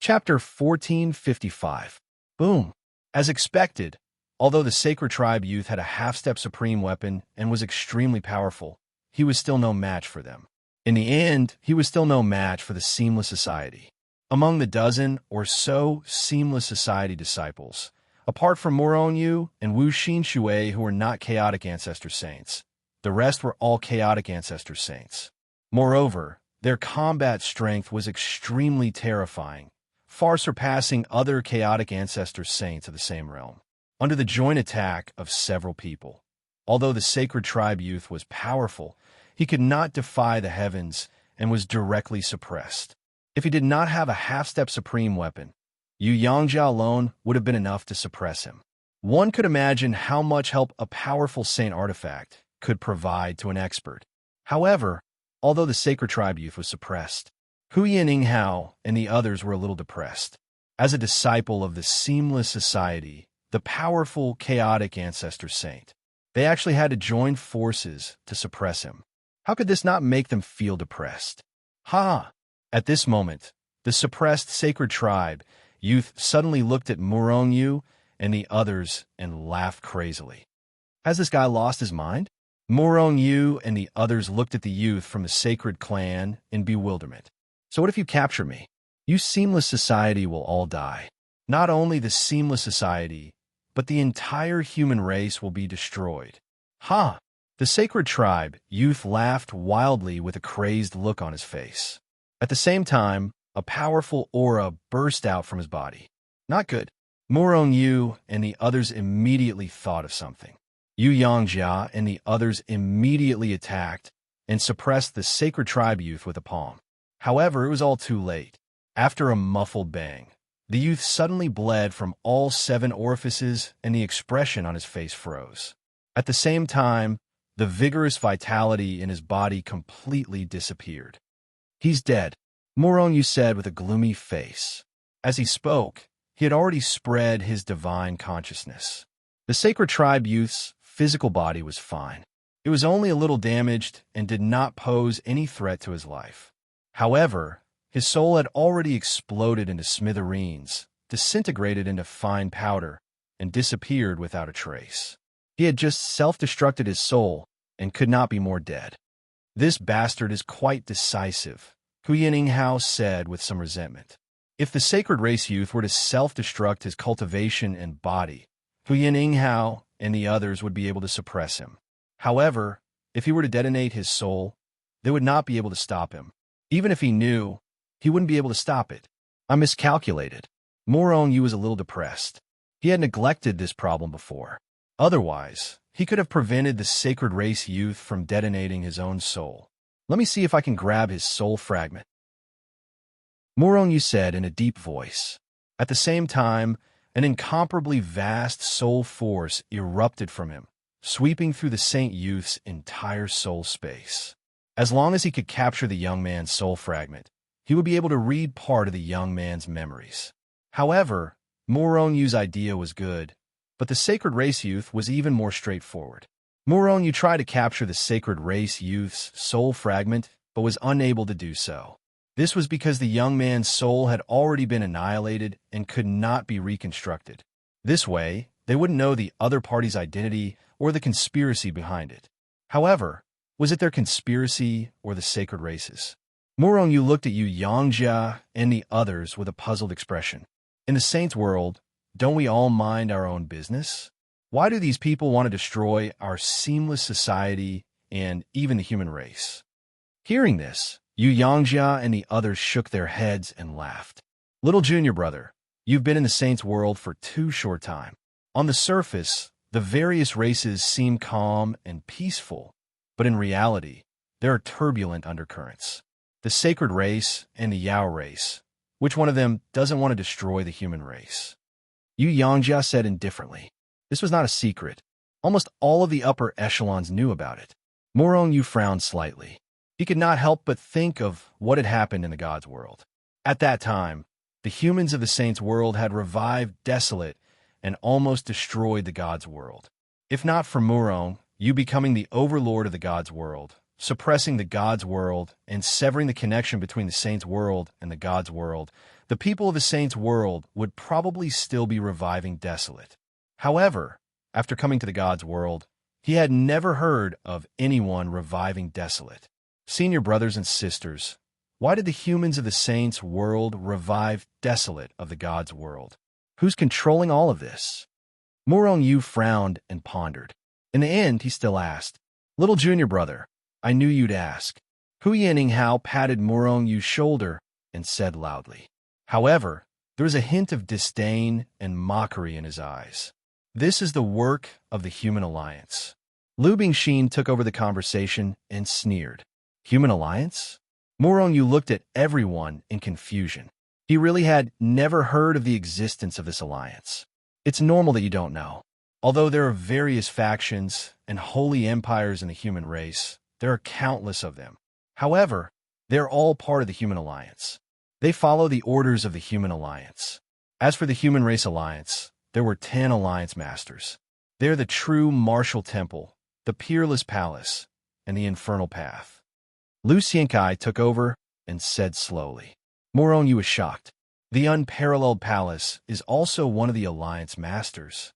Chapter 1455. Boom. As expected, although the Sacred Tribe youth had a half-step supreme weapon and was extremely powerful, he was still no match for them. In the end, he was still no match for the Seamless Society. Among the dozen or so Seamless Society disciples, apart from Moron Yu and Wu Xin Shui, who were not chaotic ancestor saints, the rest were all chaotic ancestor saints. Moreover, their combat strength was extremely terrifying, far surpassing other chaotic ancestor saints of the same realm. Under the joint attack of several people, although the Sacred Tribe youth was powerful, he could not defy the heavens and was directly suppressed. If he did not have a half-step supreme weapon, Yu Yangjia alone would have been enough to suppress him. One could imagine how much help a powerful saint artifact could provide to an expert. However, although the Sacred Tribe youth was suppressed, Huyan Yinghao and the others were a little depressed. As a disciple of the Seamless Society, the powerful, chaotic ancestor saint, they actually had to join forces to suppress him. How could this not make them feel depressed? Ha! At this moment, the suppressed Sacred Tribe youth suddenly looked at Moron Yu and the others and laughed crazily. Has this guy lost his mind? Moron Yu and the others looked at the youth from the Sacred Clan in bewilderment. So what if you capture me? You Seamless Society will all die. Not only the Seamless Society, but the entire human race will be destroyed. Ha! The Sacred Tribe youth laughed wildly with a crazed look on his face. At the same time, a powerful aura burst out from his body. Not good. Moron Yu and the others immediately thought of something. Yu Yangjia and the others immediately attacked and suppressed the Sacred Tribe youth with a palm. However, it was all too late. After a muffled bang, the youth suddenly bled from all 7 orifices and the expression on his face froze. At the same time, the vigorous vitality in his body completely disappeared. He's dead, Moron Yu said with a gloomy face. As he spoke, he had already spread his divine consciousness. The Sacred Tribe youth's physical body was fine. It was only a little damaged and did not pose any threat to his life. However, his soul had already exploded into smithereens, disintegrated into fine powder, and disappeared without a trace. He had just self-destructed his soul and could not be more dead. This bastard is quite decisive, Huyan Yinghao said with some resentment. If the Sacred Race youth were to self-destruct his cultivation and body, Huyan Yinghao and the others would be able to suppress him. However, if he were to detonate his soul, they would not be able to stop him. Even if he knew, he wouldn't be able to stop it. I miscalculated. Moron Yu was a little depressed. He had neglected this problem before. Otherwise, he could have prevented the Sacred Race youth from detonating his own soul. Let me see if I can grab his soul fragment, Moron Yu said in a deep voice. At the same time, an incomparably vast soul force erupted from him, sweeping through the Saint Youth's entire soul space. As long as he could capture the young man's soul fragment, he would be able to read part of the young man's memories. However, Moron Yu's idea was good, but the Sacred Race youth was even more straightforward. Moron Yu tried to capture the Sacred Race youth's soul fragment, but was unable to do so. This was because the young man's soul had already been annihilated and could not be reconstructed. This way, they wouldn't know the other party's identity or the conspiracy behind it. However, was it their conspiracy or the Sacred Race's? Moron Yu looked at Yu Yangjia and the others with a puzzled expression. In the Saints' world, don't we all mind our own business? Why do these people want to destroy our Seamless Society and even the human race? Hearing this, Yu Yangjia and the others shook their heads and laughed. Little junior brother, you've been in the Saints' world for too short time. On the surface, the various races seem calm and peaceful, but in reality, there are turbulent undercurrents. The Sacred Race and the Yao race. Which one of them doesn't want to destroy the human race? Yu Yangjia said indifferently. This was not a secret. Almost all of the upper echelons knew about it. Moron Yu frowned slightly. He could not help but think of what had happened in the gods' world. At that time, the humans of the Saints' world had revived desolate and almost destroyed the gods' world. If not for Moron Yu becoming the overlord of the gods' world, suppressing the gods' world, and severing the connection between the Saints' world and the gods' world, the people of the Saints' world would probably still be reviving Desolate. However, after coming to the God's world, he had never heard of anyone reviving Desolate. Senior brothers and sisters, why did the humans of the Saints' world revive Desolate of the God's world? Who's controlling all of this? Murong Yu frowned and pondered. In the end, he still asked, "Little junior brother, I knew you'd ask." Hu Yanning Hao patted Murong Yu's shoulder and said loudly. However, there was a hint of disdain and mockery in his eyes. "This is the work of the Human Alliance." Lu Bingxin took over the conversation and sneered. Human Alliance? Murong Yu looked at everyone in confusion. He really had never heard of the existence of this alliance. It's normal that you don't know. Although there are various factions and holy empires in the human race, there are countless of them. However, they're all part of the Human Alliance. They follow the orders of the Human Alliance. As for the Human Race Alliance, there were 10 Alliance Masters. They're the true Martial Temple, the Peerless Palace, and the Infernal Path. Lu Xiankai took over and said slowly. Murong Yu was shocked. The Unparalleled Palace is also one of the Alliance Masters.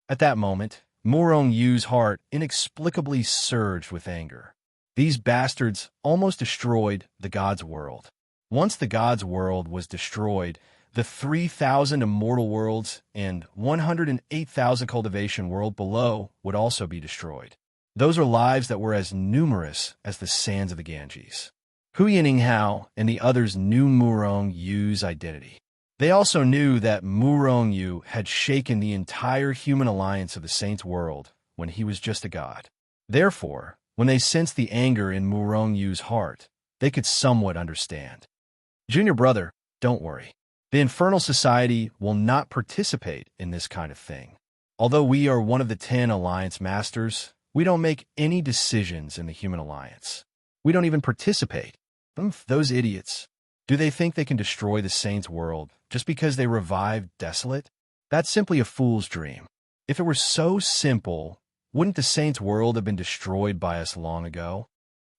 At that moment, Murong Yu's heart inexplicably surged with anger. These bastards almost destroyed the God's world. Once the God's world was destroyed, the 3,000 immortal worlds and 108,000 cultivation world below would also be destroyed. Those are lives that were as numerous as the sands of the Ganges. Hu Yanning Hao and the others knew Murong Yu's identity. They also knew that Murong Yu had shaken the entire human alliance of the Saints' world when he was just a god. Therefore, when they sensed the anger in Murong Yu's heart, they could somewhat understand. Junior brother, don't worry. The Infernal Society will not participate in this kind of thing. Although we are one of the 10 Alliance Masters, we don't make any decisions in the Human Alliance. We don't even participate. Those idiots. Do they think they can destroy the Saints' world just because they revived Desolate? That's simply a fool's dream. If it were so simple, wouldn't the Saints' world have been destroyed by us long ago?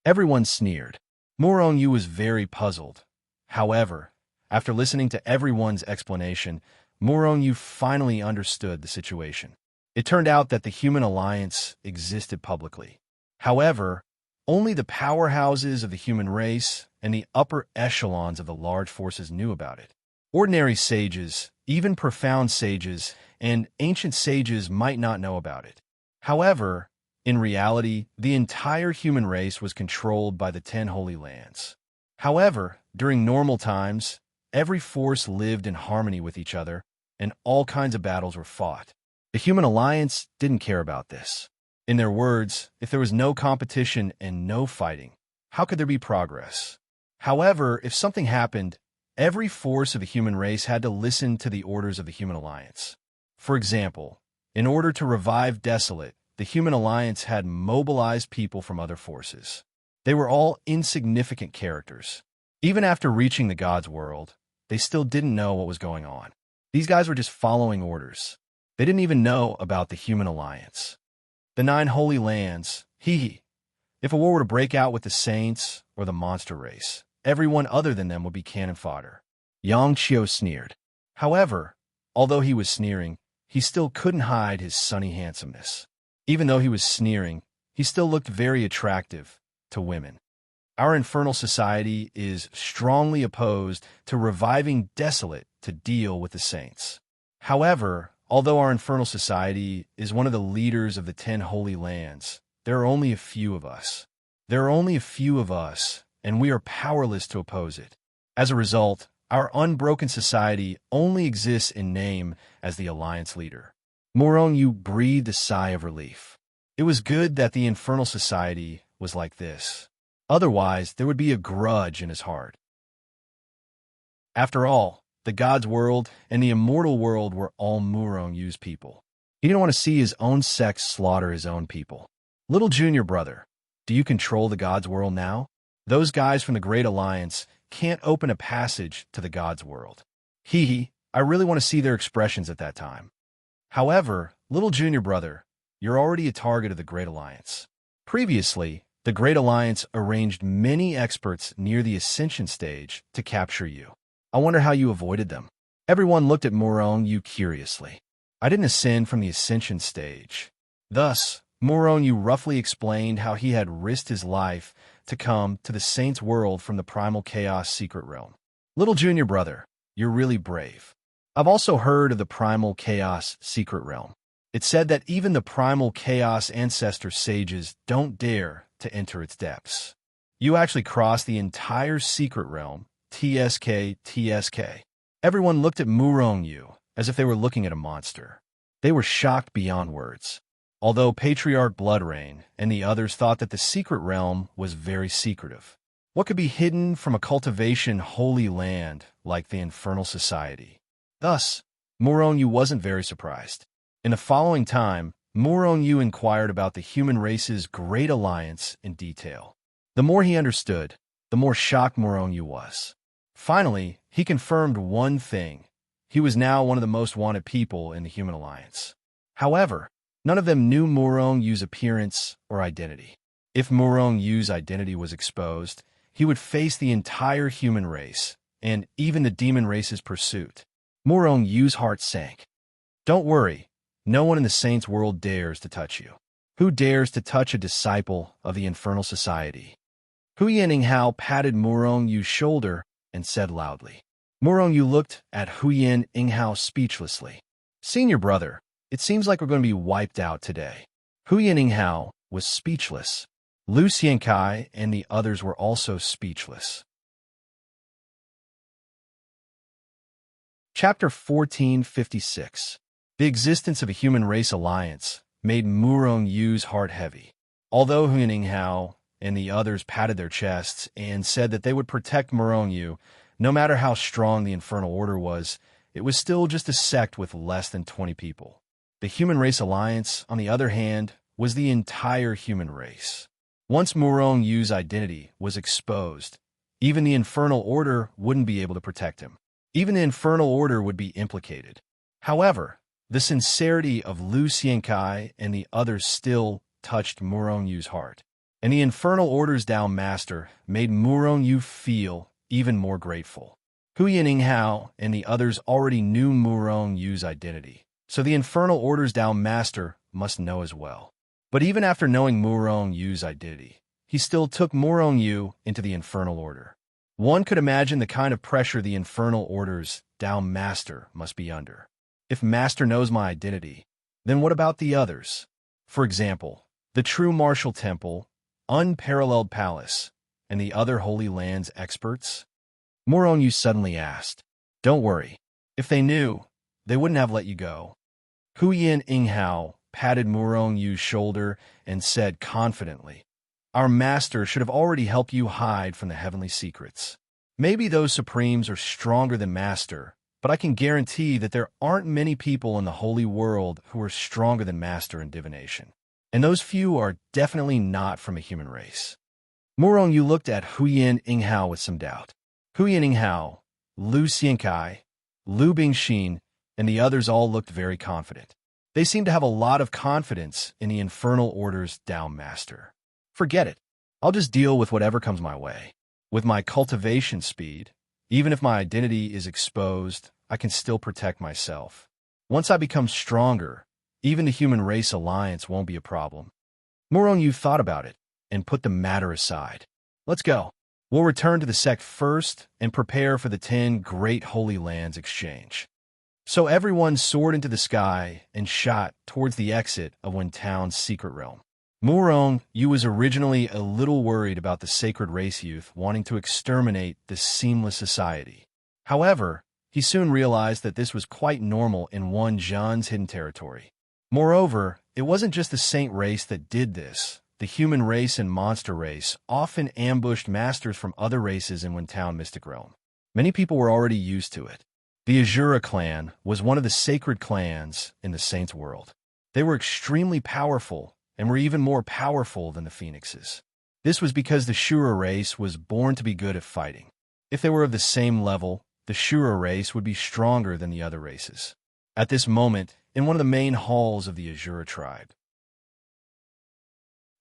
Everyone sneered. Murong Yu was very puzzled. However, after listening to everyone's explanation, Murong Yu finally understood the situation. It turned out that the Human Alliance existed publicly. However, only the powerhouses of the human race and the upper echelons of the large forces knew about it. Ordinary sages, even profound sages, and ancient sages might not know about it. However, in reality, the entire human race was controlled by the 10 Holy Lands. However, during normal times, every force lived in harmony with each other, and all kinds of battles were fought. The Human Alliance didn't care about this. In their words, if there was no competition and no fighting, how could there be progress? However, if something happened, every force of the human race had to listen to the orders of the Human Alliance. For example, in order to revive Desolate, the Human Alliance had mobilized people from other forces. They were all insignificant characters. Even after reaching the God's world, they still didn't know what was going on. These guys were just following orders. They didn't even know about the Human Alliance. The 9 Holy Lands, if a war were to break out with the Saints or the monster race, everyone other than them would be cannon fodder. Yang Qiu sneered. However, although he was sneering, he still couldn't hide his sunny handsomeness. Even though he was sneering, he still looked very attractive to women. Our Infernal Society is strongly opposed to reviving Desolate to deal with the Saints. However, although our Infernal Society is one of the leaders of the 10 Holy Lands, there are only a few of us. There are only a few of us, and we are powerless to oppose it. As a result, our unbroken society only exists in name as the Alliance leader. Murong Yu breathed a sigh of relief. It was good that the Infernal Society was like this. Otherwise, there would be a grudge in his heart. After all, the God's world and the immortal world were all Murong Yu's people. He didn't want to see his own sex slaughter his own people. Little junior brother, do you control the God's world now? Those guys from the Great Alliance can't open a passage to the God's world. I really want to see their expressions at that time. However, little junior brother, you're already a target of the Great Alliance. Previously, The Great Alliance arranged many experts near the Ascension stage to capture you. I wonder how you avoided them." Everyone looked at Moronu curiously. "I didn't ascend from the Ascension stage." Thus, Moronu roughly explained how he had risked his life to come to the Saints' world from the Primal Chaos secret realm. "Little junior brother, you're really brave. I've also heard of the Primal Chaos secret realm. It's said that even the Primal Chaos ancestor sages don't dare to enter its depths. You actually crossed the entire secret realm, TSK. Everyone looked at Moronu as if they were looking at a monster. They were shocked beyond words. Although Patriarch Bloodrain and the others thought that the secret realm was very secretive. What could be hidden from a cultivation holy land like the Infernal Society? Thus, Moronu wasn't very surprised. In the following time, Moronu inquired about the human race's Great Alliance in detail. The more he understood, the more shocked Moronu was. Finally, he confirmed one thing. He was now one of the most wanted people in the Human Alliance. However, none of them knew Moronu's appearance or identity. If Moronu's identity was exposed, he would face the entire human race, and even the demon race's pursuit. Moronu's heart sank. "Don't worry, no one in the Saints' world dares to touch you. Who dares to touch a disciple of the Infernal Society?" Huyan Inghao patted Moronu's shoulder and said loudly. Moronu looked at Huyan Inghao speechlessly. "Senior brother, it seems like we're going to be wiped out today." Huyan Inghao was speechless. Lu Xiankai and the others were also speechless. Chapter 1456. The existence of a human race alliance made Moronu's heart heavy. Although Huyan Inghao and the others patted their chests and said that they would protect Moronu, no matter how strong the Infernal Order was, it was still just a sect with less than 20 people. The Human Race Alliance, on the other hand, was the entire human race. Once Moronu's identity was exposed, even the Infernal Order wouldn't be able to protect him. Even the Infernal Order would be implicated. However, the sincerity of Lu Xiankai and the others still touched Moronu's heart. And the Infernal Order's Tao Master made Moronu feel even more grateful. Huyan Inghao and the others already knew Moronu's identity, so the Infernal Order's Tao Master must know as well. But even after knowing Moronu's identity, he still took Moronu into the Infernal Order. One could imagine the kind of pressure the Infernal Order's Tao Master must be under. If Master knows my identity, then what about the others? For example, the True Martial Temple, Unparalleled Palace, and the other Holy Lands experts? Moronu suddenly asked. "Don't worry. If they knew, they wouldn't have let you go." Huyan Inghao patted Moronu's shoulder and said confidently, "Our master should have already helped you hide from the heavenly secrets. Maybe those Supremes are stronger than Master, but I can guarantee that there aren't many people in the holy world who are stronger than Master in divination. And those few are definitely not from a human race." Moronu looked at Huyan Inghao with some doubt. Huyan Inghao, Lu Xiankai, Lu Bingxin, and the others all looked very confident. They seemed to have a lot of confidence in the Infernal Order's Tao Master. "Forget it. I'll just deal with whatever comes my way. With my cultivation speed, even if my identity is exposed, I can still protect myself. Once I become stronger, even the Human Race Alliance won't be a problem." Moronu thought about it and put the matter aside. "Let's go. We'll return to the sect first and prepare for the 10 Great Holy Lands exchange." So everyone soared into the sky and shot towards the exit of Wentown's secret realm. Moronu was originally a little worried about the Sacred Race youth wanting to exterminate this seamless society. However, he soon realized that this was quite normal in one Zhan's hidden territory. Moreover, it wasn't just the Saint race that did this. The human race and monster race often ambushed masters from other races in Wentown Mystic Realm. Many people were already used to it. The Azura clan was one of the sacred clans in the Saints' world. They were extremely powerful and were even more powerful than the Phoenixes. This was because the Shura race was born to be good at fighting. If they were of the same level, the Shura race would be stronger than the other races. At this moment, in one of the main halls of the Azura tribe,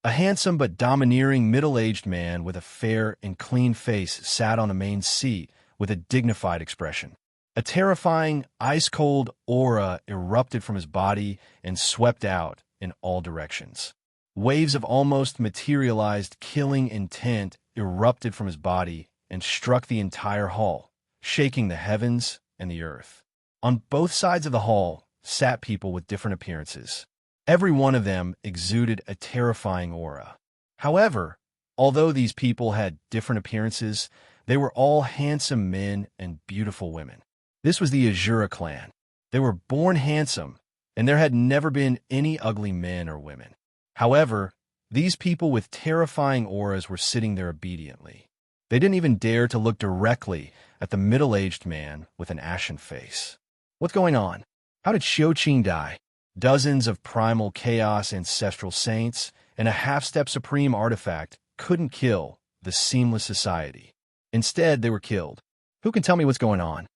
A handsome but domineering middle-aged man with a fair and clean face sat on the main seat with a dignified expression. A terrifying, ice-cold aura erupted from his body and swept out in all directions. Waves of almost materialized killing intent erupted from his body and struck the entire hall, shaking the heavens and the earth. On both sides of the hall sat people with different appearances. Every one of them exuded a terrifying aura. However, although these people had different appearances, they were all handsome men and beautiful women. This was the Azura clan. They were born handsome, and there had never been any ugly men or women. However, these people with terrifying auras were sitting there obediently. They didn't even dare to look directly at the middle-aged man with an ashen face. What's going on? How did Xiuqing die? Dozens of primal chaos ancestral saints and a half-step supreme artifact couldn't kill the seamless society. Instead, they were killed. Who can tell me what's going on?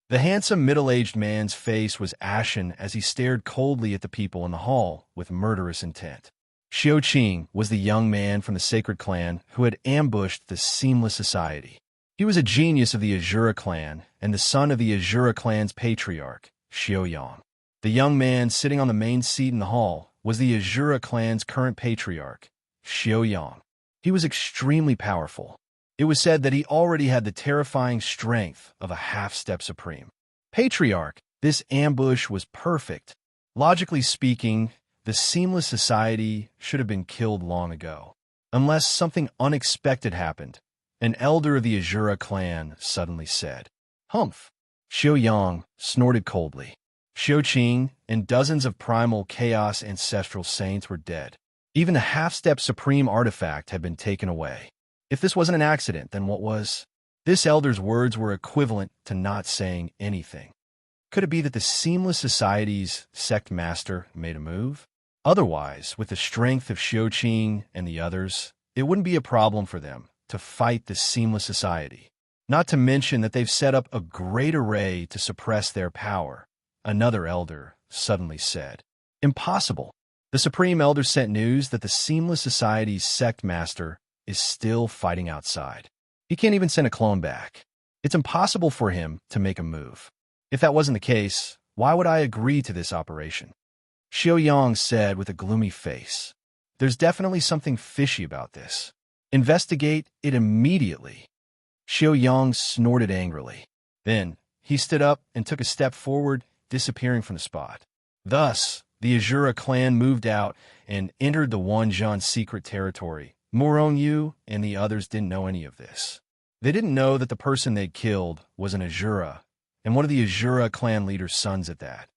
The handsome middle-aged man's face was ashen as he stared coldly at the people in the hall with murderous intent. Xiuqing was the young man from the Sacred Clan who had ambushed the Seamless Society. He was a genius of the Azura clan and the son of the Azura clan's patriarch, Xiuyang. The young man sitting on the main seat in the hall was the Azura clan's current patriarch, Xiuyang. He was extremely powerful. It was said that he already had the terrifying strength of a half-step supreme. Patriarch, this ambush was perfect. Logically speaking, the Seamless Society should have been killed long ago. Unless something unexpected happened, an elder of the Azura clan suddenly said, "Humph." Xiuyang snorted coldly. Xiuqing and dozens of primal chaos ancestral saints were dead. Even the half-step supreme artifact had been taken away. If this wasn't an accident, then what was? This elder's words were equivalent to not saying anything. Could it be that the Seamless Society's sect master made a move? Otherwise, with the strength of Xiuqing and the others, it wouldn't be a problem for them to fight the Seamless Society. Not to mention that they've set up a great array to suppress their power, another elder suddenly said. Impossible. The Supreme Elder sent news that the Seamless Society's sect master is still fighting outside. He can't even send a clone back. It's impossible for him to make a move. If that wasn't the case, why would I agree to this operation? Xiuyang said with a gloomy face. There's definitely something fishy about this. Investigate it immediately. Xiuyang snorted angrily. Then, he stood up and took a step forward, disappearing from the spot. Thus, the Azura clan moved out and entered the Wanzhan secret territory. Morongyu and the others didn't know any of this. They didn't know that the person they'd killed was an Azura, and one of the Azura clan leader's sons at that.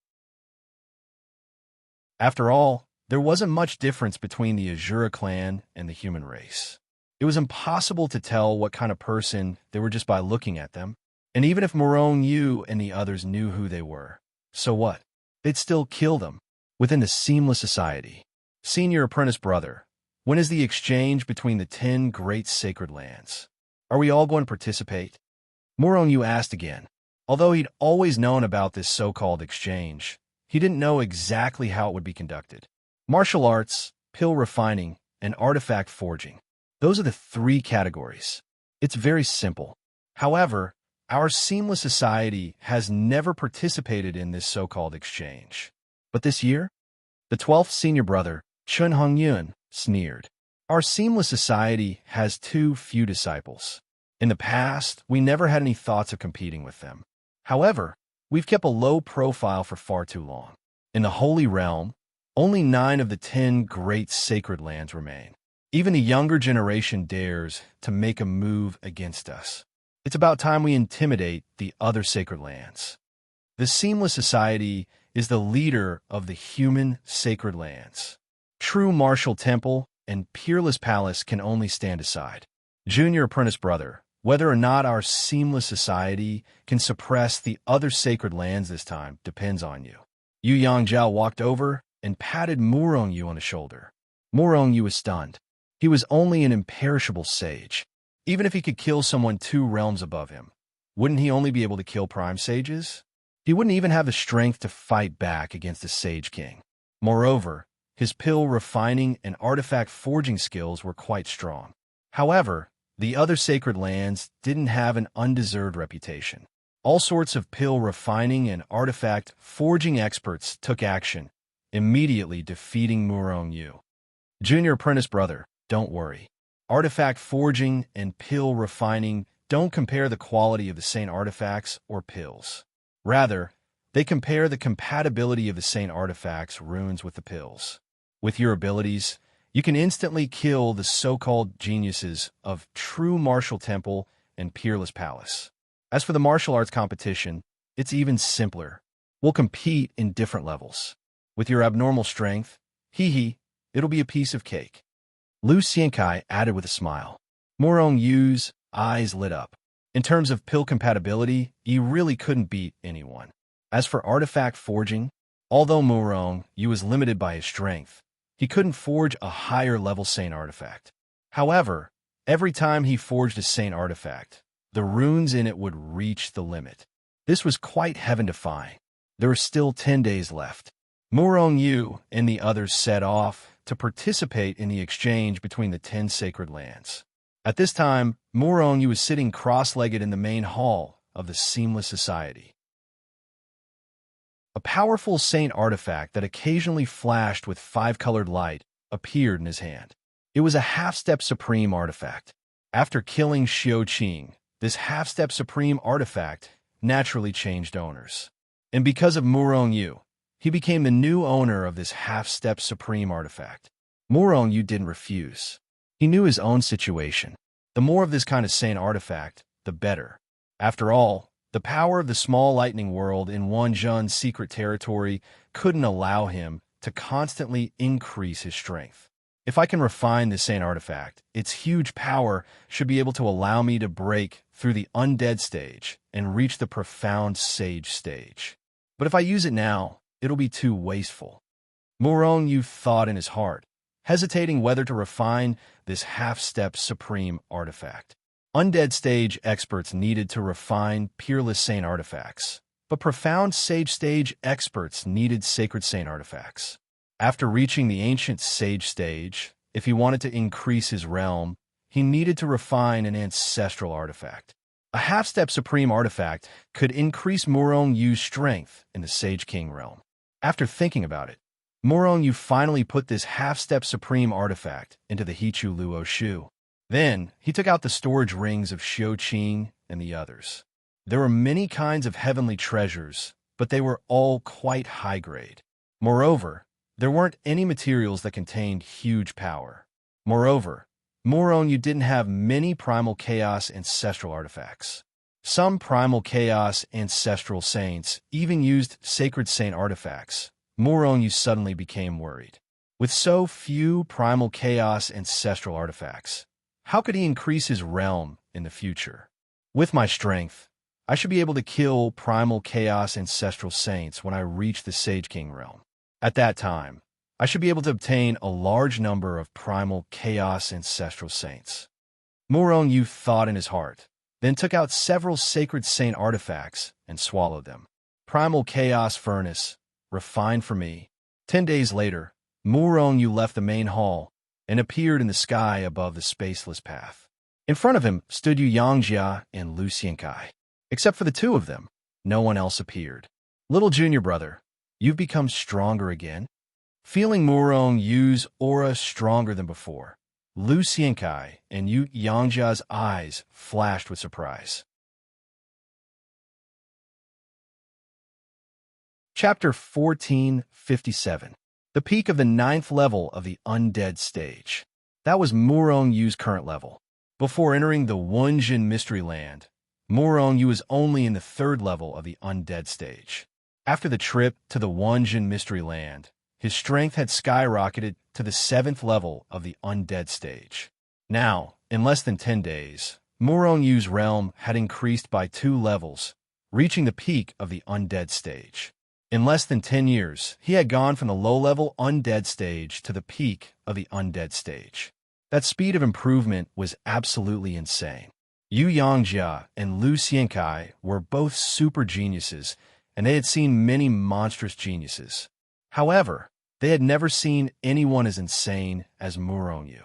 After all, there wasn't much difference between the Azura clan and the human race. It was impossible to tell what kind of person they were just by looking at them, and even if Morongyu and the others knew who they were, so what? They'd still kill them. Within the Seamless Society. Senior Apprentice Brother, when is the exchange between the 10 great sacred lands? Are we all going to participate? Morongyu asked again. Although he'd always known about this so-called exchange, he didn't know exactly how it would be conducted. Martial arts, pill refining, and artifact forging. Those are the 3 categories. It's very simple. However, our Seamless Society has never participated in this so-called exchange. But this year, the 12th senior brother, Chun Hongyun, sneered. Our Seamless Society has too few disciples. In the past, we never had any thoughts of competing with them. However, we've kept a low profile for far too long. In the Holy Realm, only 9 of the 10 great sacred lands remain. Even the younger generation dares to make a move against us. It's about time we intimidate the other sacred lands. The Seamless Society is the leader of the human sacred lands. True martial temple and peerless palace can only stand aside. Junior Apprentice Brother, whether or not our Seamless Society can suppress the other sacred lands this time depends on you. Yu Yangzhao walked over and patted Morongyu on the shoulder. Morongyu was stunned. He was only an imperishable sage. Even if he could kill someone 2 realms above him, wouldn't he only be able to kill prime sages? He wouldn't even have the strength to fight back against the Sage King. Moreover, his pill refining and artifact forging skills were quite strong. However, the other sacred lands didn't have an undeserved reputation. All sorts of pill refining and artifact forging experts took action, immediately defeating Murong Yu. Junior apprentice brother, don't worry. Artifact forging and pill refining don't compare the quality of the Saint artifacts or pills. Rather, they compare the compatibility of the Saint artifacts runes with the pills. With your abilities, you can instantly kill the so-called geniuses of True Martial Temple and Peerless Palace. As for the martial arts competition, it's even simpler. We'll compete in different levels. With your abnormal strength, it'll be a piece of cake. Lu Xiankai added with a smile. Murong Yu's eyes lit up. In terms of pill compatibility, he really couldn't beat anyone. As for artifact forging, although Murong Yu was limited by his strength, he couldn't forge a higher-level Saint artifact. However, every time he forged a Saint artifact, the runes in it would reach the limit. This was quite heaven-defying. There were still 10 days left. Murong Yu and the others set off to participate in the exchange between the 10 sacred lands. At this time, Murong Yu was sitting cross-legged in the main hall of the Seamless Society. A powerful Saint artifact that occasionally flashed with 5-colored light appeared in his hand. It was a half-step supreme artifact. After killing Xiao Qing, this half-step supreme artifact naturally changed owners. And because of Murong Yu, he became the new owner of this half-step supreme artifact. Murong Yu didn't refuse. He knew his own situation. The more of this kind of Saint artifact, the better. After all, the power of the small lightning world in Wanzhun's secret territory couldn't allow him to constantly increase his strength. If I can refine this Saint artifact, its huge power should be able to allow me to break through the undead stage and reach the profound sage stage. But if I use it now, it'll be too wasteful. Murong Yu thought in his heart, hesitating whether to refine this half-step supreme artifact. Undead stage experts needed to refine peerless Saint artifacts, but profound sage stage experts needed sacred Saint artifacts. After reaching the ancient sage stage, if he wanted to increase his realm, he needed to refine an ancestral artifact. A half-step supreme artifact could increase Murong Yu's strength in the Sage King realm. After thinking about it, Murong Yu finally put this half-step supreme artifact into the Hichu Luo Shu. Then, he took out the storage rings of Xiao Qing and the others. There were many kinds of heavenly treasures, but they were all quite high-grade. Moreover, there weren't any materials that contained huge power. Moreover, Murong Yu didn't have many primal chaos ancestral artifacts. Some primal chaos ancestral saints even used sacred saint artifacts. Murong Yu suddenly became worried. With so few primal chaos ancestral artifacts, how could he increase his realm in the future? With my strength, I should be able to kill primal chaos ancestral saints when I reach the Sage King realm. At that time, I should be able to obtain a large number of primal chaos ancestral saints. Murong Yu thought in his heart, then took out several sacred saint artifacts and swallowed them. Primal chaos furnace, refined for me. 10 days later, Murong Yu left the main hall and appeared in the sky above the spaceless path. In front of him stood Yu Yangjia and Lu Xiankai. Except for the two of them, no one else appeared. Little junior brother, you've become stronger again? Feeling Murong Yu's aura stronger than before, Lu Xiankai and Yu Yangjia's eyes flashed with surprise. Chapter 1457. The peak of the 9th level of the undead stage. That was Murong Yu's current level. Before entering the Wunjin Mystery Land, Murong Yu was only in the 3rd level of the undead stage. After the trip to the Wunjin Mystery Land, his strength had skyrocketed to the 7th level of the undead stage. Now, in less than 10 days, Murong Yu's realm had increased by 2 levels, reaching the peak of the undead stage. In less than 10 years, he had gone from the low-level undead stage to the peak of the undead stage. That speed of improvement was absolutely insane. Yu Yangjia and Lu Xiankai were both super geniuses, and they had seen many monstrous geniuses. However, They had never seen anyone as insane as Muronyu.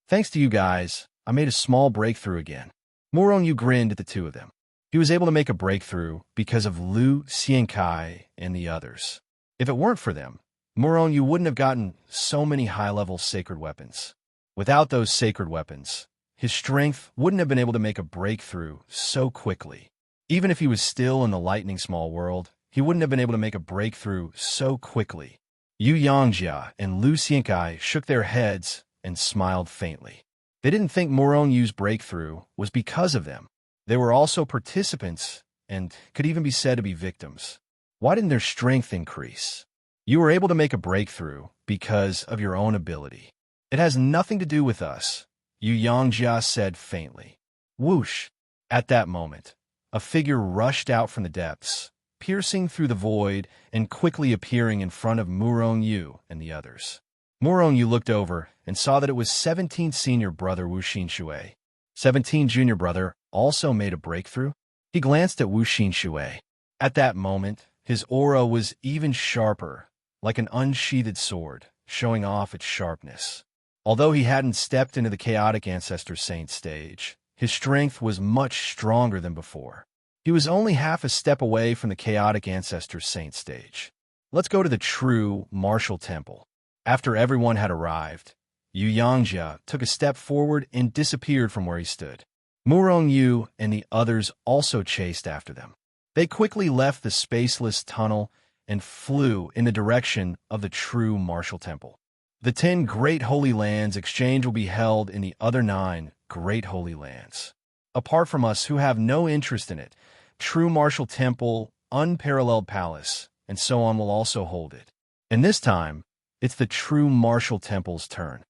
Thanks to you guys, I made a small breakthrough again. Muronyu grinned at the two of them. He was able to make a breakthrough because of Lu Xiankai and the others. If it weren't for them, Muronyu wouldn't have gotten so many high-level sacred weapons. Without those sacred weapons, his strength wouldn't have been able to make a breakthrough so quickly. Even if he was still in the lightning small world, he wouldn't have been able to make a breakthrough so quickly. Yu Yangjia and Lu Xiankai shook their heads and smiled faintly. They didn't think Muronyu's breakthrough was because of them. They were also participants and could even be said to be victims. Why didn't their strength increase? You were able to make a breakthrough because of your own ability. It has nothing to do with us, Yu Yangjia said faintly. Whoosh! At that moment, a figure rushed out from the depths, piercing through the void and quickly appearing in front of Muronyu and the others. Muronyu looked over and saw that it was 17th senior brother Wu Xinshui. 17 junior brother also made a breakthrough. He glanced at Wu Xinshui. At that moment, his aura was even sharper, like an unsheathed sword, showing off its sharpness. Although he hadn't stepped into the chaotic ancestor saint stage, his strength was much stronger than before. He was only half a step away from the chaotic ancestor saint stage. Let's go to the true martial temple. After everyone had arrived, Yu Yangjia took a step forward and disappeared from where he stood. Muronyu and the others also chased after them. They quickly left the spaceless tunnel and flew in the direction of the true martial temple. The 10 Great Holy Lands exchange will be held in the other 9 Great Holy Lands. Apart from us who have no interest in it, True Martial Temple, Unparalleled Palace, and so on will also hold it. And this time, it's the True Martial Temple's turn.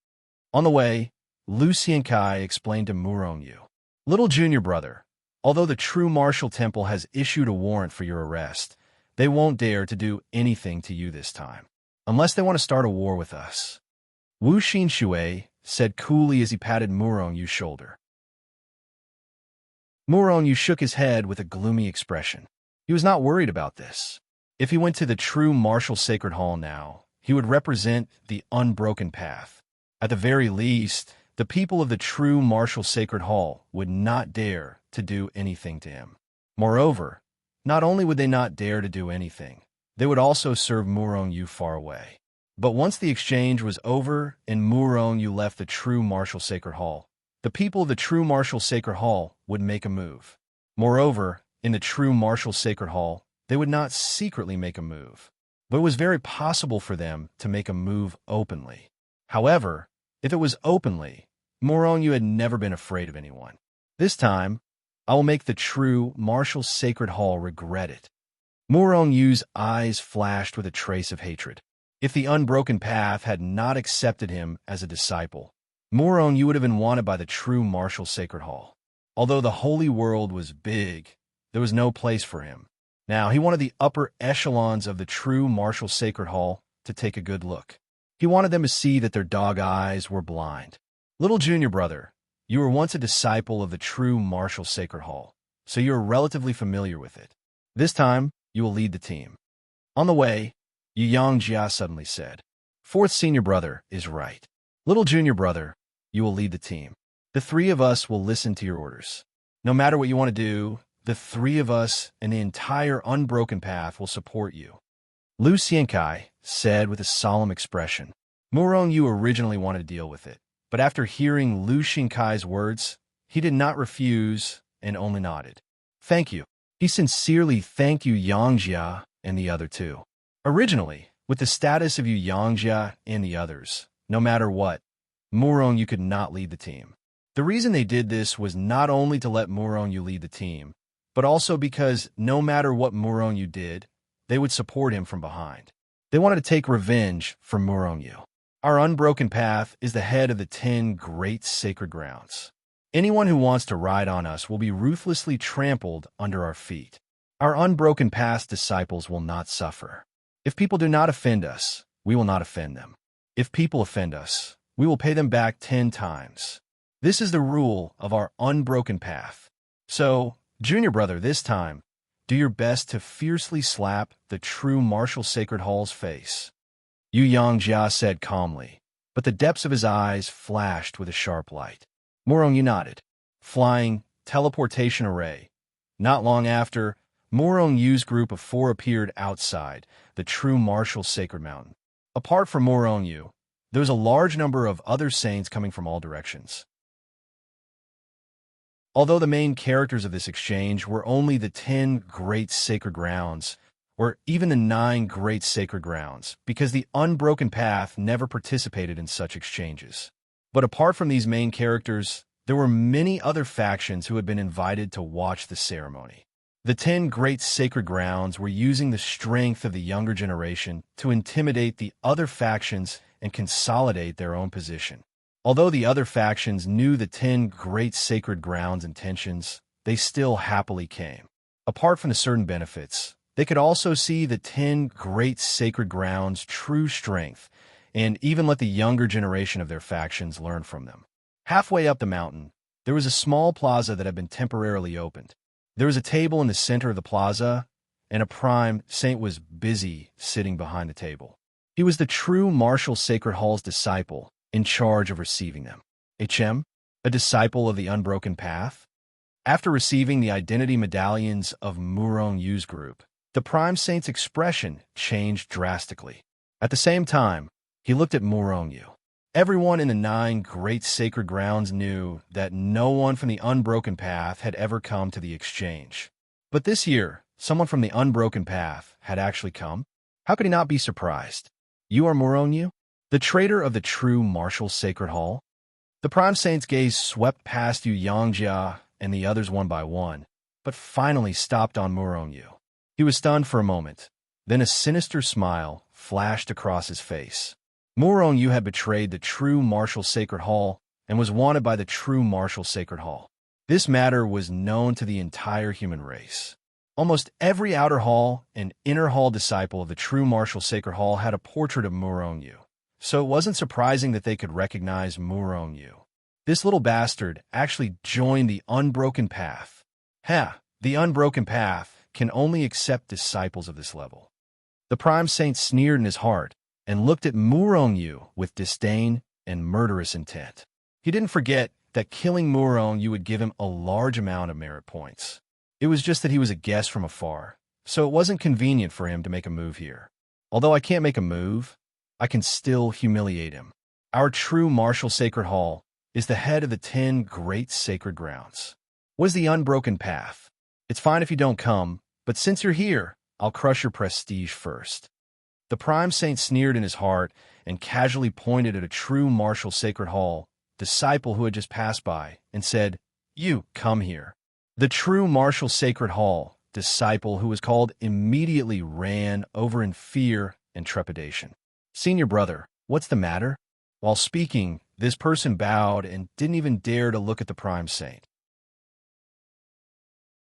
On the way, Lu Xiankai explained to Muronyu, "Little junior brother, although the True Martial Temple has issued a warrant for your arrest, they won't dare to do anything to you this time, unless they want to start a war with us." Wu Xinshui said coolly as he patted Muronyu's shoulder. Muronyu shook his head with a gloomy expression. He was not worried about this. If he went to the true martial sacred hall now, he would represent the unbroken path. At the very least, the people of the true martial sacred hall would not dare to do anything to him. Moreover, not only would they not dare to do anything, they would also serve Muronyu far away. But once the exchange was over and Muronyu left the true martial sacred hall, the people of the true martial sacred hall would make a move. Moreover, in the true martial sacred hall, they would not secretly make a move, but it was very possible for them to make a move openly. However, if it was openly, Muronyu had never been afraid of anyone. This time, I will make the true martial sacred hall regret it. Muronyu's eyes flashed with a trace of hatred. If the unbroken path had not accepted him as a disciple, Muronyu would have been wanted by the true martial sacred hall. Although the holy world was big, there was no place for him. Now he wanted the upper echelons of the true martial sacred hall to take a good look. He wanted them to see that their dog eyes were blind. Little junior brother, you were once a disciple of the true martial sacred hall, so you are relatively familiar with it. This time, you will lead the team. On the way, Yu Yangjia suddenly said, "Fourth senior brother is right. Little junior brother, you will lead the team. The 3 of us will listen to your orders. No matter what you want to do, the 3 of us and the entire unbroken path will support you." Lu Xiankai said with a solemn expression. Muronyu originally wanted to deal with it, but after hearing Lu Xiankai's words, he did not refuse and only nodded. "Thank you." He sincerely thanked Yu Yangjia and the other 2. Originally, with the status of Yu Yangjia and the others, no matter what, Muronyu could not lead the team. The reason they did this was not only to let Muronyu lead the team, but also because no matter what Muronyu did, they would support him from behind. They wanted to take revenge for Muronyu. Our unbroken path is the head of the 10 great sacred grounds. Anyone who wants to ride on us will be ruthlessly trampled under our feet. Our unbroken path disciples will not suffer. If people do not offend us, we will not offend them. If people offend us, we will pay them back 10 times. This is the rule of our unbroken path. So, junior brother, this time, do your best to fiercely slap the true martial sacred hall's face. Yu Yangjia said calmly, but the depths of his eyes flashed with a sharp light. Murong Yu nodded. Flying teleportation array. Not long after, Murong Yu's group of 4 appeared outside the true martial sacred mountain. Apart from Murong Yu, there was a large number of other saints coming from all directions. Although the main characters of this exchange were only the 10 great sacred grounds, or even the 9 great sacred grounds, because the unbroken path never participated in such exchanges. But apart from these main characters, there were many other factions who had been invited to watch the ceremony. The 10 great sacred grounds were using the strength of the younger generation to intimidate the other factions and consolidate their own position. Although the other factions knew the 10 great sacred grounds' intentions, they still happily came. Apart from the certain benefits, they could also see the 10 great sacred grounds' true strength and even let the younger generation of their factions learn from them. Halfway up the mountain, there was a small plaza that had been temporarily opened. There was a table in the center of the plaza, and a prime saint was busy sitting behind the table. He was the true martial sacred hall's disciple, in charge of receiving them. HM, a disciple of the unbroken path. After receiving the identity medallions of Murong Yu's group, the prime saint's expression changed drastically. At the same time, he looked at Murong Yu. Everyone in the 9 great sacred grounds knew that no one from the unbroken path had ever come to the exchange. But this year, someone from the unbroken path had actually come. How could he not be surprised? You are Murong Yu, the traitor of the true martial sacred hall? The prime saint's gaze swept past Yu Yangjia and the others one by one, but finally stopped on Murong Yu. He was stunned for a moment. Then a sinister smile flashed across his face. Murong Yu had betrayed the true martial sacred hall and was wanted by the true martial sacred hall. This matter was known to the entire human race. Almost every outer hall and inner hall disciple of the true martial sacred hall had a portrait of Murong Yu, so it wasn't surprising that they could recognize Murong Yu. This little bastard actually joined the unbroken path. The unbroken path can only accept disciples of this level. The prime saint sneered in his heart and looked at Murong Yu with disdain and murderous intent. He didn't forget that killing Murong Yu would give him a large amount of merit points. It was just that he was a guest from afar, so it wasn't convenient for him to make a move here. Although I can't make a move, I can still humiliate him. Our true martial sacred hall is the head of the 10 great sacred grounds. What is the unbroken path? It's fine if you don't come, but since you're here, I'll crush your prestige first. The prime saint sneered in his heart and casually pointed at a true martial sacred hall disciple who had just passed by and said, "You, come here." The true martial sacred hall disciple who was called immediately ran over in fear and trepidation. "Senior brother, what's the matter?" While speaking, this person bowed and didn't even dare to look at the prime saint.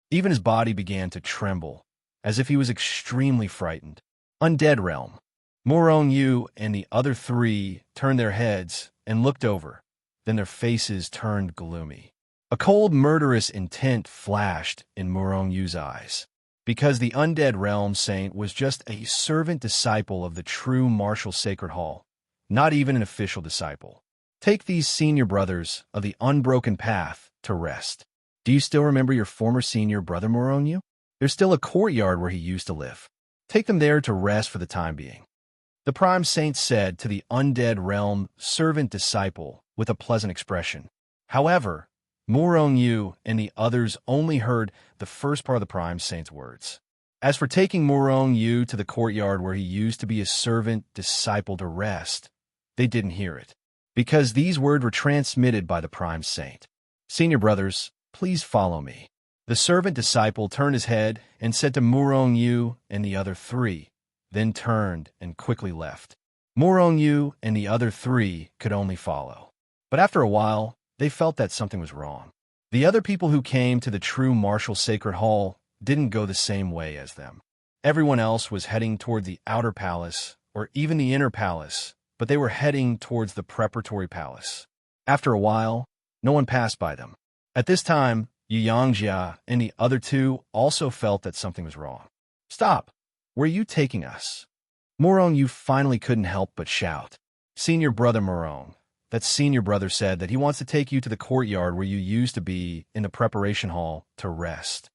Even his body began to tremble, as if he was extremely frightened. Undead realm. Murong Yu and the other 3 turned their heads and looked over. Then their faces turned gloomy. A cold, murderous intent flashed in Murong Yu's eyes. Because the undead realm saint was just a servant disciple of the true martial sacred hall, not even an official disciple. Take these senior brothers of the unbroken path to rest. Do you still remember your former senior brother Murong Yu? There's still a courtyard where he used to live. Take them there to rest for the time being. The prime saint said to the undead realm servant disciple with a pleasant expression. However, Murong Yu and the others only heard the first part of the prime saint's words. As for taking Murong Yu to the courtyard where he used to be a servant disciple to rest, they didn't hear it, because these words were transmitted by the prime saint. "Senior brothers, please follow me." The servant disciple turned his head and said to Murong Yu and the other 3, then turned and quickly left. Murong Yu and the other 3 could only follow. But after a while, they felt that something was wrong. The other people who came to the true martial sacred hall didn't go the same way as them. Everyone else was heading toward the outer palace or even the inner palace, but they were heading towards the preparatory palace. After a while, no one passed by them. At this time, Yu Yangjia and the other 2 also felt that something was wrong. "Stop! Where are you taking us?" Morong Yu finally couldn't help but shout. Senior brother Morong. That senior brother said that he wants to take you to the courtyard where you used to be in the preparation hall to rest.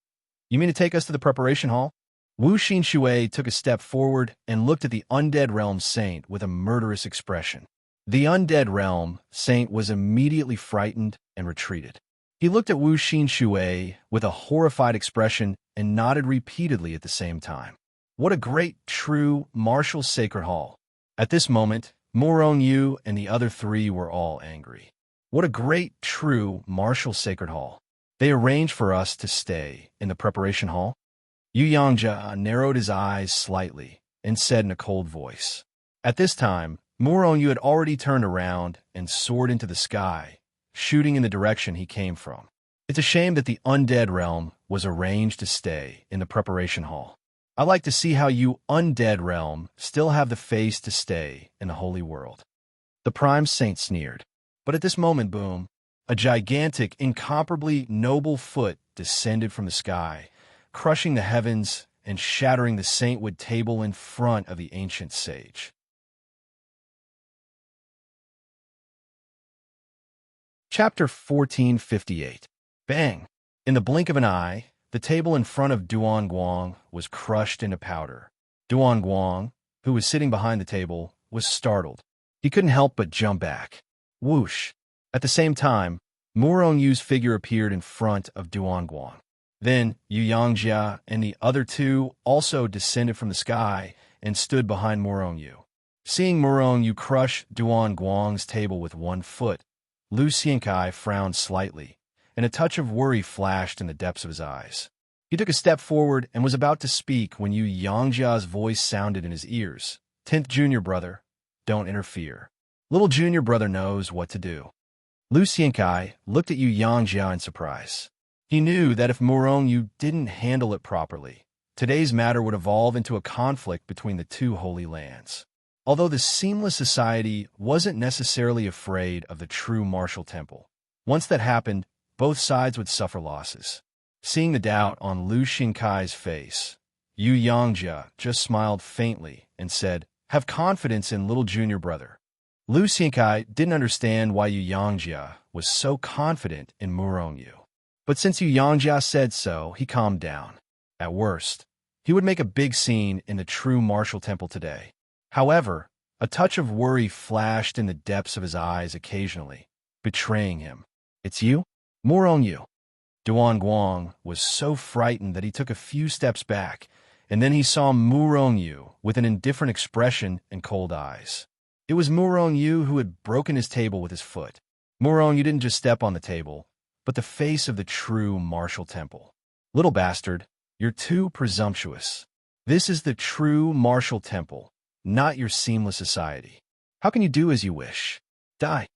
You mean to take us to the preparation hall? Wu Xinshui took a step forward and looked at the Undead Realm Saint with a murderous expression. The Undead Realm Saint was immediately frightened and retreated. He looked at Wu Xinshui with a horrified expression and nodded repeatedly at the same time. What a great, true, martial sacred hall. At this moment, Morong Yu and the other three were all angry. What a great, true, martial sacred hall. They arranged for us to stay in the preparation hall? Yu Yangjia narrowed his eyes slightly and said in a cold voice. At this time, Morong Yu had already turned around and soared into the sky, shooting in the direction he came from. It's a shame that the Undead Realm was arranged to stay in the preparation hall. I like to see how you Undead Realm still have the face to stay in the Holy World. The Prime Saint sneered. But at this moment, boom, a gigantic, incomparably noble foot descended from the sky, crushing the heavens and shattering the saintwood table in front of the ancient sage. Chapter 1458. Bang! In the blink of an eye, the table in front of Duan Guang was crushed into powder. Duan Guang, who was sitting behind the table, was startled. He couldn't help but jump back. Whoosh! At the same time, Morong Yu's figure appeared in front of Duan Guang. Then Yu Yangjia and the other two also descended from the sky and stood behind Morong Yu. Seeing Morong Yu crush Duan Guang's table with one foot, Lu Xiankai frowned slightly, and a touch of worry flashed in the depths of his eyes. He took a step forward and was about to speak when Yu Yangjia's voice sounded in his ears. 10th junior brother, don't interfere. Little junior brother knows what to do. Lu Xiankai looked at Yu Yangjia in surprise. He knew that if Morong Yu didn't handle it properly, today's matter would evolve into a conflict between the two holy lands. Although the Seamless Society wasn't necessarily afraid of the true martial temple, once that happened, both sides would suffer losses. Seeing the doubt on Lu Xiankai's face, Yu Yangjia just smiled faintly and said, have confidence in little junior brother. Lu Xiankai didn't understand why Yu Yangjia was so confident in Morong Yu. But since Yu Yangjia said so, he calmed down. At worst, he would make a big scene in the true martial temple today. However, a touch of worry flashed in the depths of his eyes occasionally, betraying him. It's you? Morong Yu. Duan Guang was so frightened that he took a few steps back, and then he saw Morong Yu with an indifferent expression and cold eyes. It was Morong Yu who had broken his table with his foot. Morong Yu didn't just step on the table, but the face of the true martial temple. Little bastard, you're too presumptuous. This is the true martial temple, not your Seamless Society. How can you do as you wish? Die.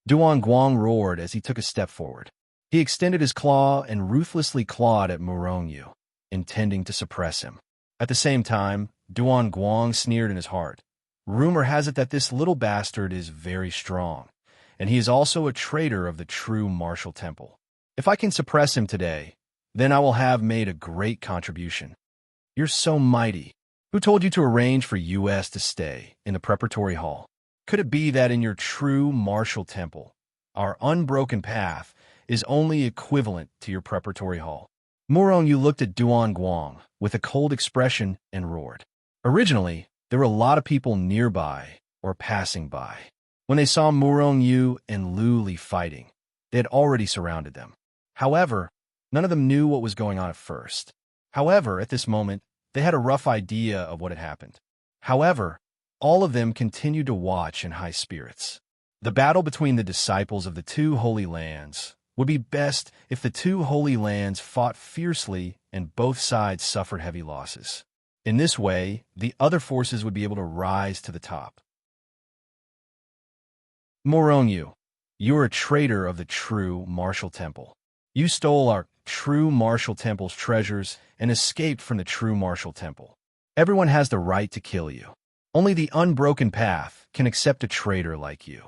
Duan Guang roared as he took a step forward. He extended his claw and ruthlessly clawed at Morong Yu, intending to suppress him. At the same time, Duan Guang sneered in his heart. Rumor has it that this little bastard is very strong, and he is also a traitor of the true martial temple. If I can suppress him today, then I will have made a great contribution. You're so mighty. Who told you to arrange for us to stay in the preparatory hall? Could it be that in your true martial temple, our unbroken path is only equivalent to your preparatory hall? Morong Yu looked at Duan Guang with a cold expression and roared. Originally, there were a lot of people nearby or passing by. When they saw Morong Yu and Lu Li fighting, they had already surrounded them. However, none of them knew what was going on at first. However, at this moment, they had a rough idea of what had happened. However, all of them continued to watch in high spirits. The battle between the disciples of the two holy lands would be best if the two holy lands fought fiercely and both sides suffered heavy losses. In this way, the other forces would be able to rise to the top. Morong Yu, you are a traitor of the true martial temple. You stole our true martial temple's treasures and escaped from the true martial temple. Everyone has the right to kill you. Only the unbroken path can accept a traitor like you.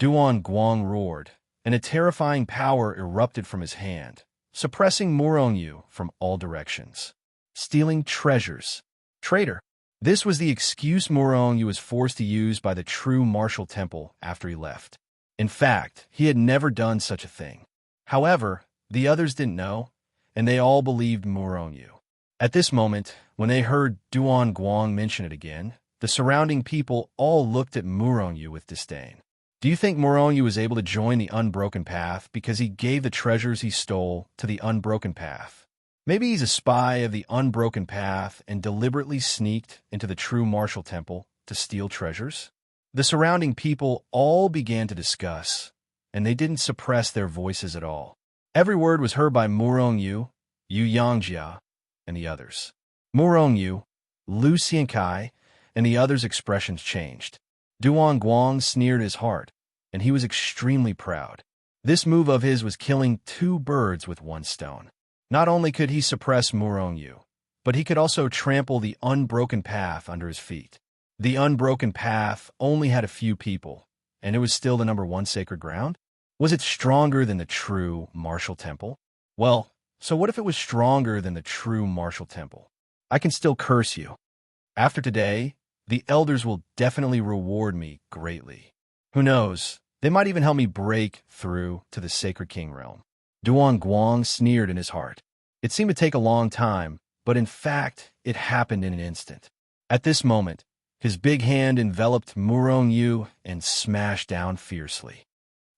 Duan Guang roared, and a terrifying power erupted from his hand, suppressing Morong Yu from all directions. Stealing treasures. Traitor. This was the excuse Morongyu was forced to use by the true martial temple after he left. In fact, he had never done such a thing. However, the others didn't know, and they all believed Morongyu. At this moment, when they heard Duan Guang mention it again, the surrounding people all looked at Morongyu with disdain. Do you think Morongyu was able to join the Unbroken Path because he gave the treasures he stole to the Unbroken Path? Maybe he's a spy of the Unbroken Path and deliberately sneaked into the true martial temple to steal treasures? The surrounding people all began to discuss, and they didn't suppress their voices at all. Every word was heard by Morongyu, Yu Yangjia, and the others. Morongyu, Lu Xiankai, and the others' expressions changed. Duan Guang sneered his heart, and he was extremely proud. This move of his was killing two birds with one stone. Not only could he suppress Morongyu, but he could also trample the Unbroken Path under his feet. The Unbroken Path only had a few people, and it was still the #1 sacred ground? Was it stronger than the true martial temple? Well, so what if it was stronger than the true martial temple? I can still curse you. After today, the elders will definitely reward me greatly. Who knows, they might even help me break through to the Sacred King realm. Duan Guang sneered in his heart. It seemed to take a long time, but in fact, it happened in an instant. At this moment, his big hand enveloped Morongyu and smashed down fiercely.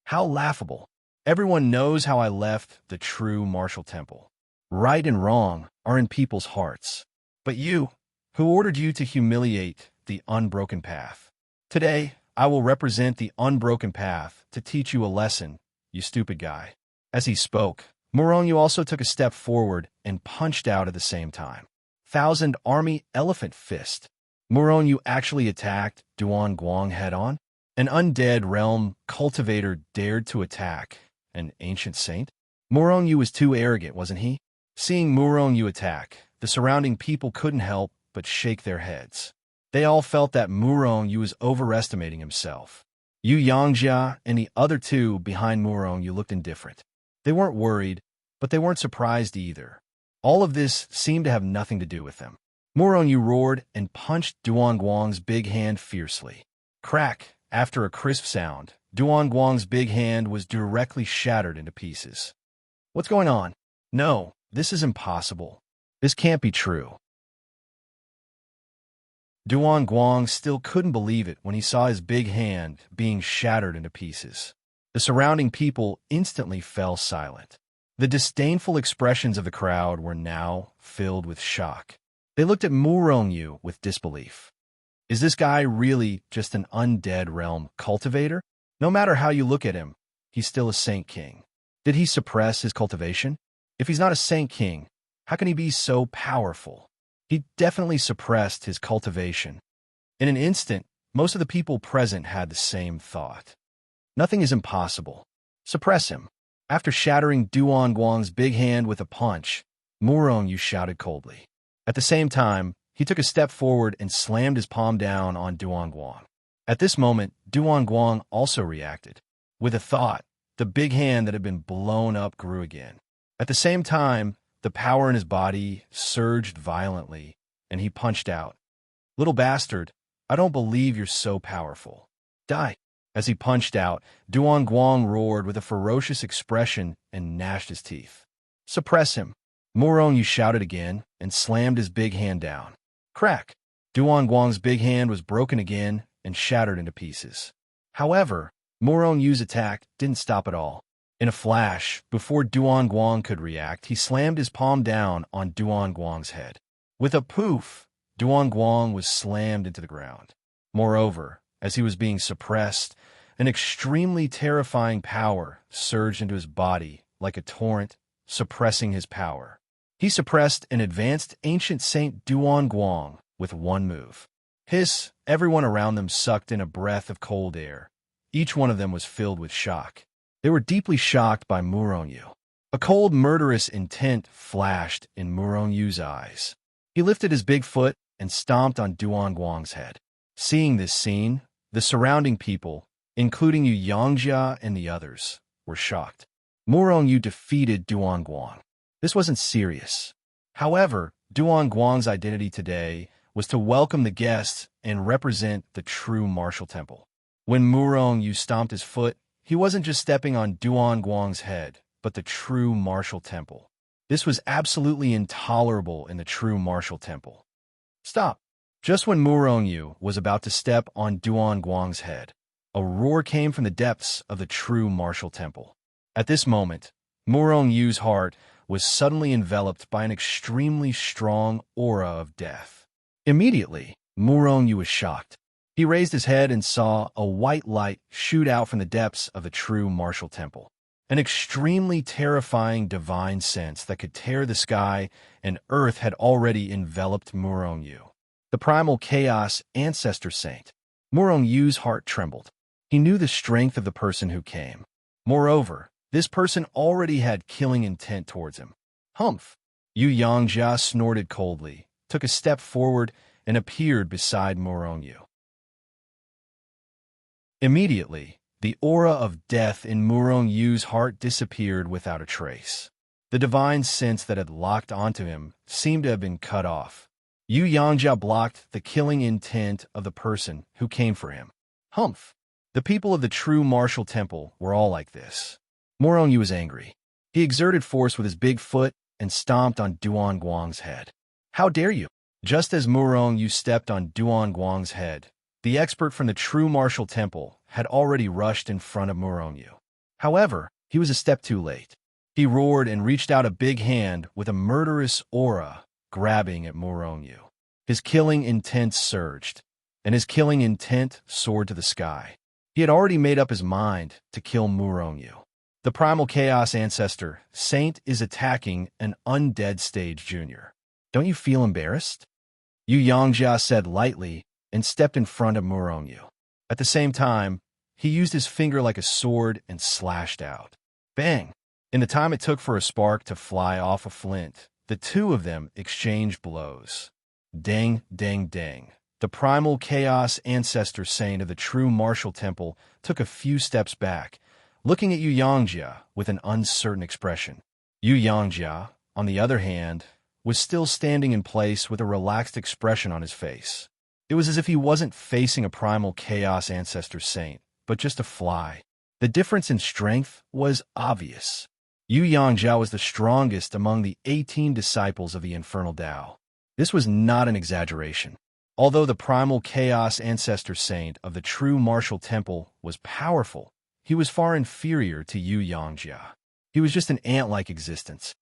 How laughable. Everyone knows how I left the true martial temple. Right and wrong are in people's hearts. But you, who ordered you to humiliate the Unbroken Path? Today, I will represent the Unbroken Path to teach you a lesson, you stupid guy. As he spoke, Morongyu also took a step forward and punched out at the same time. 1,000 Army Elephant Fist. Morongyu actually attacked Duan Guang head-on. An undead realm cultivator dared to attack an ancient saint? Morongyu was too arrogant, wasn't he? Seeing Morongyu attack, the surrounding people couldn't help but shake their heads. They all felt that Morongyu was overestimating himself. Yu Yangjia and the other two behind Morongyu looked indifferent. They weren't worried, but they weren't surprised either. All of this seemed to have nothing to do with them. Morongyu roared and punched Duan Guang's big hand fiercely. Crack! After a crisp sound, Duan Guang's big hand was directly shattered into pieces. What's going on? No, this is impossible. This can't be true. Duan Guang still couldn't believe it when he saw his big hand being shattered into pieces. The surrounding people instantly fell silent. The disdainful expressions of the crowd were now filled with shock. They looked at Morongyu with disbelief. Is this guy really just an undead realm cultivator? No matter how you look at him, he's still a Saint King. Did he suppress his cultivation? If he's not a Saint King, how can he be so powerful? He definitely suppressed his cultivation. In an instant, most of the people present had the same thought. Nothing is impossible. Suppress him. After shattering Duan Guang's big hand with a punch, Morongyu shouted coldly. At the same time, he took a step forward and slammed his palm down on Duan Guang. At this moment, Duan Guang also reacted. With a thought, the big hand that had been blown up grew again. At the same time, the power in his body surged violently, and he punched out. Little bastard, I don't believe you're so powerful. Die. As he punched out, Duan Guang roared with a ferocious expression and gnashed his teeth. Suppress him. Morongyu shouted again and slammed his big hand down. Crack! Duan Guang's big hand was broken again and shattered into pieces. However, Morongyu's attack didn't stop at all. In a flash, before Duan Guang could react, he slammed his palm down on Duan Guang's head. With a poof, Duan Guang was slammed into the ground. Moreover, as he was being suppressed, an extremely terrifying power surged into his body like a torrent, suppressing his power. He suppressed an advanced ancient saint Duan Guang with one move. Hiss! Everyone around them sucked in a breath of cold air. Each one of them was filled with shock. They were deeply shocked by Morongyu. A cold, murderous intent flashed in Morongyu's eyes. He lifted his big foot and stomped on Duan Guang's head. Seeing this scene, the surrounding people, including Yu Yangjia and the others, were shocked. Morongyu defeated Duan Guang. This wasn't serious. However, Duan Guang's identity today was to welcome the guests and represent the true martial temple. When Murong Yu stomped his foot, he wasn't just stepping on Duan Guang's head, but the true martial temple. This was absolutely intolerable in the true martial temple. Stop! Just when Murong Yu was about to step on Duan Guang's head, a roar came from the depths of the true martial temple. At this moment, Murong Yu's heart was suddenly enveloped by an extremely strong aura of death. Immediately, Murong Yu was shocked. He raised his head and saw a white light shoot out from the depths of the true martial temple. An extremely terrifying divine sense that could tear the sky and earth had already enveloped Murong Yu. The primal chaos ancestor saint. Murong Yu's heart trembled. He knew the strength of the person who came. Moreover, this person already had killing intent towards him. Humph! Yu Yangjia snorted coldly, took a step forward, and appeared beside Murong Yu. Immediately, the aura of death in Murong Yu's heart disappeared without a trace. The divine sense that had locked onto him seemed to have been cut off. Yu Yangjia blocked the killing intent of the person who came for him. Humph! The people of the true martial temple were all like this. Murong Yu was angry. He exerted force with his big foot and stomped on Duan Guang's head. How dare you! Just as Murong Yu stepped on Duan Guang's head, the expert from the true martial temple had already rushed in front of Murong Yu. However, he was a step too late. He roared and reached out a big hand with a murderous aura, grabbing at Murong Yu. His killing intent surged, and his killing intent soared to the sky. He had already made up his mind to kill Murong Yu. The primal chaos ancestor, Saint, is attacking an undead stage junior. Don't you feel embarrassed? Yu Yangjia said lightly and stepped in front of Murong Yu. At the same time, he used his finger like a sword and slashed out. Bang! In the time it took for a spark to fly off a flint, the two of them exchanged blows. Dang, dang, dang. The primal chaos ancestor saint of the true martial temple took a few steps back, looking at Yu Yangjia with an uncertain expression. Yu Yangjia, on the other hand, was still standing in place with a relaxed expression on his face. It was as if he wasn't facing a primal chaos ancestor saint, but just a fly. The difference in strength was obvious. Yu Yangjia was the strongest among the 18 disciples of the Infernal Tao. This was not an exaggeration. Although the primal chaos ancestor saint of the true martial temple was powerful, he was far inferior to Yu Yangjia. He was just an ant-like existence.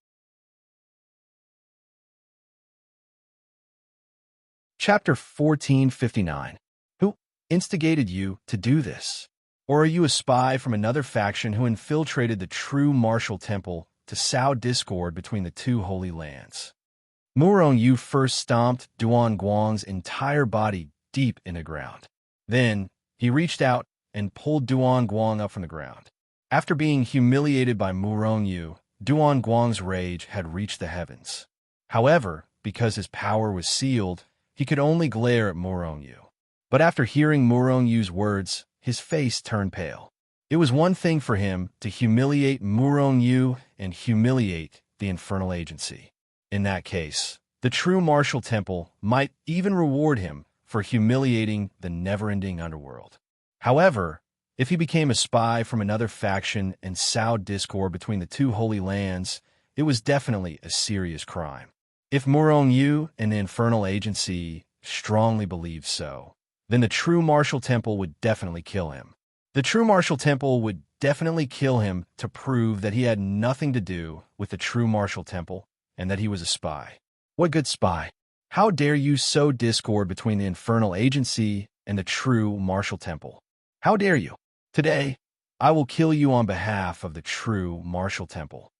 Chapter 1459. Who instigated you to do this? Or are you a spy from another faction who infiltrated the true martial temple to sow discord between the two holy lands? Murong Yu first stomped Duan Guang's entire body deep in the ground. Then, he reached out and pulled Duan Guang up from the ground. After being humiliated by Murong Yu, Duan Guang's rage had reached the heavens. However, because his power was sealed, he could only glare at Murong Yu. But after hearing Murong Yu's words, his face turned pale. It was one thing for him to humiliate Murong Yu and humiliate the Infernal Agency. In that case, the true martial temple might even reward him for humiliating the never-ending underworld. However, if he became a spy from another faction and sowed discord between the two holy lands, it was definitely a serious crime. If Murong Yu and the Infernal Agency strongly believed so, then the true martial temple would definitely kill him. The true martial temple would definitely kill him to prove that he had nothing to do with the true martial temple and that he was a spy. What good spy? How dare you sow discord between the Infernal Agency and the true martial temple? How dare you? Today, I will kill you on behalf of the true martial temple.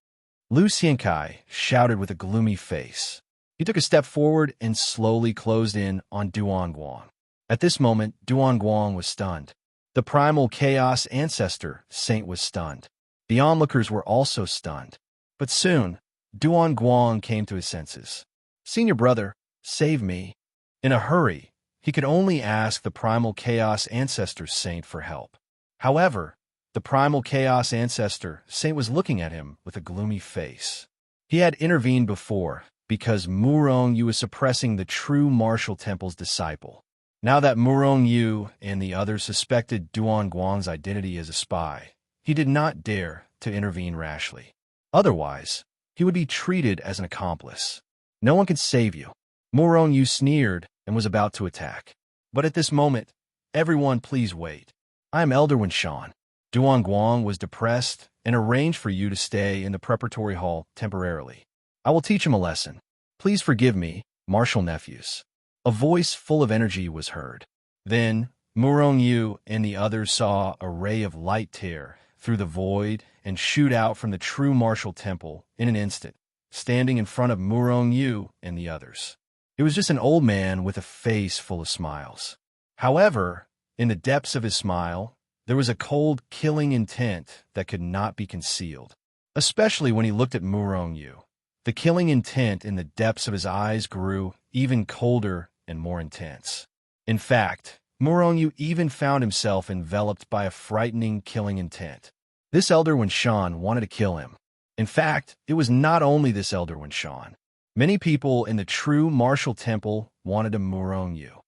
Lu Xiankai shouted with a gloomy face. He took a step forward and slowly closed in on Duan Guang. At this moment, Duan Guang was stunned. The primal chaos ancestor saint was stunned. The onlookers were also stunned. But soon, Duan Guang came to his senses. Senior brother, save me. In a hurry, he could only ask the primal chaos ancestor saint for help. However, the primal chaos ancestor saint was looking at him with a gloomy face. He had intervened before, because Murong Yu was suppressing the true martial temple's disciple. Now that Murong Yu and the others suspected Duan Guang's identity as a spy, he did not dare to intervene rashly. Otherwise, he would be treated as an accomplice. No one could save you. Murong Yu sneered and was about to attack. But at this moment, everyone please wait. I am Elder Winshan. Duan Guang was depressed and arranged for you to stay in the preparatory hall temporarily. I will teach him a lesson. Please forgive me, martial nephews. A voice full of energy was heard. Then, Murong Yu and the others saw a ray of light tear through the void and shoot out from the true martial temple in an instant, standing in front of Murong Yu and the others. It was just an old man with a face full of smiles. However, in the depths of his smile, there was a cold, killing intent that could not be concealed, especially when he looked at Murong Yu. The killing intent in the depths of his eyes grew even colder and more intense. In fact, Murong Yu even found himself enveloped by a frightening killing intent. This Elder Winshan wanted to kill him. In fact, it was not only this Elder Winshan. Many people in the true martial temple wanted a Murong Yu.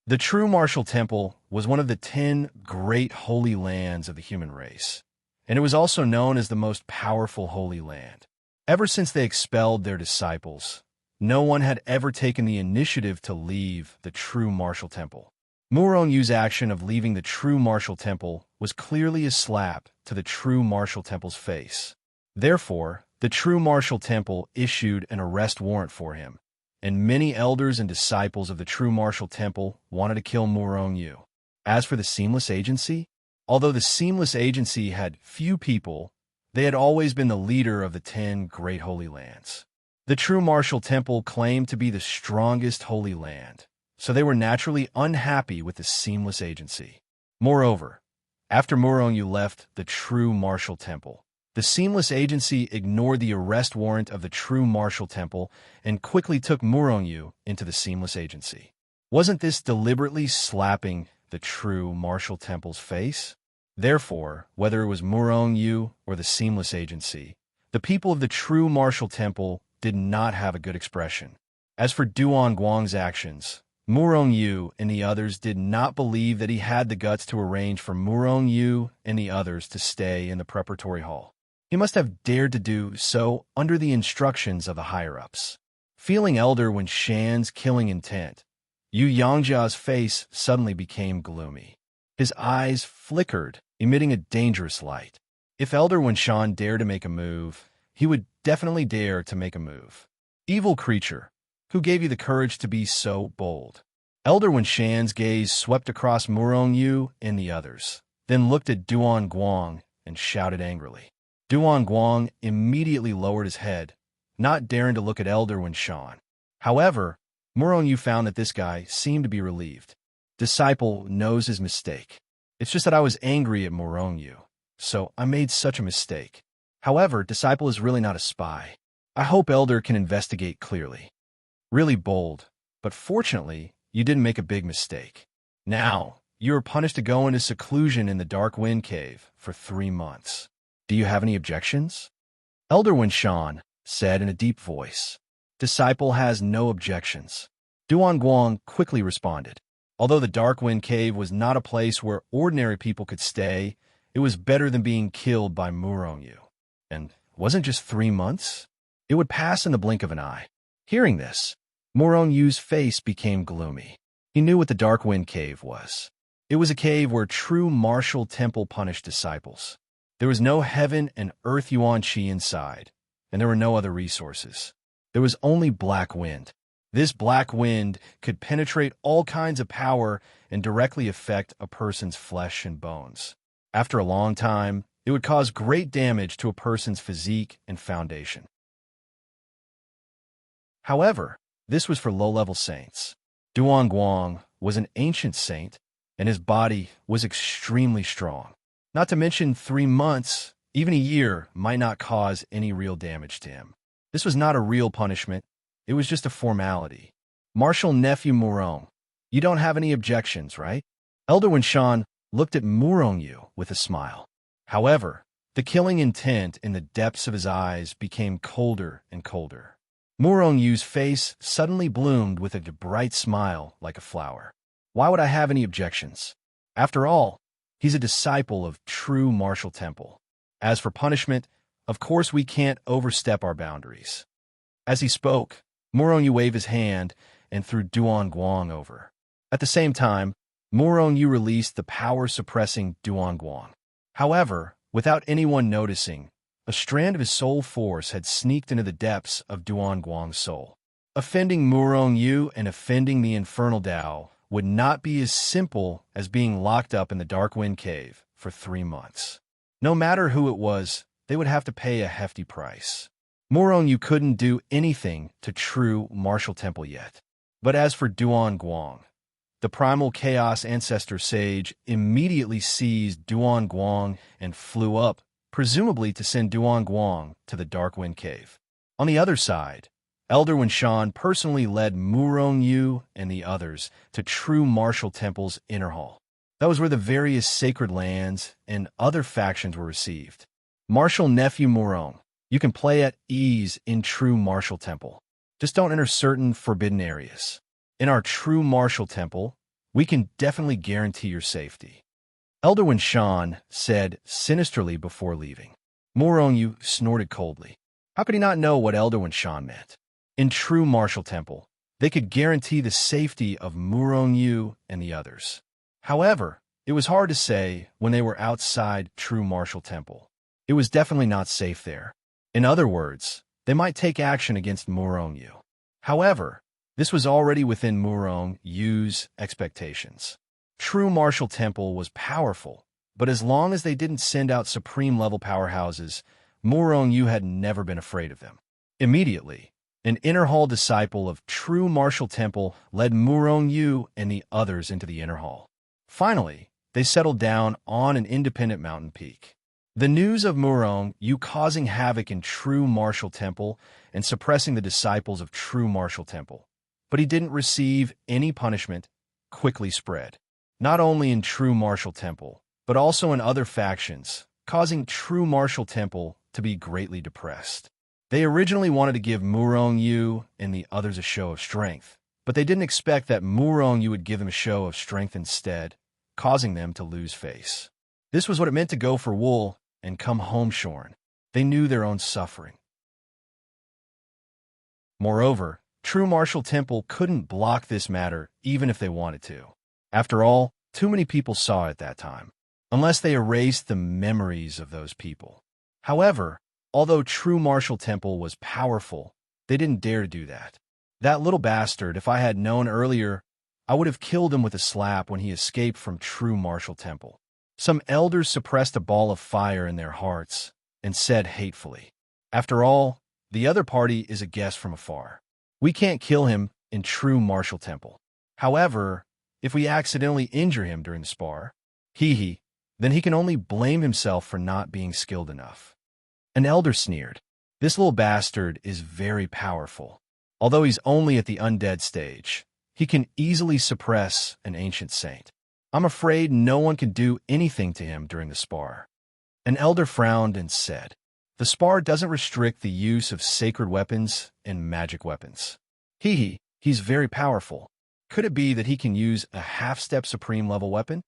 The true martial temple was one of the 10 great holy lands of the human race, and it was also known as the most powerful holy land. Ever since they expelled their disciples, no one had ever taken the initiative to leave the true martial temple. Murong Yu's action of leaving the true martial temple was clearly a slap to the true martial temple's face. Therefore, the true martial temple issued an arrest warrant for him, and many elders and disciples of the true martial temple wanted to kill Murong Yu. As for the Seamless Agency, although the Seamless Agency had few people, they had always been the leader of the 10 great holy lands. The true martial temple claimed to be the strongest holy land, so they were naturally unhappy with the Seamless Agency. Moreover, after Murong Yu left the true martial temple, the Seamless Agency ignored the arrest warrant of the true martial temple and quickly took Murong Yu into the Seamless Agency. Wasn't this deliberately slapping the true martial temple's face? Therefore, whether it was Murong Yu or the Seamless Agency, the people of the true martial temple did not have a good expression. As for Duan Guang's actions, Murong Yu and the others did not believe that he had the guts to arrange for Murong Yu and the others to stay in the preparatory hall. He must have dared to do so under the instructions of the higher-ups. Feeling Elder Winshan's killing intent, Yu Yangjia's face suddenly became gloomy. His eyes flickered, emitting a dangerous light. If Elder Winshan dared to make a move, he would definitely dare to make a move. Evil creature, who gave you the courage to be so bold? Elder Winshan's gaze swept across Murong Yu and the others, then looked at Duan Guang and shouted angrily. Duan Guang immediately lowered his head, not daring to look at Elder Winshan. However, Murong Yu found that this guy seemed to be relieved. Disciple knows his mistake. It's just that I was angry at Murong Yu, so I made such a mistake. However, Disciple is really not a spy. I hope Elder can investigate clearly. Really bold, but fortunately, you didn't make a big mistake. Now, you are punished to go into seclusion in the Dark Wind Cave for 3 months. Do you have any objections? Elder Winshan said in a deep voice. Disciple has no objections. Duan Guang quickly responded. Although the Dark Wind Cave was not a place where ordinary people could stay, it was better than being killed by Murong Yu. And wasn't just 3 months? It would pass in the blink of an eye. Hearing this, Murong Yu's face became gloomy. He knew what the Dark Wind Cave was. It was a cave where true martial temple punished disciples. There was no heaven and earth yuan qi inside, and there were no other resources. There was only black wind. This black wind could penetrate all kinds of power and directly affect a person's flesh and bones. After a long time, it would cause great damage to a person's physique and foundation. However, this was for low-level saints. Duan Guang was an ancient saint, and his body was extremely strong. Not to mention 3 months, even a year, might not cause any real damage to him. This was not a real punishment. It was just a formality. Martial nephew Murong, you don't have any objections, right? Elder Winshan looked at Murong Yu with a smile. However, The killing intent in the depths of his eyes became colder and colder. Murong Yu's face suddenly bloomed with a bright smile like a flower. Why would I have any objections? After all, he's a disciple of true martial temple. As for punishment, of course we can't overstep our boundaries. As he spoke, Murong Yu waved his hand and threw Duan Guang over. At the same time, Murong Yu released the power-suppressing Duan Guang. However, without anyone noticing, a strand of his soul force had sneaked into the depths of Duan Guang's soul. Offending Murong Yu and offending the infernal Dao would not be as simple as being locked up in the Dark Wind Cave for 3 months. No matter who it was, they would have to pay a hefty price. Murong Yu couldn't do anything to true martial temple yet. But as for Duan Guang, the primal chaos ancestor sage immediately seized Duan Guang and flew up, presumably to send Duan Guang to the Dark Wind Cave. On the other side, Elder Winshan personally led Murong Yu and the others to True Martial Temple's inner hall. That was where the various sacred lands and other factions were received. Martial Nephew Murong, you can play at ease in True Martial Temple. Just don't enter certain forbidden areas. In our True Martial Temple, we can definitely guarantee your safety. Elder Winshan said sinisterly before leaving. Murong Yu snorted coldly. How could he not know what Elder Winshan meant? In True Martial Temple, they could guarantee the safety of Murong Yu and the others. However, it was hard to say when they were outside True Martial Temple. It was definitely not safe there. In other words, they might take action against Murong Yu. However, this was already within Murong Yu's expectations. True Martial Temple was powerful, but as long as they didn't send out supreme-level powerhouses, Murong Yu had never been afraid of them. Immediately, an inner hall disciple of True Martial Temple led Murong Yu and the others into the inner hall. Finally, they settled down on an independent mountain peak. The news of Murong Yu causing havoc in True Martial Temple and suppressing the disciples of True Martial Temple, but he didn't receive any punishment, quickly spread. Not only in True Martial Temple, but also in other factions, causing True Martial Temple to be greatly depressed. They originally wanted to give Murong Yu and the others a show of strength, but they didn't expect that Murong Yu would give them a show of strength instead, causing them to lose face. This was what it meant to go for wool and come home shorn. They knew their own suffering. Moreover, True Martial Temple couldn't block this matter even if they wanted to. After all, too many people saw it that time, unless they erased the memories of those people. However, although True Martial Temple was powerful, they didn't dare to do that. That little bastard, if I had known earlier, I would have killed him with a slap when he escaped from True Martial Temple. Some elders suppressed a ball of fire in their hearts and said hatefully, "After all, the other party is a guest from afar. We can't kill him in True Martial Temple. However, if we accidentally injure him during the spar, then he can only blame himself for not being skilled enough." An elder sneered. "This little bastard is very powerful. Although he's only at the undead stage, he can easily suppress an ancient saint. I'm afraid no one can do anything to him during the spar." An elder frowned and said, "The spar doesn't restrict the use of sacred weapons and magic weapons. He's very powerful. Could it be that he can use a half-step supreme-level weapon?"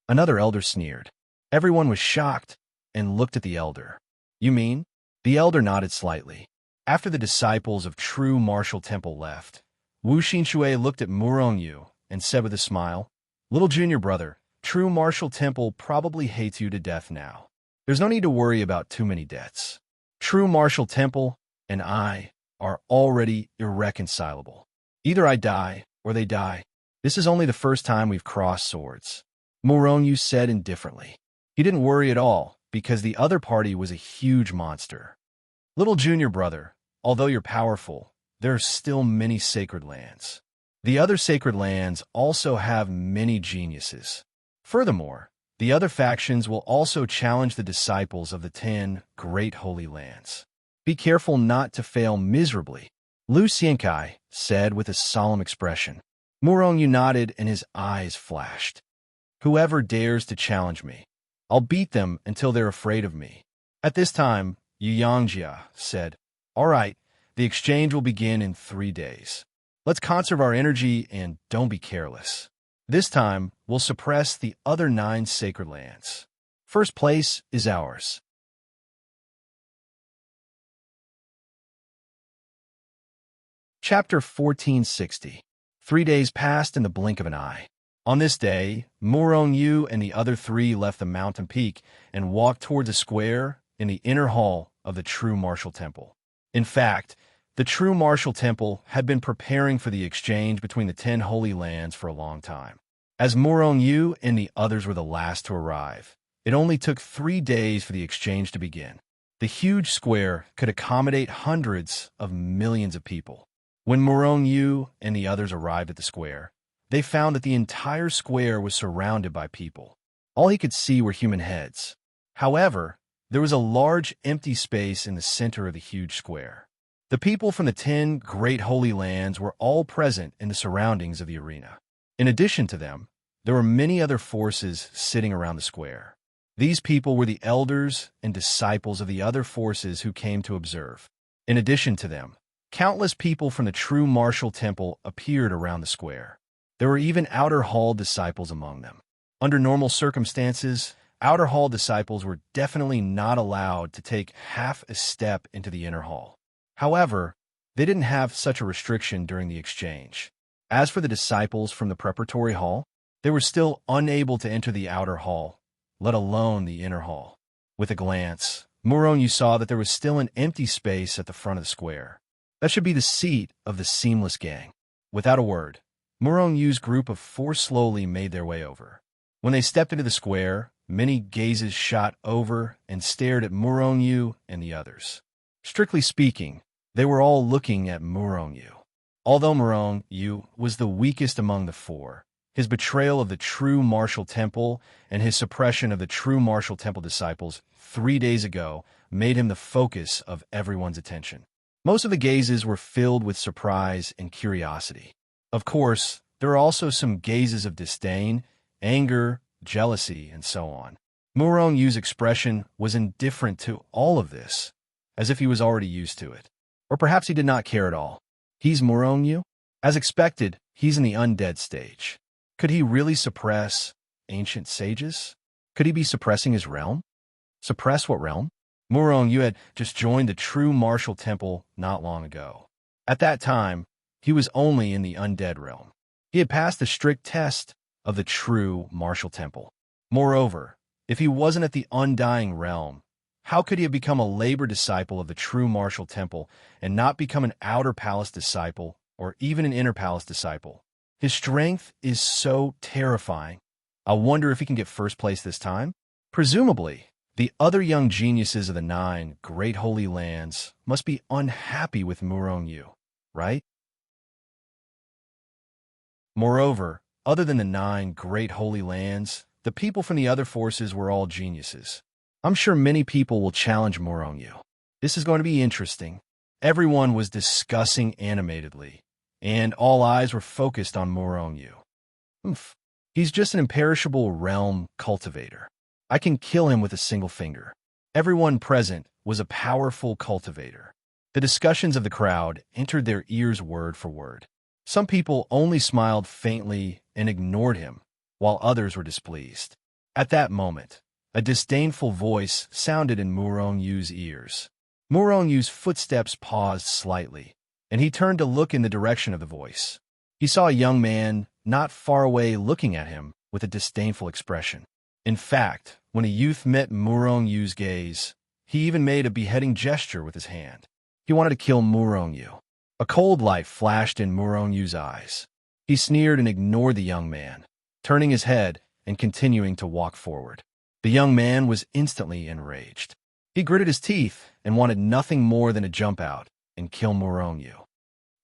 Another elder sneered. Everyone was shocked and looked at the elder. "You mean?" The elder nodded slightly. After the disciples of True Martial Temple left, Wu Xinshui looked at Murong Yu and said with a smile, "Little junior brother, True Martial Temple probably hates you to death now. There's no need to worry about too many deaths. True Martial Temple and I are already irreconcilable. Either I die or they die. This is only the first time we've crossed swords." Murong Yu said indifferently. He didn't worry at all because the other party was a huge monster. "Little junior brother, although you're powerful, there are still many sacred lands. The other sacred lands also have many geniuses. Furthermore, the other factions will also challenge the disciples of the 10 great holy lands. Be careful not to fail miserably," Lu Xiankai said with a solemn expression. Murong Yu nodded and his eyes flashed. "Whoever dares to challenge me, I'll beat them until they're afraid of me. At this time, Yuyangjia said, "All right, the exchange will begin in 3 days. Let's conserve our energy and don't be careless. This time, we'll suppress the other 9 sacred lands. First place is ours." Chapter 1460. 3 days passed in the blink of an eye. On this day, Murong Yu and the other 3 left the mountain peak and walked toward the square in the inner hall of the true martial temple. In fact, the true martial temple had been preparing for the exchange between the 10 holy lands for a long time. As Murong Yu and the others were the last to arrive, it only took 3 days for the exchange to begin. The huge square could accommodate hundreds of millions of people. When Murong Yu and the others arrived at the square, they found that the entire square was surrounded by people. All he could see were human heads. However, there was a large empty space in the center of the huge square. The people from the 10 great holy lands were all present in the surroundings of the arena. In addition to them, there were many other forces sitting around the square. These people were the elders and disciples of the other forces who came to observe. In addition to them, countless people from the true martial temple appeared around the square. There were even outer hall disciples among them. Under normal circumstances, outer hall disciples were definitely not allowed to take half a step into the inner hall. However, they didn't have such a restriction during the exchange. As for the disciples from the preparatory hall, they were still unable to enter the outer hall, let alone the inner hall. With a glance, Murong Yu saw that there was still an empty space at the front of the square. That should be the seat of the Seamless Gang. Without a word, Murong Yu's group of 4 slowly made their way over. When they stepped into the square, many gazes shot over and stared at Murong Yu and the others. Strictly speaking, they were all looking at Murong Yu. Although Murong Yu was the weakest among the 4, his betrayal of the true martial temple and his suppression of the true martial temple disciples 3 days ago made him the focus of everyone's attention. Most of the gazes were filled with surprise and curiosity. Of course, there were also some gazes of disdain, anger, jealousy, and so on. Murong Yu's expression was indifferent to all of this, as if he was already used to it. Or perhaps he did not care at all. He's Murong Yu? As expected, he's in the undead stage. Could he really suppress ancient sages? Could he be suppressing his realm? Suppress what realm? Murong Yu had just joined the true martial temple not long ago. At that time, he was only in the undead realm. He had passed the strict test of the true martial temple. Moreover, if he wasn't at the undying realm, how could he have become a labor disciple of the true martial temple and not become an outer palace disciple or even an inner palace disciple? His strength is so terrifying. I wonder if he can get first place this time? Presumably, the other young geniuses of the 9 great holy lands must be unhappy with Murong Yu, right? Moreover, other than the 9 great holy lands, the people from the other forces were all geniuses. I'm sure many people will challenge Murong Yu. This is going to be interesting. Everyone was discussing animatedly, and all eyes were focused on Murong Yu. He's just an imperishable realm cultivator. I can kill him with a single finger. Everyone present was a powerful cultivator. The discussions of the crowd entered their ears word for word. Some people only smiled faintly and ignored him, while others were displeased. At that moment, a disdainful voice sounded in Murong Yu's ears. Murong Yu's footsteps paused slightly, and he turned to look in the direction of the voice. He saw a young man not far away looking at him with a disdainful expression. In fact, when a youth met Murong Yu's gaze, he even made a beheading gesture with his hand. He wanted to kill Murong Yu. A cold light flashed in Murong Yu's eyes. He sneered and ignored the young man, turning his head and continuing to walk forward. The young man was instantly enraged. He gritted his teeth and wanted nothing more than to jump out and kill Murong Yu.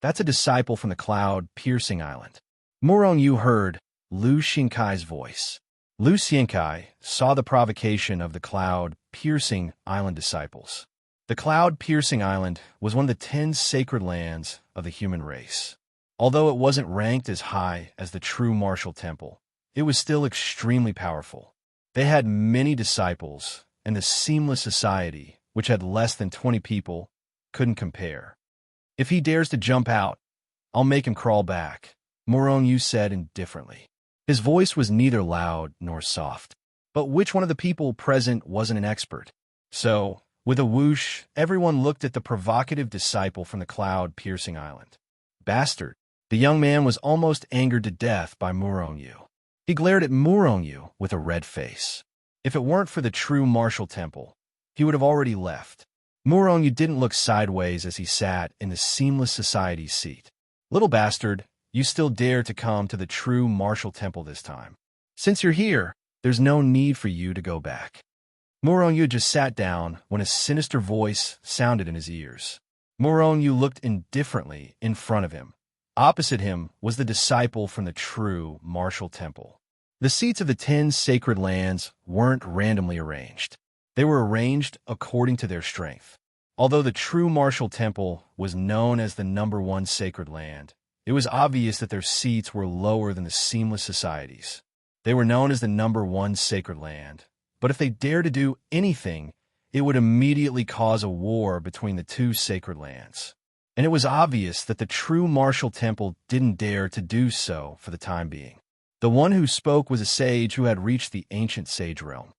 That's a disciple from the cloud-piercing island. Murong Yu heard Lu Xinkai's voice. Lu Xiankai saw the provocation of the cloud-piercing island disciples. The cloud-piercing island was one of the 10 sacred lands of the human race. Although it wasn't ranked as high as the true martial temple, it was still extremely powerful. They had many disciples, and the seamless society, which had less than 20 people, couldn't compare. If he dares to jump out, I'll make him crawl back, Moroniu said indifferently. His voice was neither loud nor soft. But which one of the people present wasn't an expert? So, with a whoosh, everyone looked at the provocative disciple from the cloud-piercing island. Bastard! The young man was almost angered to death by Moroniu. He glared at Moroniu with a red face. If it weren't for the true martial temple, he would have already left. Moroniu didn't look sideways as he sat in the seamless society seat. Little bastard, you still dare to come to the true martial temple this time. Since you're here, there's no need for you to go back. Moroniu just sat down when a sinister voice sounded in his ears. Moroniu looked indifferently in front of him. Opposite him was the disciple from the true martial temple. The seats of the 10 sacred lands weren't randomly arranged. They were arranged according to their strength. Although the true martial temple was known as the #1 sacred land, it was obvious that their seats were lower than the seamless societies. They were known as the #1 sacred land, but if they dared to do anything, it would immediately cause a war between the 2 sacred lands. And it was obvious that the true martial temple didn't dare to do so for the time being. The one who spoke was a sage who had reached the ancient sage realm.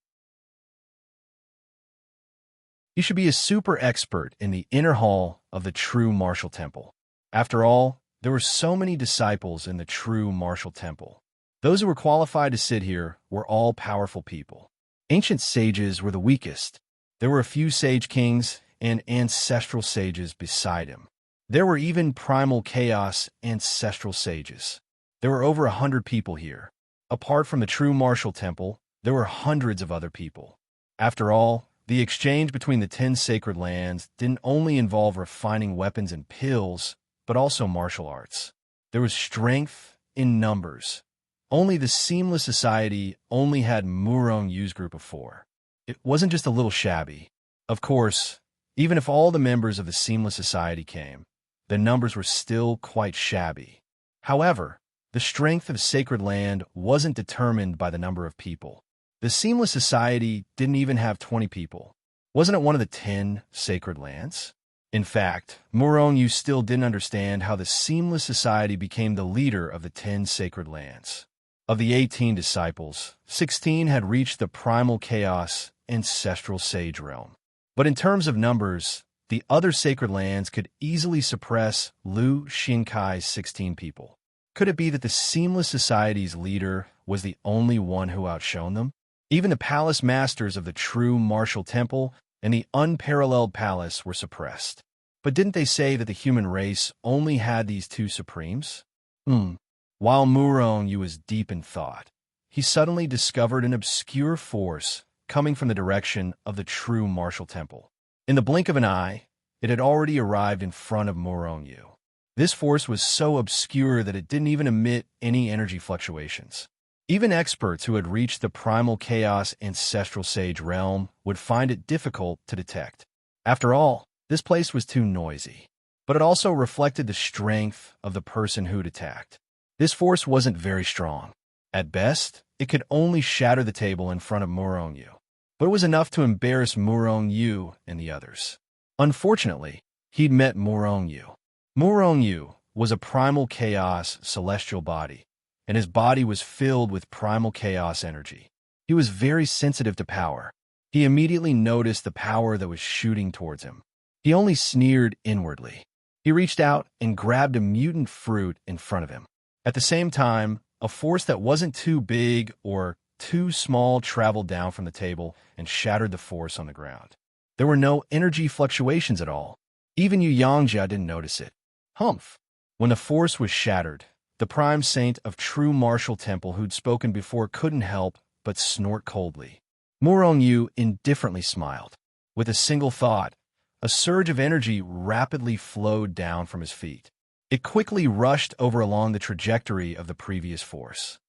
He should be a super expert in the inner hall of the true martial temple. After all, there were so many disciples in the true martial temple. Those who were qualified to sit here were all powerful people. Ancient sages were the weakest. There were a few sage kings and ancestral sages beside him. There were even primal chaos ancestral sages. There were over 100 people here. Apart from the true martial temple, there were hundreds of other people. After all, the exchange between the 10 sacred lands didn't only involve refining weapons and pills, but also martial arts. There was strength in numbers. Only the seamless society only had Moroniu's group of 4. It wasn't just a little shabby. Of course, even if all the members of the seamless society came, the numbers were still quite shabby. However, the strength of sacred land wasn't determined by the number of people. The seamless society didn't even have 20 people. Wasn't it one of the 10 sacred lands? In fact, Moroniu still didn't understand how the seamless society became the leader of the 10 sacred lands. Of the 18 disciples, 16 had reached the primal chaos ancestral sage realm. But in terms of numbers, the other sacred lands could easily suppress Lu Xinkai's 16 people. Could it be that the seamless society's leader was the only one who outshone them? Even the palace masters of the true martial temple and the unparalleled palace were suppressed. But didn't they say that the human race only had these 2 supremes? While Moroniu was deep in thought, he suddenly discovered an obscure force coming from the direction of the true martial temple. In the blink of an eye, it had already arrived in front of Moroniu. This force was so obscure that it didn't even emit any energy fluctuations. Even experts who had reached the primal chaos ancestral sage realm would find it difficult to detect. After all, this place was too noisy. But it also reflected the strength of the person who'd attacked. This force wasn't very strong. At best, it could only shatter the table in front of Moroniu. But it was enough to embarrass Moroniu and the others. Unfortunately, he'd met Moroniu. Moroniu was a primal chaos celestial body, and his body was filled with primal chaos energy. He was very sensitive to power. He immediately noticed the power that was shooting towards him. He only sneered inwardly. He reached out and grabbed a mutant fruit in front of him. At the same time, a force that wasn't too big or too small traveled down from the table and shattered the force on the ground. There were no energy fluctuations at all. Even Yu Yangjia didn't notice it. Humph! When the force was shattered, the prime saint of true martial temple who'd spoken before couldn't help but snort coldly. Moroniu indifferently smiled. With a single thought, a surge of energy rapidly flowed down from his feet. It quickly rushed over along the trajectory of the previous force.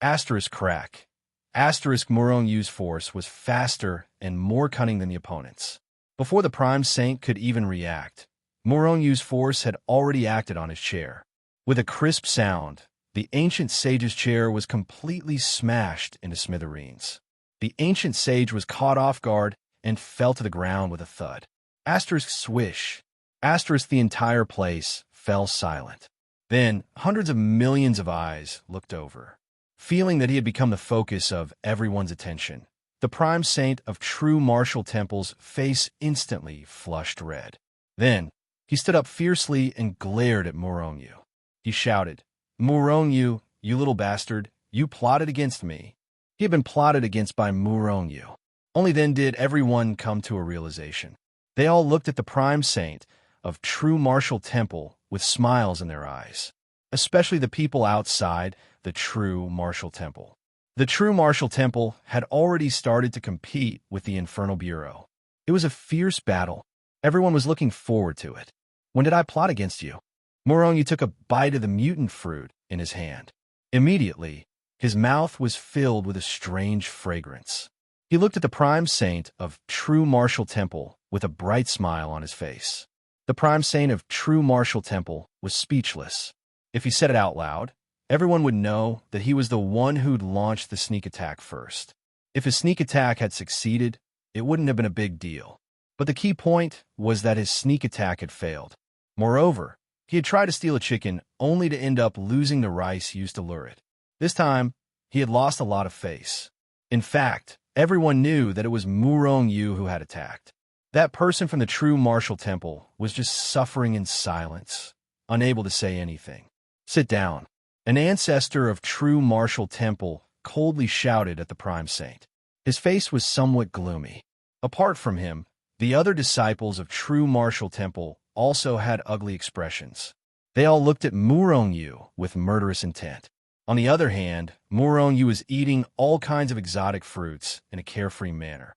Asterisk crack. Asterisk Moroniu's force was faster and more cunning than the opponent's. Before the prime saint could even react, Moroniu's force had already acted on his chair. With a crisp sound, the ancient sage's chair was completely smashed into smithereens. The ancient sage was caught off guard and fell to the ground with a thud. Asterisk swish. Asterisk the entire place fell silent. Then hundreds of millions of eyes looked over. Feeling that he had become the focus of everyone's attention, the prime saint of true martial temple's face instantly flushed red. Then he stood up fiercely and glared at Murongyu. He shouted, "Murongyu, you little bastard, you plotted against me." He had been plotted against by Murongyu. Only then did everyone come to a realization. They all looked at the prime saint of true martial temple with smiles in their eyes, especially the people outside the true martial temple. The true martial temple had already started to compete with the Infernal Bureau. It was a fierce battle. Everyone was looking forward to it. "When did I plot against you?" Murongyu took a bite of the mutant fruit in his hand. Immediately, his mouth was filled with a strange fragrance. He looked at the prime saint of true martial temple with a bright smile on his face. The prime saint of true martial temple was speechless. If he said it out loud, everyone would know that he was the one who'd launched the sneak attack first. If his sneak attack had succeeded, it wouldn't have been a big deal. But the key point was that his sneak attack had failed. Moreover, he had tried to steal a chicken only to end up losing the rice used to lure it. This time, he had lost a lot of face. In fact, everyone knew that it was Murongyu who had attacked. That person from the true martial temple was just suffering in silence, unable to say anything. "Sit down." An ancestor of true martial temple coldly shouted at the prime saint. His face was somewhat gloomy. Apart from him, the other disciples of true martial temple also had ugly expressions. They all looked at Murongyu with murderous intent. On the other hand, Murongyu was eating all kinds of exotic fruits in a carefree manner.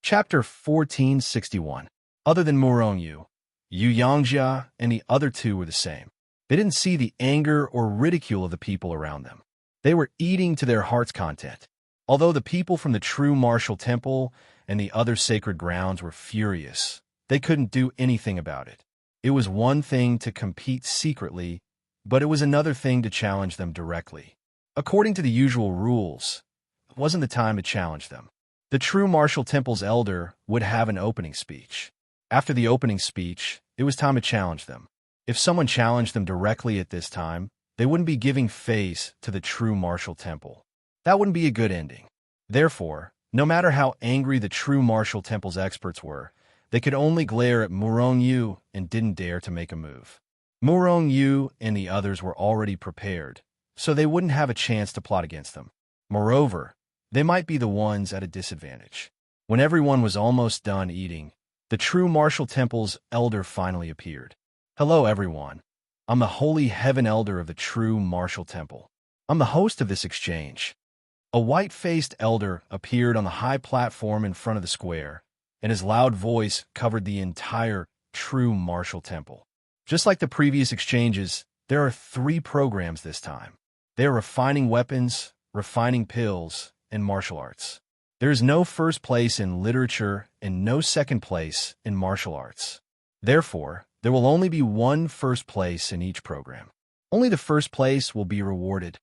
Chapter 1461. Other than Murongyu, Yu Yangjia and the other two were the same. They didn't see the anger or ridicule of the people around them. They were eating to their heart's content. Although the people from the true martial temple and the other sacred grounds were furious, they couldn't do anything about it. It was one thing to compete secretly, but it was another thing to challenge them directly. According to the usual rules, it wasn't the time to challenge them. The true martial temple's elder would have an opening speech. After the opening speech, it was time to challenge them. If someone challenged them directly at this time, they wouldn't be giving face to the true martial temple. That wouldn't be a good ending. Therefore, no matter how angry the true martial temple's experts were, they could only glare at Murongyu and didn't dare to make a move. Murongyu and the others were already prepared, so they wouldn't have a chance to plot against them. Moreover, they might be the ones at a disadvantage. When everyone was almost done eating, the true martial temple's elder finally appeared. "Hello, everyone. I'm the Holy Heaven Elder of the true martial temple. I'm the host of this exchange." A white-faced elder appeared on the high platform in front of the square, and his loud voice covered the entire true martial temple. Just like the previous exchanges, there are 3 programs this time. They are refining weapons, refining pills, and martial arts. There is no first place in literature and no second place in martial arts. Therefore, there will only be one first place in each program. Only the first place will be rewarded.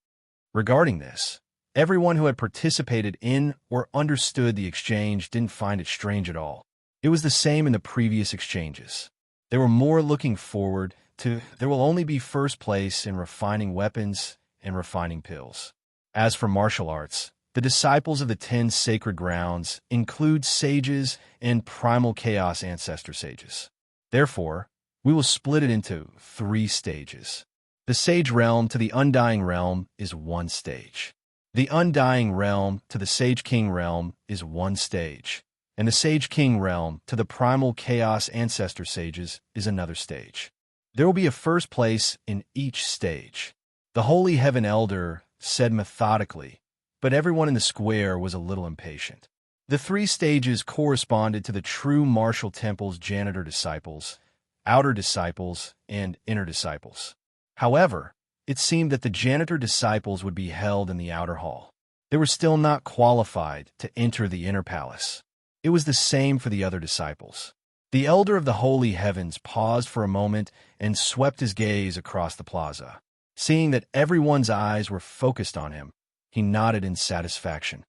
Regarding this, everyone who had participated in or understood the exchange didn't find it strange at all. It was the same in the previous exchanges. They were more looking forward to there will only be first place in refining weapons and refining pills. As for martial arts, the disciples of the 10 sacred grounds include sages and primal chaos ancestor sages. Therefore, we will split it into 3 stages. The sage realm to the undying realm is 1 stage. The undying realm to the sage king realm is 1 stage. And the sage king realm to the primal chaos ancestor sages is another stage. There will be a first place in each stage. The Holy Heaven Elder said methodically, but everyone in the square was a little impatient. The 3 stages corresponded to the true martial temple's janitor disciples, outer disciples, and inner disciples. However, it seemed that the janitor disciples would be held in the outer hall. They were still not qualified to enter the inner palace. It was the same for the other disciples. The elder of the holy heavens paused for a moment and swept his gaze across the plaza. Seeing that everyone's eyes were focused on him, he nodded in satisfaction.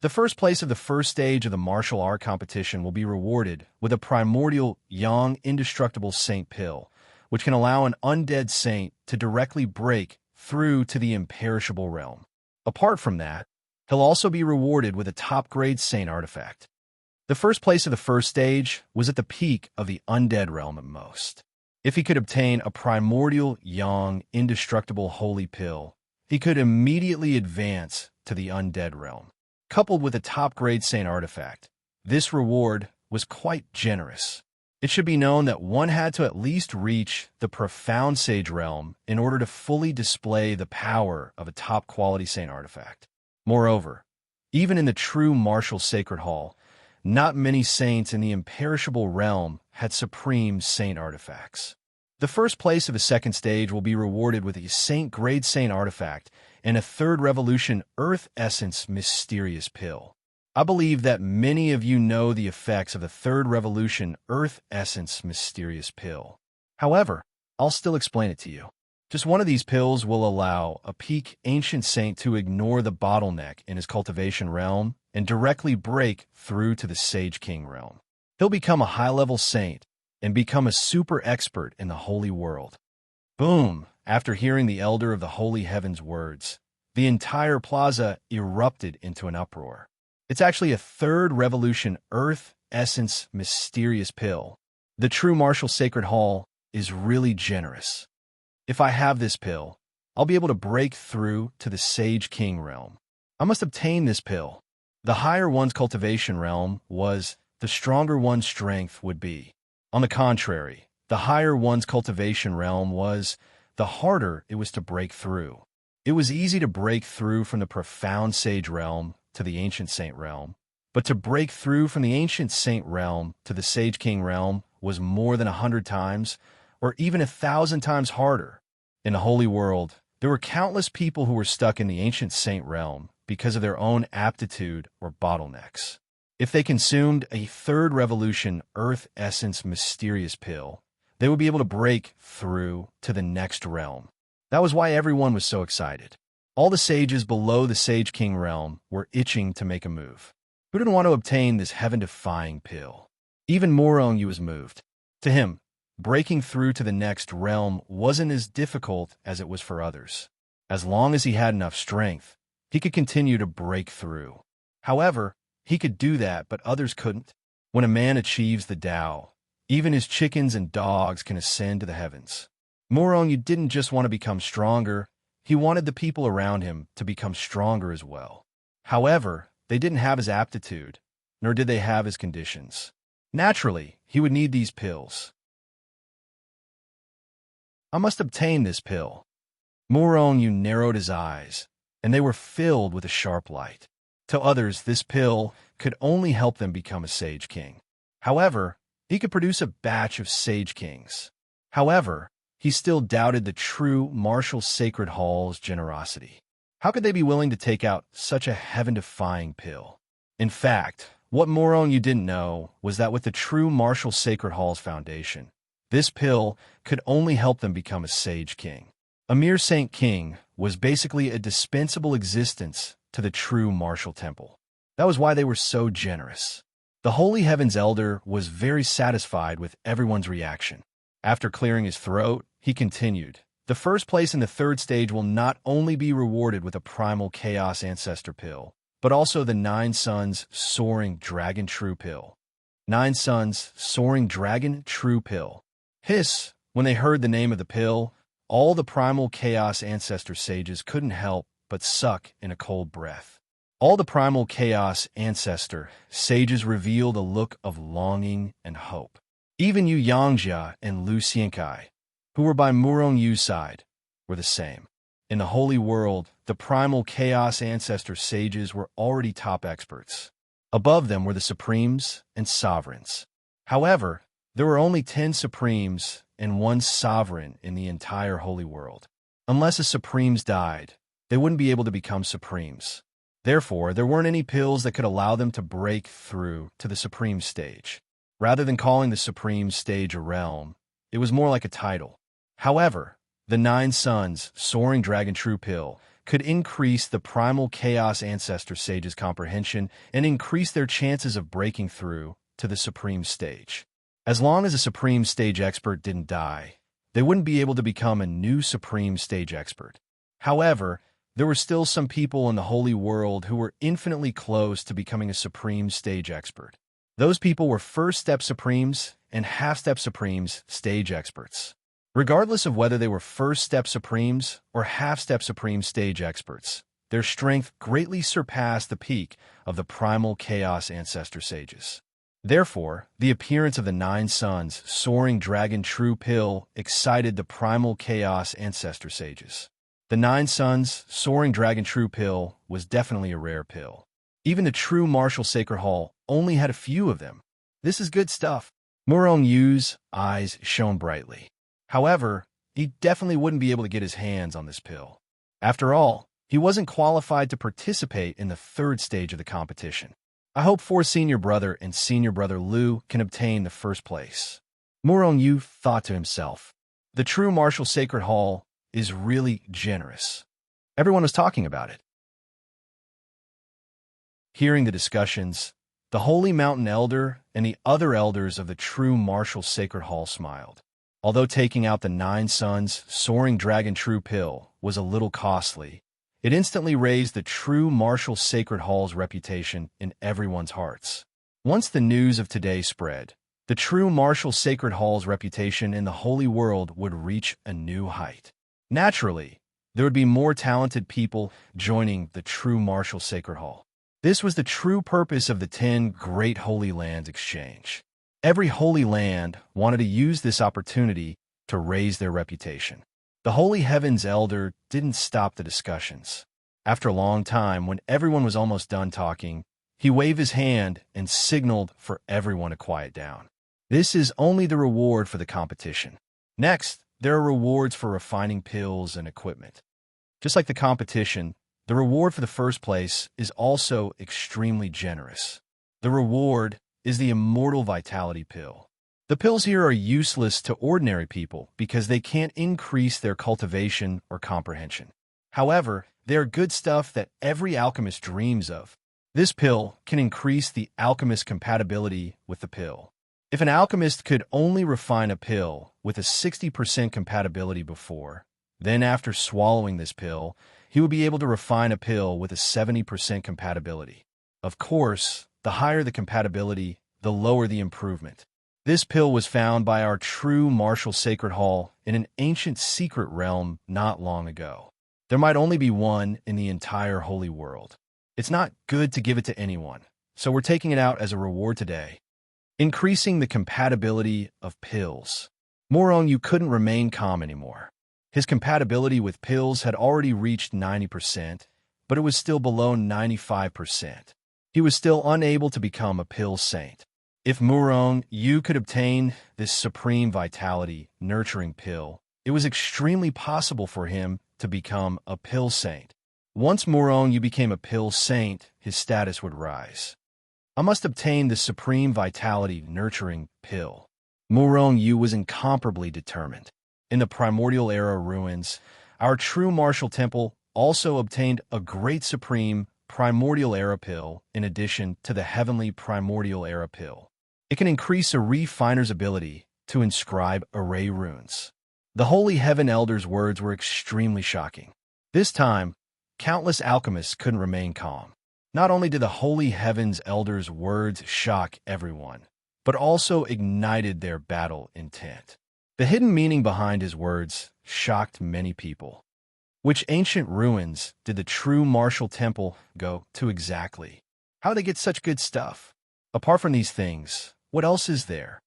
The first place of the first stage of the martial art competition will be rewarded with a primordial, young, indestructible saint pill, which can allow an undead saint to directly break through to the imperishable realm. Apart from that, he'll also be rewarded with a top-grade saint artifact. The first place of the first stage was at the peak of the undead realm at most. If he could obtain a primordial, young, indestructible holy pill, he could immediately advance to the undead realm. Coupled with a top-grade saint artifact, this reward was quite generous. It should be known that one had to at least reach the profound sage realm in order to fully display the power of a top-quality saint artifact. Moreover, even in the true martial sacred hall, not many saints in the imperishable realm had supreme saint artifacts. The first place of the second stage will be rewarded with a saint-grade saint artifact and a third revolution Earth Essence mysterious pill. I believe that many of you know the effects of the third revolution Earth Essence mysterious pill. However, I'll still explain it to you. Just one of these pills will allow a peak ancient saint to ignore the bottleneck in his cultivation realm and directly break through to the Sage King realm. He'll become a high-level saint and become a super expert in the holy world. Boom! After hearing the Elder of the Holy Heavens' words, the entire plaza erupted into an uproar. It's actually a third revolution Earth Essence mysterious pill. The true martial sacred hall is really generous. If I have this pill, I'll be able to break through to the Sage King realm. I must obtain this pill. The higher one's cultivation realm was, the stronger one's strength would be. On the contrary, the higher one's cultivation realm was, the harder it was to break through. It was easy to break through from the profound sage realm to the ancient saint realm, but to break through from the ancient saint realm to the Sage King realm was more than 100 times, or even 1,000 times harder. In the holy world, there were countless people who were stuck in the ancient saint realm because of their own aptitude or bottlenecks. If they consumed a third revolution Earth Essence mysterious pill, they would be able to break through to the next realm. That was why everyone was so excited. All the sages below the Sage King realm were itching to make a move. Who didn't want to obtain this heaven-defying pill? Even Morongyu was moved. To him, breaking through to the next realm wasn't as difficult as it was for others. As long as he had enough strength, he could continue to break through. However, he could do that, but others couldn't. When a man achieves the Tao, even his chickens and dogs can ascend to the heavens. Morongyu didn't just want to become stronger, he wanted the people around him to become stronger as well. However, they didn't have his aptitude, nor did they have his conditions. Naturally, he would need these pills. I must obtain this pill. Morongyu narrowed his eyes, and they were filled with a sharp light. To others, this pill could only help them become a Sage King. However, he could produce a batch of Sage Kings. However, he still doubted the true martial sacred hall's generosity. How could they be willing to take out such a heaven-defying pill? In fact, what Morongyu didn't know was that with the true martial sacred hall's foundation, this pill could only help them become a Sage King. A mere Saint King was basically a dispensable existence to the true martial temple. That was why they were so generous. The Holy Heavens Elder was very satisfied with everyone's reaction. After clearing his throat, he continued, "The first place in the third stage will not only be rewarded with a primal chaos ancestor pill, but also the 9 Suns Soaring Dragon True Pill." 9 Suns Soaring Dragon True Pill. Hiss! When they heard the name of the pill, all the primal chaos ancestor sages couldn't help but suck in a cold breath. All the primal chaos ancestor sages revealed a look of longing and hope. Even Yu Yangjia and Lu Xiankai, who were by Murongyu's side, were the same. In the holy world, the primal chaos ancestor sages were already top experts. Above them were the supremes and sovereigns. However, there were only 10 supremes and 1 sovereign in the entire holy world. Unless the supremes died, they wouldn't be able to become supremes. Therefore, there weren't any pills that could allow them to break through to the supreme stage. Rather than calling the supreme stage a realm, it was more like a title. However, the 9 Suns Soaring Dragon True Pill could increase the primal chaos ancestor sage's comprehension and increase their chances of breaking through to the supreme stage. As long as a supreme stage expert didn't die, they wouldn't be able to become a new supreme stage expert. However, there were still some people in the holy world who were infinitely close to becoming a supreme stage expert. Those people were first step supremes and half-step supremes stage experts. Regardless of whether they were first-step supremes or half-step supreme stage experts, their strength greatly surpassed the peak of the primal chaos ancestor sages. Therefore, the appearance of the 9 Suns Soaring Dragon True Pill excited the primal chaos ancestor sages. The 9 Suns Soaring Dragon True Pill was definitely a rare pill. Even the true martial Sacred Hall only had a few of them. This is good stuff. Murong Yu's eyes shone brightly. However, he definitely wouldn't be able to get his hands on this pill. After all, he wasn't qualified to participate in the 3rd stage of the competition. I hope 4 Senior Brother and Senior Brother Lu can obtain the 1st place. Murong Yu thought to himself, the true martial Sacred Hall is really generous. Everyone was talking about it. Hearing the discussions, the Holy Mountain Elder and the other elders of the true martial Sacred Hall smiled. Although taking out the 9 Suns Soaring Dragon True Pill was a little costly, it instantly raised the true martial Sacred Hall's reputation in everyone's hearts. Once the news of today spread, the true martial Sacred Hall's reputation in the holy world would reach a new height. Naturally, there would be more talented people joining the true martial Sacred Hall. This was the true purpose of the 10 Great Holy Lands exchange. Every holy land wanted to use this opportunity to raise their reputation. The Holy Heaven's Elder didn't stop the discussions. After a long time, when everyone was almost done talking, he waved his hand and signaled for everyone to quiet down. This is only the reward for the competition. Next, there are rewards for refining pills and equipment. Just like the competition, the reward for the 1st place is also extremely generous. The reward is the Immortal Vitality Pill. The pills here are useless to ordinary people because they can't increase their cultivation or comprehension. However, they are good stuff that every alchemist dreams of. This pill can increase the alchemist's compatibility with the pill. If an alchemist could only refine a pill with a 60% compatibility before, then after swallowing this pill, he would be able to refine a pill with a 70% compatibility. Of course, the higher the compatibility, the lower the improvement. This pill was found by our true martial Sacred Hall in an ancient secret realm not long ago. There might only be one in the entire holy world. It's not good to give it to anyone, so we're taking it out as a reward today. Increasing the compatibility of pills. Murong Yu couldn't remain calm anymore. His compatibility with pills had already reached 90%, but it was still below 95%. He was still unable to become a pill saint. If Murong Yu could obtain this supreme vitality nurturing pill, it was extremely possible for him to become a pill saint. Once Murong Yu became a pill saint, his status would rise. I must obtain the supreme vitality nurturing pill. Murong Yu was incomparably determined. In the primordial era ruins, our true martial temple also obtained a great supreme primordial era pill in addition to the heavenly primordial era pill. It can increase a refiner's ability to inscribe array runes. The Holy Heaven Elder's words were extremely shocking. This time, countless alchemists couldn't remain calm. Not only did the Holy Heaven's Elder's words shock everyone, but also ignited their battle intent. The hidden meaning behind his words shocked many people. Which ancient ruins did the true martial temple go to exactly? How did they get such good stuff? Apart from these things, what else is there?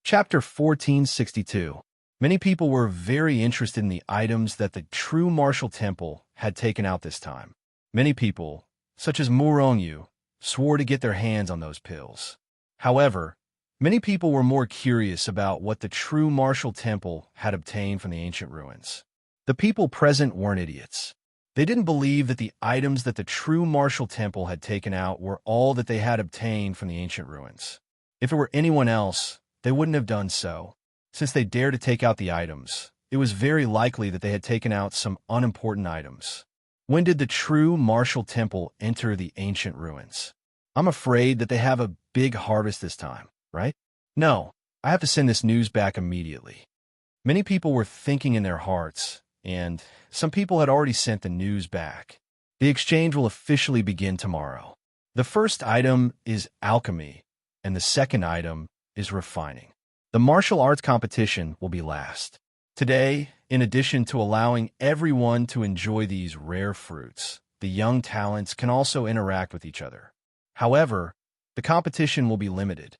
Chapter 1462. Many people were very interested in the items that the true martial temple had taken out this time. Many people, such as Murong Yu, swore to get their hands on those pills. However, many people were more curious about what the true martial temple had obtained from the ancient ruins. The people present weren't idiots. They didn't believe that the items that the true martial temple had taken out were all that they had obtained from the ancient ruins. If it were anyone else, they wouldn't have done so. Since they dared to take out the items, it was very likely that they had taken out some unimportant items. When did the true martial temple enter the ancient ruins? I'm afraid that they have a big harvest this time, right? No, I have to send this news back immediately. Many people were thinking in their hearts, and some people had already sent the news back. The exchange will officially begin tomorrow. The first item is alchemy, and the second item is refining. The martial arts competition will be last. Today, in addition to allowing everyone to enjoy these rare fruits, the young talents can also interact with each other. However, the competition will be limited.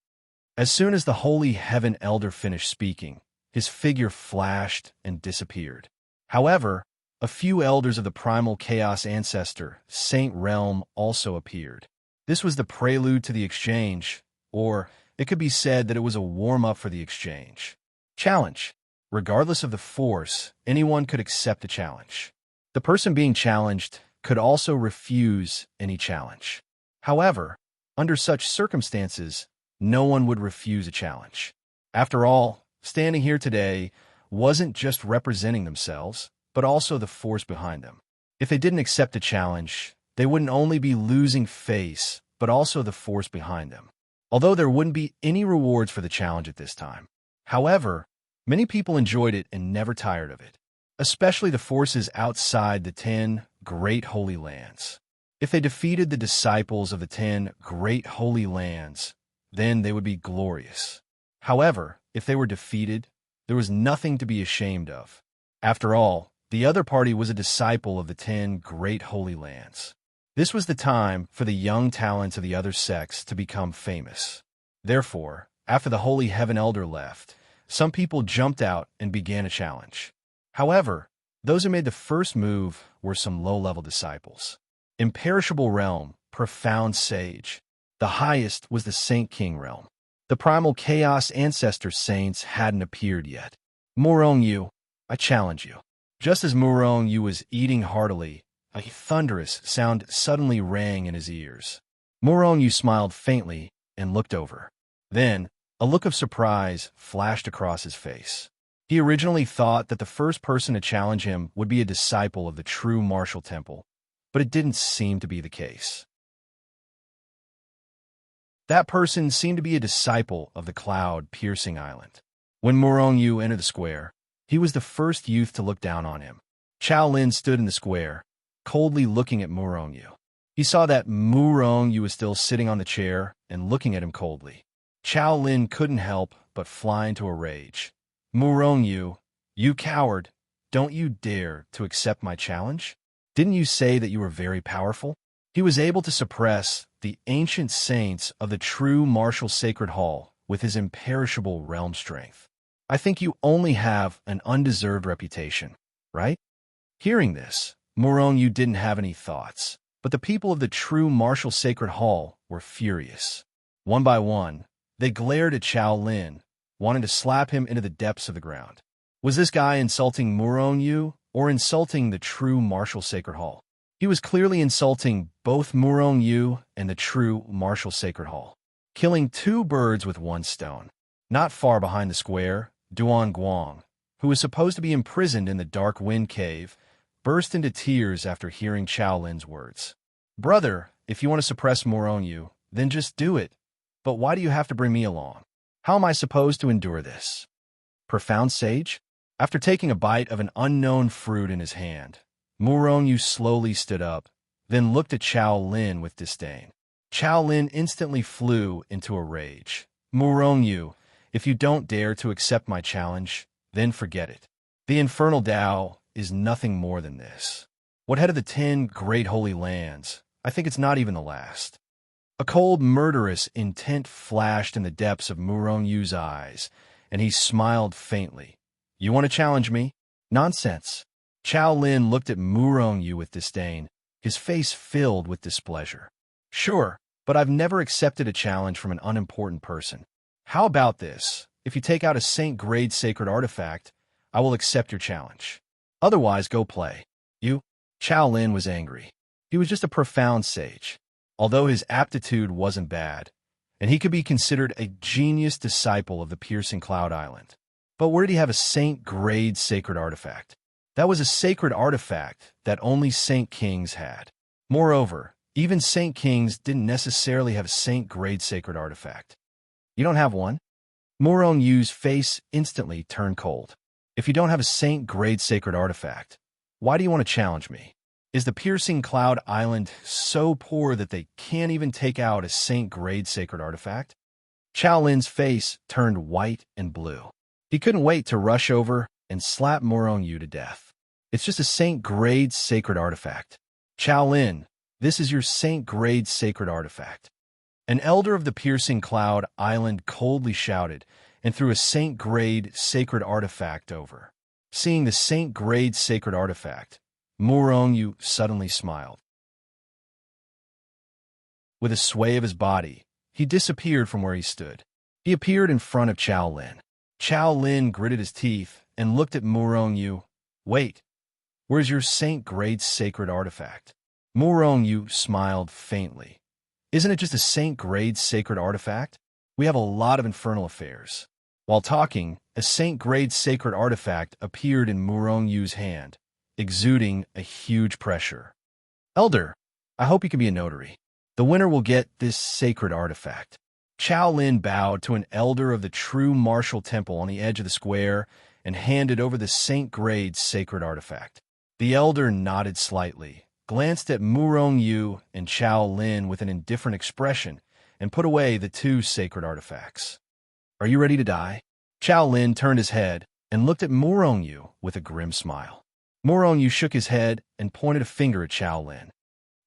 As soon as the Holy Heaven Elder finished speaking, his figure flashed and disappeared. However, a few elders of the primal chaos ancestor, Saint Realm, also appeared. This was the prelude to the exchange, or it could be said that it was a warm-up for the exchange. Challenge. Regardless of the force, anyone could accept a challenge. The person being challenged could also refuse any challenge. However, under such circumstances, no one would refuse a challenge. After all, standing here today wasn't just representing themselves, but also the force behind them. If they didn't accept a challenge, they wouldn't only be losing face, but also the force behind them. Although there wouldn't be any rewards for the challenge at this time. However, many people enjoyed it and never tired of it, especially the forces outside the 10 Great Holy Lands. If they defeated the disciples of the 10 Great Holy Lands, then they would be glorious. However, if they were defeated, there was nothing to be ashamed of. After all, the other party was a disciple of the 10 Great Holy Lands. This was the time for the young talents of the other sects to become famous. Therefore, after the Holy Heaven Elder left, some people jumped out and began a challenge. However, those who made the first move were some low-level disciples. Imperishable Realm, Profound Sage. The highest was the Saint King Realm. The primal chaos ancestor saints hadn't appeared yet. Murong Yu, I challenge you. Just as Murong Yu was eating heartily, a thunderous sound suddenly rang in his ears. Murong Yu smiled faintly and looked over. Then, a look of surprise flashed across his face. He originally thought that the first person to challenge him would be a disciple of the true martial temple, but it didn't seem to be the case. That person seemed to be a disciple of the cloud-piercing island. When Murong Yu entered the square, he was the first youth to look down on him. Chao Lin stood in the square, coldly looking at Murong Yu. He saw that Murong Yu was still sitting on the chair and looking at him coldly. Chao Lin couldn't help but fly into a rage. Murong Yu, you coward, don't you dare to accept my challenge? Didn't you say that you were very powerful? He was able to suppress the ancient saints of the true martial sacred hall with his imperishable realm strength. I think you only have an undeserved reputation, right? Hearing this, Murong Yu didn't have any thoughts, but the people of the true martial sacred hall were furious. One by one, they glared at Chao Lin, wanting to slap him into the depths of the ground. Was this guy insulting Murong Yu or insulting the true martial sacred hall? He was clearly insulting both Murong Yu and the true martial sacred hall, killing two birds with one stone. Not far behind the square, Duan Guang, who was supposed to be imprisoned in the dark wind cave, burst into tears after hearing Chao Lin's words. Brother, if you want to suppress Murong Yu, then just do it. But why do you have to bring me along? How am I supposed to endure this? Profound Sage? After taking a bite of an unknown fruit in his hand, Murong Yu slowly stood up, then looked at Chao Lin with disdain. Chao Lin instantly flew into a rage. Murong Yu, if you don't dare to accept my challenge, then forget it. The infernal Tao is nothing more than this. What head of the 10 Great Holy Lands? I think it's not even the last. A cold, murderous intent flashed in the depths of Murong Yu's eyes, and he smiled faintly. You want to challenge me? Nonsense. Chao Lin looked at Murong Yu with disdain, his face filled with displeasure. Sure, but I've never accepted a challenge from an unimportant person. How about this? If you take out a saint-grade sacred artifact, I will accept your challenge. Otherwise, go play. You? Chao Lin was angry. He was just a profound sage. Although his aptitude wasn't bad, and he could be considered a genius disciple of the Piercing Cloud Island. But where did he have a saint-grade sacred artifact? That was a sacred artifact that only Saint Kings had. Moreover, even Saint Kings didn't necessarily have a saint-grade sacred artifact. You don't have one? Murong Yu's face instantly turned cold. If you don't have a saint-grade sacred artifact, why do you want to challenge me? Is the Piercing Cloud Island so poor that they can't even take out a saint-grade sacred artifact? Chao Lin's face turned white and blue. He couldn't wait to rush over and slap Murong Yu to death. It's just a saint-grade sacred artifact. Chao Lin, this is your saint-grade sacred artifact. An elder of the Piercing Cloud Island coldly shouted and threw a saint-grade sacred artifact over. Seeing the saint-grade sacred artifact, Murong Yu suddenly smiled. With a sway of his body, he disappeared from where he stood. He appeared in front of Chao Lin. Chao Lin gritted his teeth and looked at Murong Yu. Wait, where's your saint-grade sacred artifact? Murong Yu smiled faintly. Isn't it just a saint-grade sacred artifact? We have a lot of infernal affairs. While talking, a saint-grade sacred artifact appeared in Murong Yu's hand, exuding a huge pressure. Elder, I hope you can be a notary. The winner will get this sacred artifact. Chao Lin bowed to an elder of the true martial temple on the edge of the square and handed over the saint-grade sacred artifact. The elder nodded slightly, glanced at Murong Yu and Chao Lin with an indifferent expression, and put away the two sacred artifacts. Are you ready to die? Chao Lin turned his head and looked at Murong Yu with a grim smile. Murong Yu shook his head and pointed a finger at Chao Lin.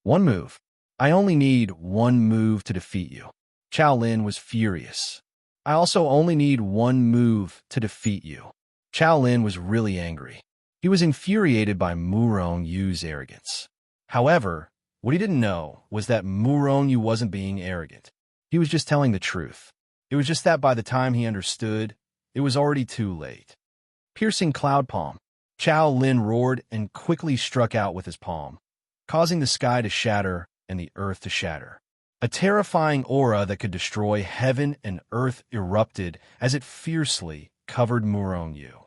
One move. I only need one move to defeat you. Chao Lin was furious. I also only need one move to defeat you. Chao Lin was really angry. He was infuriated by Murong Yu's arrogance. However, what he didn't know was that Murong Yu wasn't being arrogant. He was just telling the truth. It was just that by the time he understood, it was already too late. Piercing Cloud Palm. Chao Lin roared and quickly struck out with his palm, causing the sky to shatter and the earth to shatter. A terrifying aura that could destroy heaven and earth erupted as it fiercely covered Murong Yu.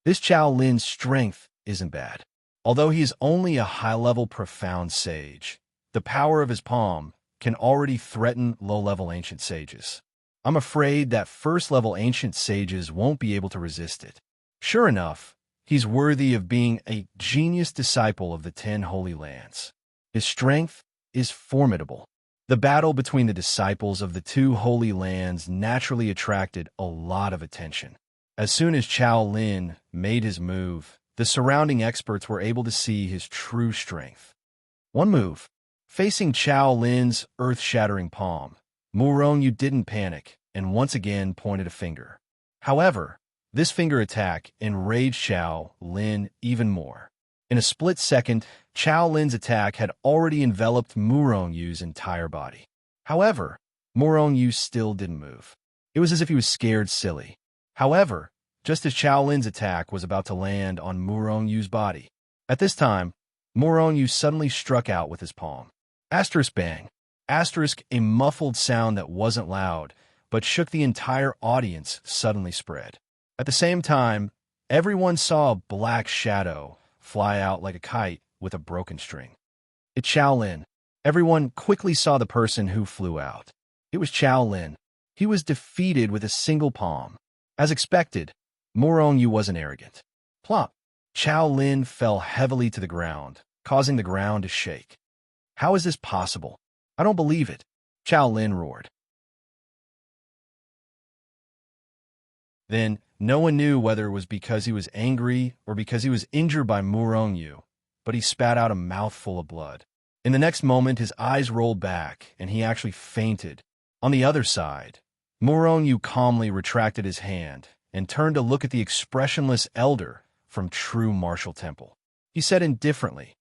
This Chao Lin's strength isn't bad. Although he is only a high-level profound sage, the power of his palm can already threaten low-level ancient sages. I'm afraid that first-level ancient sages won't be able to resist it. Sure enough, he's worthy of being a genius disciple of the 10 Holy Lands. His strength is formidable. The battle between the disciples of the 2 Holy Lands naturally attracted a lot of attention. As soon as Chao Lin made his move, the surrounding experts were able to see his true strength. One move. Facing Chao Lin's earth-shattering palm, Murong Yu didn't panic and once again pointed a finger. However, this finger attack enraged Chao Lin even more. In a split second, Chao Lin's attack had already enveloped Murong Yu's entire body. However, Murong Yu still didn't move. It was as if he was scared silly. However, just as Chao Lin's attack was about to land on Murong Yu's body, at this time, Murong Yu suddenly struck out with his palm. Asterisk bang. Asterisk, a muffled sound that wasn't loud, but shook the entire audience, suddenly spread. At the same time, everyone saw a black shadow fly out like a kite with a broken string. It's Chao Lin. Everyone quickly saw the person who flew out. It was Chao Lin. He was defeated with a single palm. As expected, Murong Yu wasn't arrogant. Plop! Chao Lin fell heavily to the ground, causing the ground to shake. How is this possible? I don't believe it, Chao Lin roared. Then, no one knew whether it was because he was angry or because he was injured by Murong Yu, but he spat out a mouthful of blood. In the next moment, his eyes rolled back, and he actually fainted. On the other side, Murong Yu calmly retracted his hand and turned to look at the expressionless elder from True Martial Temple. He said indifferently,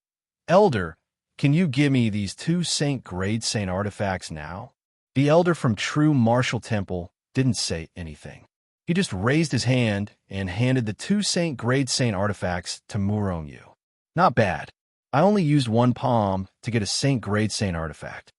"Elder, can you give me these 2 saint-grade saint artifacts now?" The elder from True Martial Temple didn't say anything. He just raised his hand and handed the 2 saint-grade saint artifacts to Murong Yu. Not bad. I only used one palm to get a saint-grade saint artifact.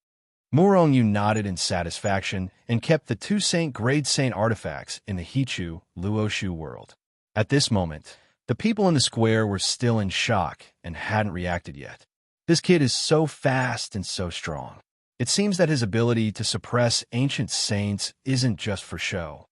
Murong Yu nodded in satisfaction and kept the two grade saint artifacts in the Hichu, Luoshu world. At this moment, the people in the square were still in shock and hadn't reacted yet. This kid is so fast and so strong. It seems that his ability to suppress ancient saints isn't just for show.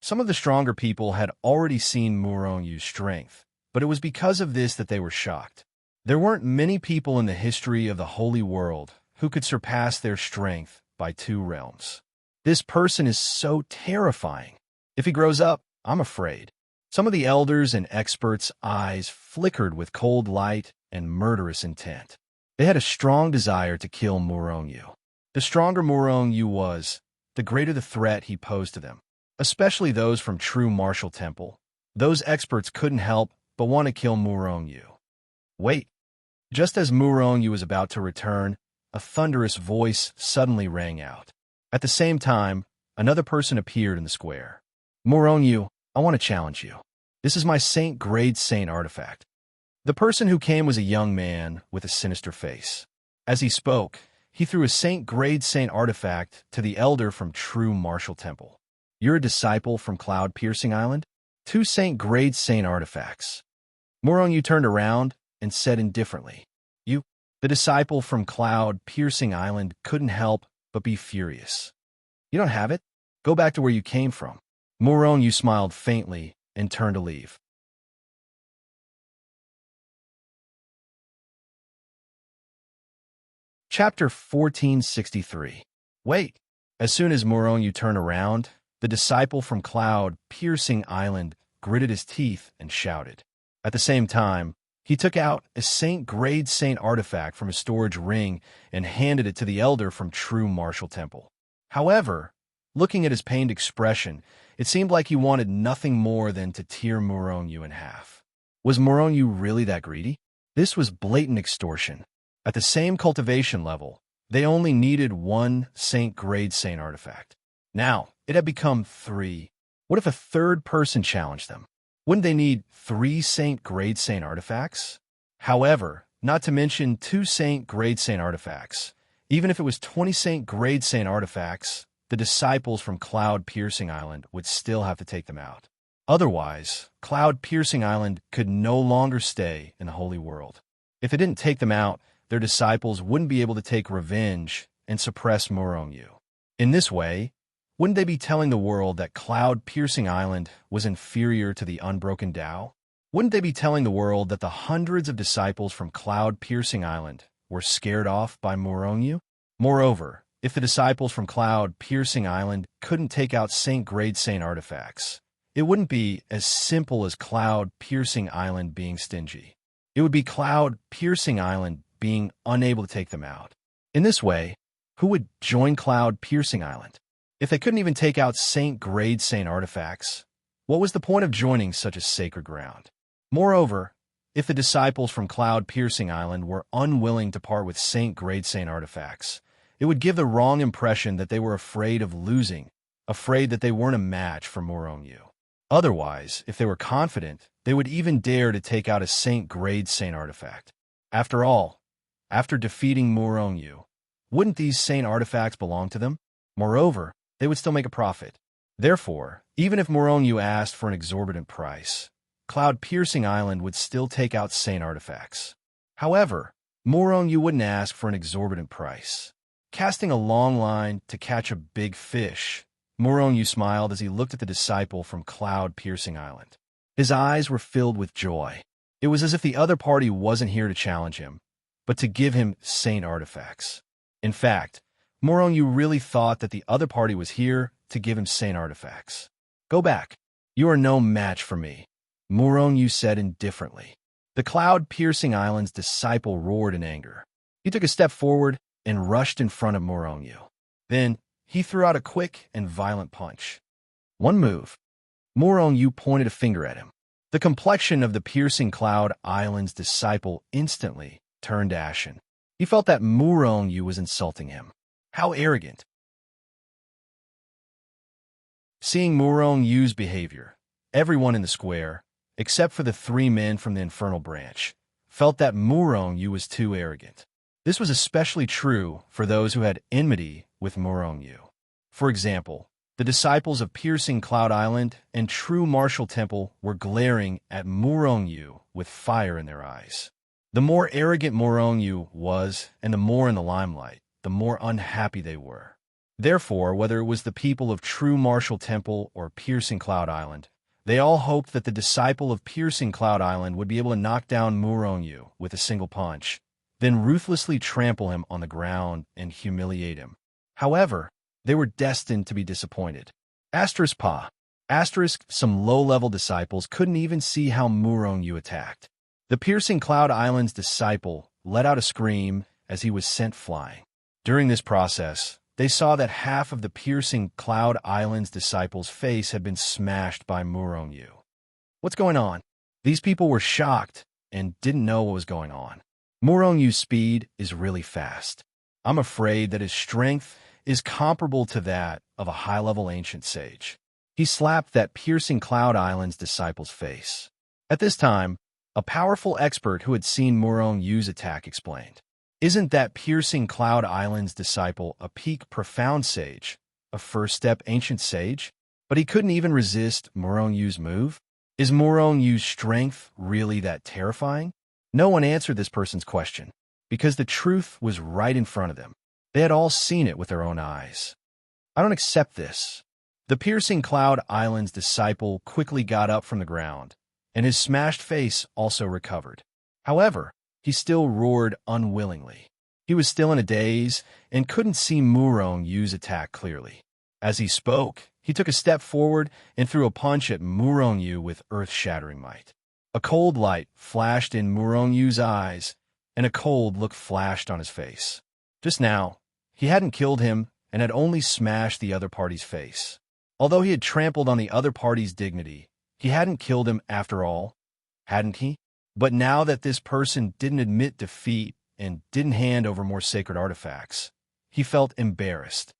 Some of the stronger people had already seen Murong Yu's strength, but it was because of this that they were shocked. There weren't many people in the history of the Holy World who could surpass their strength by 2 realms. This person is so terrifying. If he grows up, I'm afraid. Some of the elders and experts' eyes flickered with cold light and murderous intent. They had a strong desire to kill Murong Yu. The stronger Murong Yu was, the greater the threat he posed to them, especially those from true martial temple. Those experts couldn't help but want to kill Murong Yu. Wait. Just as Murong Yu was about to return, a thunderous voice suddenly rang out. At the same time, another person appeared in the square. Murong Yu, I want to challenge you. This is my grade saint artifact. The person who came was a young man with a sinister face. As he spoke, he threw a grade saint artifact to the elder from true martial temple. You're a disciple from Cloud-Piercing Island? 2 grade saint artifacts. Murong Yu turned around and said indifferently, You, the disciple from Cloud-Piercing Island, couldn't help but be furious. You don't have it? Go back to where you came from. Murong Yu smiled faintly and turned to leave. Chapter 1463. Wait. As soon as Murong Yu turned around, the disciple from Cloud-Piercing Island gritted his teeth and shouted. At the same time, he took out a grade saint artifact from his storage ring and handed it to the elder from true martial temple. However, looking at his pained expression, it seemed like he wanted nothing more than to tear Murong Yu in half. Was Murong Yu really that greedy? This was blatant extortion. At the same cultivation level, they only needed 1 grade saint artifact. Now, it had become 3. What if a third person challenged them? Wouldn't they need 3 grade saint artifacts? However, not to mention 2 grade saint artifacts. Even if it was 20 grade saint artifacts, the disciples from Cloud-Piercing Island would still have to take them out. Otherwise, Cloud-Piercing Island could no longer stay in the Holy World. If it didn't take them out, their disciples wouldn't be able to take revenge and suppress Murong Yu. In this way, wouldn't they be telling the world that Cloud-Piercing Island was inferior to the Unbroken Tao? Wouldn't they be telling the world that the hundreds of disciples from Cloud-Piercing Island were scared off by Murong Yu? Moreover, if the disciples from Cloud-Piercing Island couldn't take out grade saint artifacts, it wouldn't be as simple as Cloud-Piercing Island being stingy. It would be Cloud-Piercing Island being unable to take them out. In this way, who would join Cloud-Piercing Island? If they couldn't even take out grade saint artifacts, what was the point of joining such a sacred ground? Moreover, if the disciples from Cloud-Piercing Island were unwilling to part with grade saint artifacts, it would give the wrong impression that they were afraid of losing, afraid that they weren't a match for Murong Yu. Otherwise, if they were confident, they would even dare to take out a grade saint artifact. After all, after defeating Murong Yu, wouldn't these saint artifacts belong to them? Moreover, they would still make a profit. Therefore, even if Murong Yu asked for an exorbitant price, Cloud-Piercing Island would still take out saint artifacts. However, Murong Yu wouldn't ask for an exorbitant price. Casting a long line to catch a big fish, Murong Yu smiled as he looked at the disciple from Cloud-Piercing Island. His eyes were filled with joy. It was as if the other party wasn't here to challenge him, but to give him saint artifacts. In fact, Murong Yu really thought that the other party was here to give him saint artifacts. Go back. You are no match for me, Murong Yu said indifferently. The Cloud-Piercing Island's disciple roared in anger. He took a step forward and rushed in front of Murong Yu. Then, he threw out a quick and violent punch. One move. Murong Yu pointed a finger at him. The complexion of the Piercing Cloud Island's disciple instantly turned ashen. He felt that Murong Yu was insulting him. How arrogant. Seeing Murong Yu's behavior, everyone in the square, except for the 3 men from the Infernal Branch, felt that Murong Yu was too arrogant. This was especially true for those who had enmity with Murong-Yu. For example, the disciples of Piercing Cloud Island and True Martial Temple were glaring at Murong-Yu with fire in their eyes. The more arrogant Murong-Yu was, and the more in the limelight, the more unhappy they were. Therefore, whether it was the people of True Martial Temple or Piercing Cloud Island, they all hoped that the disciple of Piercing Cloud Island would be able to knock down Murong-Yu with a single punch, then ruthlessly trample him on the ground and humiliate him. However, they were destined to be disappointed. Some low-level disciples couldn't even see how Murong-Yu attacked. The Piercing Cloud Island's disciple let out a scream as he was sent flying. During this process, they saw that half of the Piercing Cloud Island's disciples' face had been smashed by Murong-Yu. What's going on? These people were shocked and didn't know what was going on. Murong-Yu's speed is really fast. I'm afraid that his strength is comparable to that of a high-level ancient sage. He slapped that Piercing Cloud Island's disciple's face. At this time, a powerful expert who had seen Murong-Yu's attack explained, "Isn't that Piercing Cloud Island's disciple a peak profound sage, a first-step ancient sage? But he couldn't even resist Murong-Yu's move? Is Murong-Yu's strength really that terrifying?" No one answered this person's question, because the truth was right in front of them. They had all seen it with their own eyes. "I don't accept this." The Piercing Cloud Island's disciple quickly got up from the ground, and his smashed face also recovered. However, he still roared unwillingly. He was still in a daze and couldn't see Murong-Yu's attack clearly. As he spoke, he took a step forward and threw a punch at Murong-Yu with earth-shattering might. A cold light flashed in Murong-Yu's eyes, and a cold look flashed on his face. Just now, he hadn't killed him and had only smashed the other party's face. Although he had trampled on the other party's dignity, he hadn't killed him after all, hadn't he? But now that this person didn't admit defeat and didn't hand over more sacred artifacts, he felt embarrassed.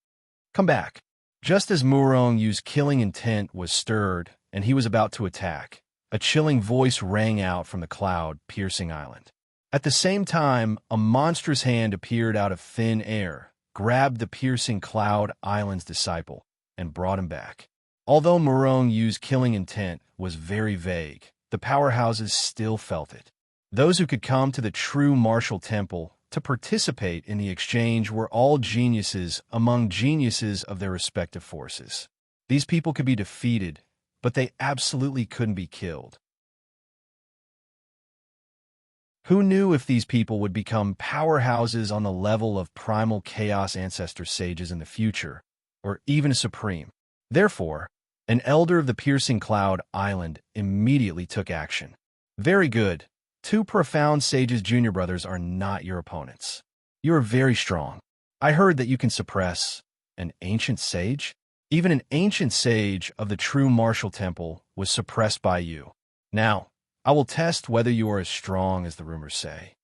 "Come back." Just as Murong-Yu's killing intent was stirred and he was about to attack, a chilling voice rang out from the cloud-piercing island. At the same time, a monstrous hand appeared out of thin air, grabbed the Piercing Cloud Island's disciple, and brought him back. Although Murong-Yu's killing intent was very vague, the powerhouses still felt it. Those who could come to the True Martial Temple to participate in the exchange were all geniuses among geniuses of their respective forces. These people could be defeated, but they absolutely couldn't be killed. Who knew if these people would become powerhouses on the level of primal chaos ancestor sages in the future, or even a supreme? Therefore, an elder of the Piercing Cloud Island immediately took action. "Very good. 2 profound sages, junior brothers, are not your opponents. You are very strong. I heard that you can suppress an ancient sage? Even an ancient sage of the True Martial Temple was suppressed by you. Now, I will test whether you are as strong as the rumors say."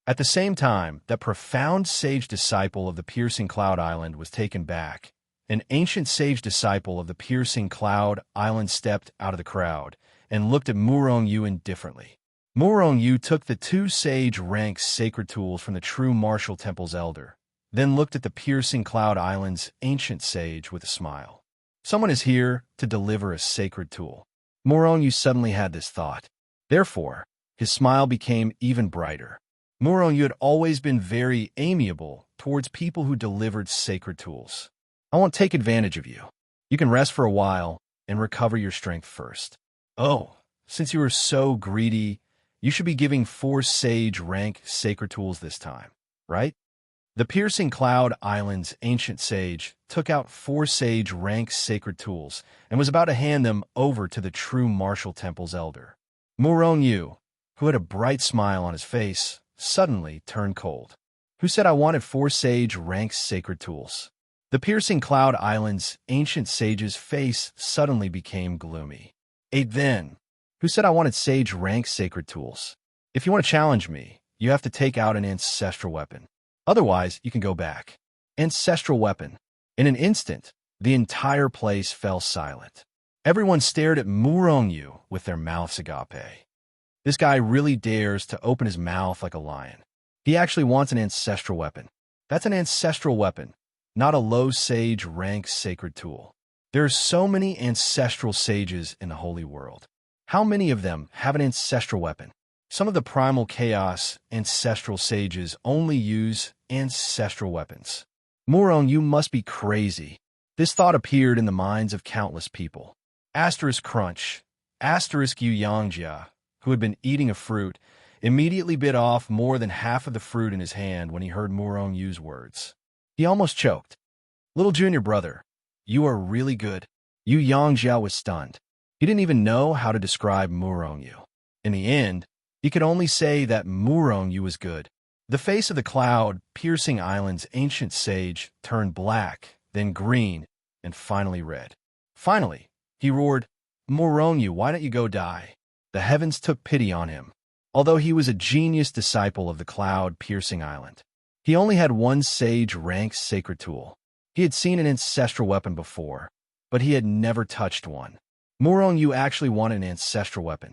At the same time, that profound sage disciple of the Piercing Cloud Island was taken back. An ancient sage disciple of the Piercing Cloud Island stepped out of the crowd and looked at Murong-Yu indifferently. Murong-Yu took the 2 sage rank sacred tools from the True Martial Temple's elder, then looked at the Piercing Cloud Island's ancient sage with a smile. "Someone is here to deliver a sacred tool." Murong-Yu suddenly had this thought. Therefore, his smile became even brighter. Murong-Yu had always been very amiable towards people who delivered sacred tools. "I won't take advantage of you. You can rest for a while and recover your strength first." "Oh, since you are so greedy, you should be giving 4 sage rank sacred tools this time, right?" The Piercing Cloud Island's ancient sage took out 4 sage rank sacred tools and was about to hand them over to the True Martial Temple's elder. Murong-Yu, who had a bright smile on his face, suddenly turned cold. "Who said I wanted 4 sage rank sacred tools?" The Piercing Cloud Island's ancient sage's face suddenly became gloomy. "8 then. Who said I wanted sage rank sacred tools? If you want to challenge me, you have to take out an ancestral weapon. Otherwise, you can go back." Ancestral weapon. In an instant, the entire place fell silent. Everyone stared at Murong-Yu with their mouths agape. This guy really dares to open his mouth like a lion. He actually wants an ancestral weapon. That's an ancestral weapon, not a low sage rank sacred tool. There are so many ancestral sages in the holy world. How many of them have an ancestral weapon? Some of the primal chaos ancestral sages only use ancestral weapons. Muron, you must be crazy. This thought appeared in the minds of countless people. Asterisk Crunch, Asterisk Yu Yangjia, who had been eating a fruit, immediately bit off more than half of the fruit in his hand when he heard Muron use words. He almost choked. Little junior brother, you are really good. Yu Yangjia was stunned. He didn't even know how to describe Muron Yu. In the end, he could only say that Muron Yu was good. The face of the cloud-piercing island's ancient sage turned black, then green, and finally red. Finally, he roared, Muron Yu, why don't you go die? The heavens took pity on him. Although he was a genius disciple of the cloud-piercing island, he only had one sage-ranked sacred tool. He had seen an ancestral weapon before, but he had never touched one. Muron Yu actually wanted an ancestral weapon.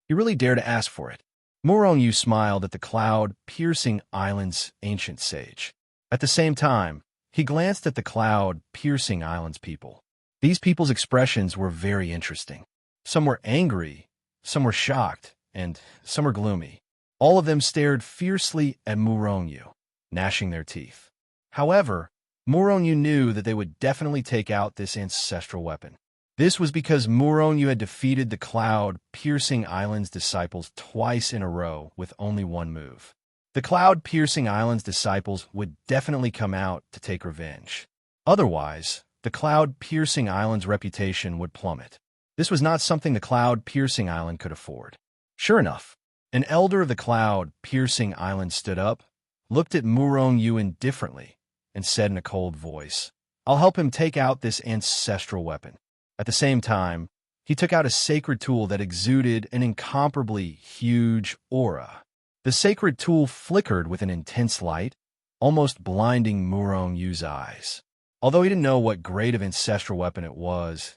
He really dared to ask for it. Muron Yu smiled at the cloud-piercing island's ancient sage. At the same time, he glanced at the cloud-piercing island's people. These people's expressions were very interesting. Some were angry, some were shocked, and some were gloomy. All of them stared fiercely at Muron Yu, gnashing their teeth. However, Muron Yu knew that they would definitely take out this ancestral weapon. This was because Muron Yu had defeated the cloud-piercing island's disciples twice in a row with only one move. The cloud-piercing island's disciples would definitely come out to take revenge. Otherwise, the cloud-piercing island's reputation would plummet. This was not something the cloud-piercing island could afford. Sure enough, an elder of the cloud-piercing island stood up, looked at Muron Yu indifferently, and said in a cold voice, I'll help him take out this ancestral weapon. At the same time, he took out a sacred tool that exuded an incomparably huge aura. The sacred tool flickered with an intense light, almost blinding Muron Yu's eyes. Although he didn't know what grade of ancestral weapon it was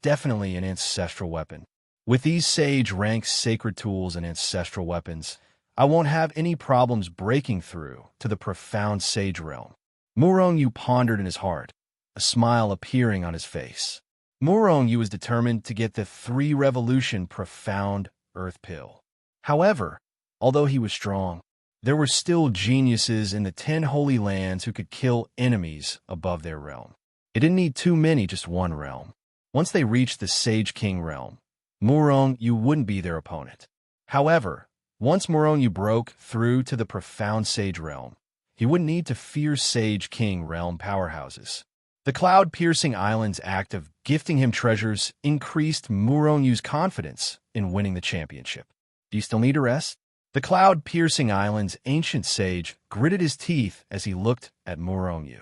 definitely an ancestral weapon. With these sage-ranked sacred tools and ancestral weapons, I won't have any problems breaking through to the profound sage realm. Muron Yu pondered in his heart, a smile appearing on his face. Muron Yu was determined to get the 3-revolution profound earth pill. However, although he was strong, there were still geniuses in the 10 holy lands who could kill enemies above their realm. It didn't need too many, just one realm. Once they reached the Sage King realm, Muron Yu wouldn't be their opponent. However, once Muron Yu broke through to the profound Sage realm, he wouldn't need to fear Sage King realm powerhouses. The cloud-piercing island's act of gifting him treasures increased Muron Yu's confidence in winning the championship. Do you still need a rest? The cloud-piercing island's ancient sage gritted his teeth as he looked at Muron Yu.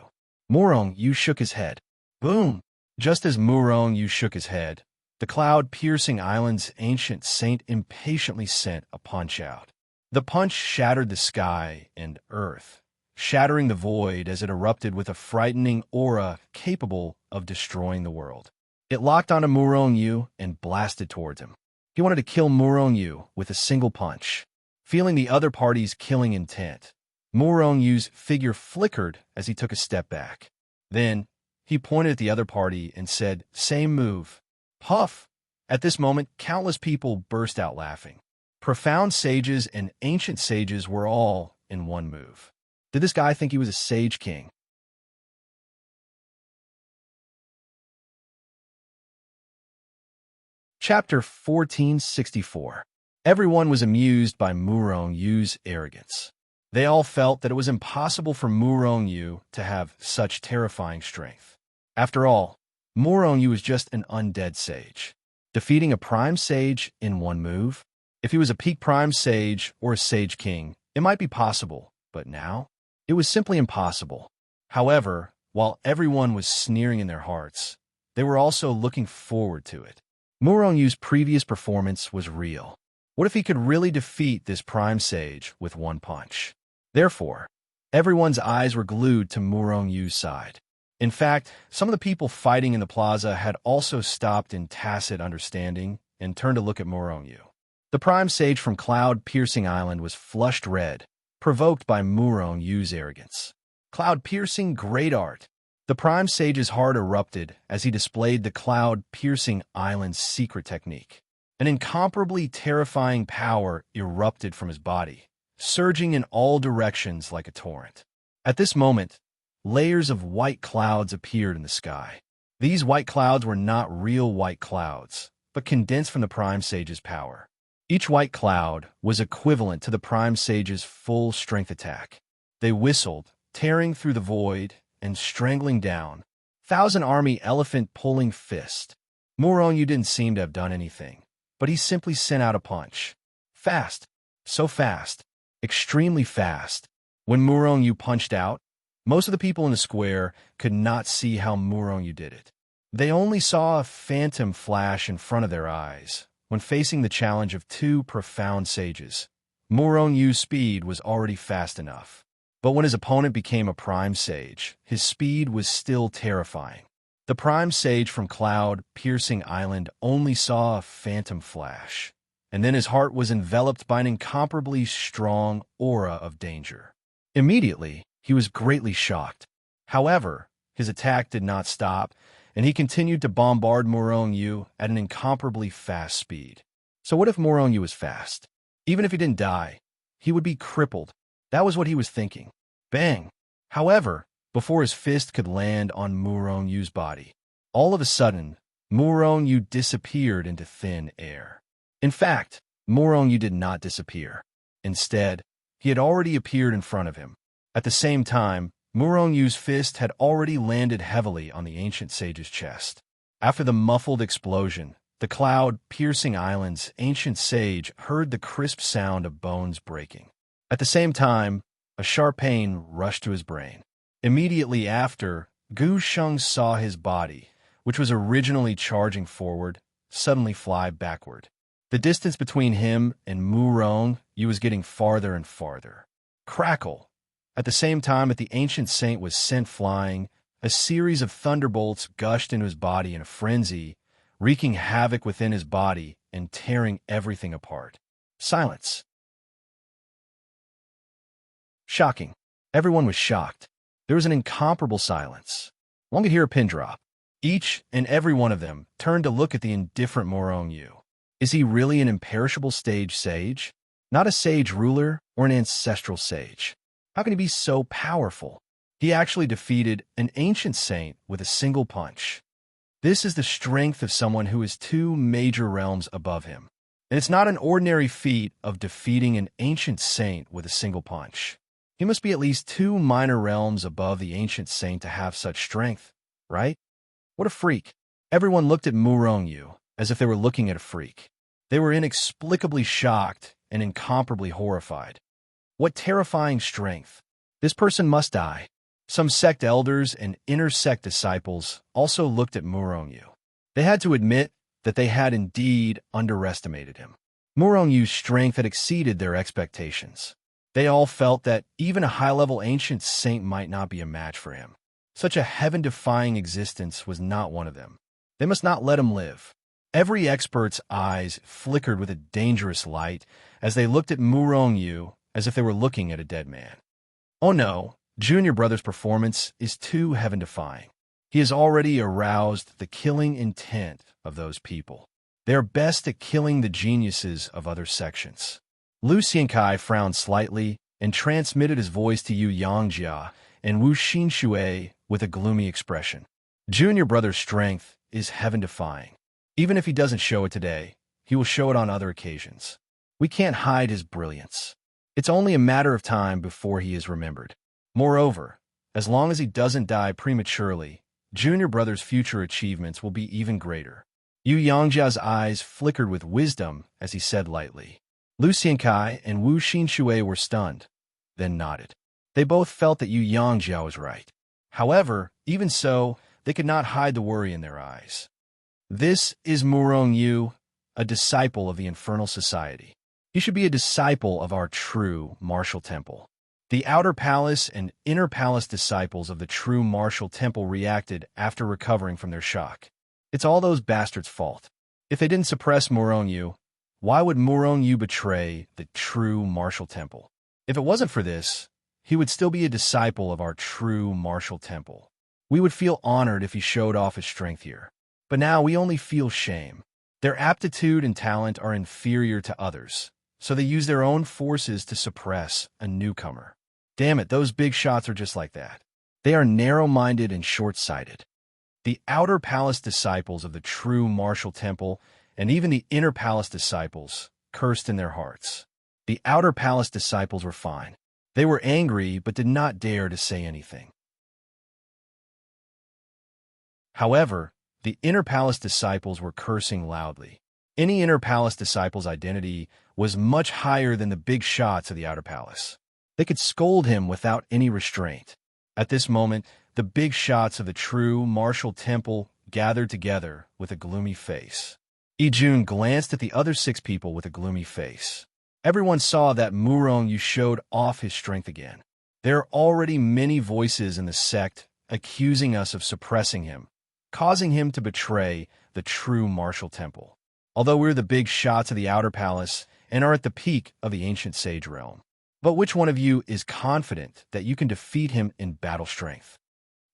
Muron Yu shook his head. Boom! Just as Muron Yu shook his head, the cloud-piercing island's ancient saint impatiently sent a punch out. The punch shattered the sky and earth, shattering the void as it erupted with a frightening aura capable of destroying the world. It locked onto Muron Yu and blasted towards him. He wanted to kill Muron Yu with a single punch. Feeling the other party's killing intent, Muron Yu's figure flickered as he took a step back. Then, he pointed at the other party and said, "Same move." Puff! At this moment, countless people burst out laughing. Profound sages and ancient sages were all in one move. Did this guy think he was a sage king? Chapter 1464. Everyone was amused by Muron Yu's arrogance. They all felt that it was impossible for Muron Yu to have such terrifying strength. After all, Muron Yu was just an undead sage. Defeating a prime sage in one move? If he was a peak prime sage or a sage king, it might be possible, but now? It was simply impossible. However, while everyone was sneering in their hearts, they were also looking forward to it. Muron Yu's previous performance was real. What if he could really defeat this prime sage with one punch? Therefore, everyone's eyes were glued to Muron Yu's side. In fact, some of the people fighting in the plaza had also stopped in tacit understanding and turned to look at Muron Yu. The prime sage from Cloud-Piercing Island was flushed red, provoked by Murong Yu's arrogance. Cloud-Piercing Great Art. The prime sage's heart erupted as he displayed the Cloud-Piercing Island's secret technique. An incomparably terrifying power erupted from his body, surging in all directions like a torrent. At this moment, layers of white clouds appeared in the sky. These white clouds were not real white clouds, but condensed from the prime sage's power. Each white cloud was equivalent to the prime sage's full strength attack. They whistled, tearing through the void and strangling down. Thousand Army Elephant pulling fist. Murong Yu didn't seem to have done anything, but he simply sent out a punch. Fast. So fast. Extremely fast. When Murong Yu punched out, most of the people in the square could not see how Murong Yu did it. They only saw a phantom flash in front of their eyes when facing the challenge of two profound sages. Murong Yu's speed was already fast enough. But when his opponent became a prime sage, his speed was still terrifying. The prime sage from Cloud-Piercing Island only saw a phantom flash, and then his heart was enveloped by an incomparably strong aura of danger. Immediately, he was greatly shocked. However, his attack did not stop, and he continued to bombard Murong Yu at an incomparably fast speed. So what if Murong Yu was fast? Even if he didn't die, he would be crippled. That was what he was thinking. Bang! However, before his fist could land on Murong Yu's body, all of a sudden, Murong Yu disappeared into thin air. In fact, Murong Yu did not disappear. Instead, he had already appeared in front of him. At the same time, Murong Yu's fist had already landed heavily on the ancient sage's chest. After the muffled explosion, the Cloud-Piercing Island's ancient sage heard the crisp sound of bones breaking. At the same time, a sharp pain rushed to his brain. Immediately after, Gu Sheng saw his body, which was originally charging forward, suddenly fly backward. The distance between him and Murong Yu was getting farther and farther. Crackle! At the same time that the ancient saint was sent flying, a series of thunderbolts gushed into his body in a frenzy, wreaking havoc within his body and tearing everything apart. Silence. Shocking. Everyone was shocked. There was an incomparable silence. One could hear a pin drop. Each and every one of them turned to look at the indifferent Murong Yu. Is he really an imperishable stage sage? Not a sage ruler or an ancestral sage. How can he be so powerful? He actually defeated an ancient saint with a single punch. This is the strength of someone who is two major realms above him. And it's not an ordinary feat of defeating an ancient saint with a single punch. He must be at least two minor realms above the ancient saint to have such strength, right? What a freak. Everyone looked at Murong Yu as if they were looking at a freak. They were inexplicably shocked and incomparably horrified. What terrifying strength. This person must die. Some sect elders and inner sect disciples also looked at Murong Yu. They had to admit that they had indeed underestimated him. Murong Yu's strength had exceeded their expectations. They all felt that even a high-level ancient saint might not be a match for him. Such a heaven-defying existence was not one of them. They must not let him live. Every expert's eyes flickered with a dangerous light as they looked at Murong Yu as if they were looking at a dead man. Oh no, Junior Brother's performance is too heaven-defying. He has already aroused the killing intent of those people. They are best at killing the geniuses of other sections. Lu Xiankai frowned slightly and transmitted his voice to Yu Yangjia and Wu Xinxue with a gloomy expression. Junior Brother's strength is heaven-defying. Even if he doesn't show it today, he will show it on other occasions. We can't hide his brilliance. It's only a matter of time before he is remembered. Moreover, as long as he doesn't die prematurely, Junior Brother's future achievements will be even greater. Yu Yangjia's eyes flickered with wisdom as he said lightly. Lu Xiankai and Wu Xinxue were stunned, then nodded. They both felt that Yu Yangjia was right. However, even so, they could not hide the worry in their eyes. This is Murong Yu, a disciple of the Infernal Society. He should be a disciple of our true martial temple. The outer palace and inner palace disciples of the true martial temple reacted after recovering from their shock. It's all those bastards' fault. If they didn't suppress Murong Yu, Why would Murong Yu betray the true martial temple? If it wasn't for this, he would still be a disciple of our true martial temple. We would feel honored if he showed off his strength here. But now we only feel shame. Their aptitude and talent are inferior to others, so they use their own forces to suppress a newcomer. Damn it, those big shots are just like that. They are narrow-minded and short-sighted. The outer palace disciples of the true martial temple, and even the inner palace disciples, cursed in their hearts. The outer palace disciples were fine. They were angry but did not dare to say anything. However, the inner palace disciples were cursing loudly. Any inner palace disciple's identity was much higher than the big shots of the outer palace. They could scold him without any restraint. At this moment, the big shots of the true martial temple gathered together with a gloomy face. Ijun glanced at the other 6 people with a gloomy face. Everyone saw that Murong Yu showed off his strength again. There are already many voices in the sect accusing us of suppressing him, causing him to betray the true martial temple. Although we're the big shots of the outer palace and are at the peak of the ancient sage realm. But which one of you is confident that you can defeat him in battle strength?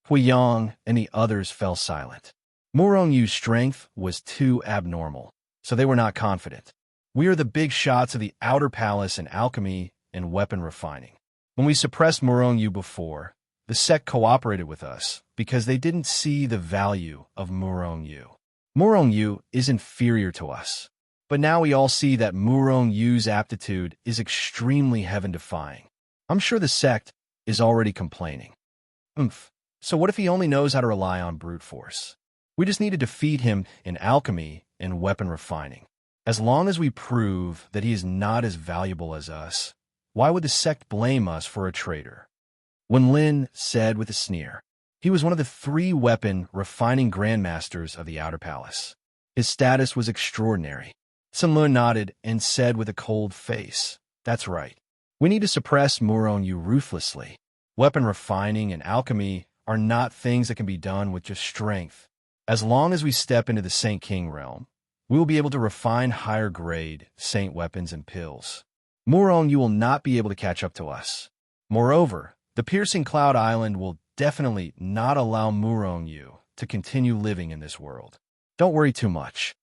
Huiyang and the others fell silent. Murong Yu's strength was too abnormal, so they were not confident. We are the big shots of the outer palace in alchemy and weapon refining. When we suppressed Murong Yu before, the sect cooperated with us because they didn't see the value of Murong Yu. Murong Yu is inferior to us. But now we all see that Murong Yu's aptitude is extremely heaven-defying. I'm sure the sect is already complaining. So what if he only knows how to rely on brute force? We just need to defeat him in alchemy and weapon refining. As long as we prove that he is not as valuable as us, why would the sect blame us for a traitor? When Lin said with a sneer, he was one of the 3 weapon refining grandmasters of the outer palace. His status was extraordinary. Sun Lun nodded and said with a cold face, "That's right. We need to suppress Murong Yu ruthlessly. Weapon refining and alchemy are not things that can be done with just strength. As long as we step into the Saint King realm, we will be able to refine higher grade saint weapons and pills. Murong Yu will not be able to catch up to us. Moreover, the Piercing Cloud Island will definitely not allow Murong Yu to continue living in this world. Don't worry too much."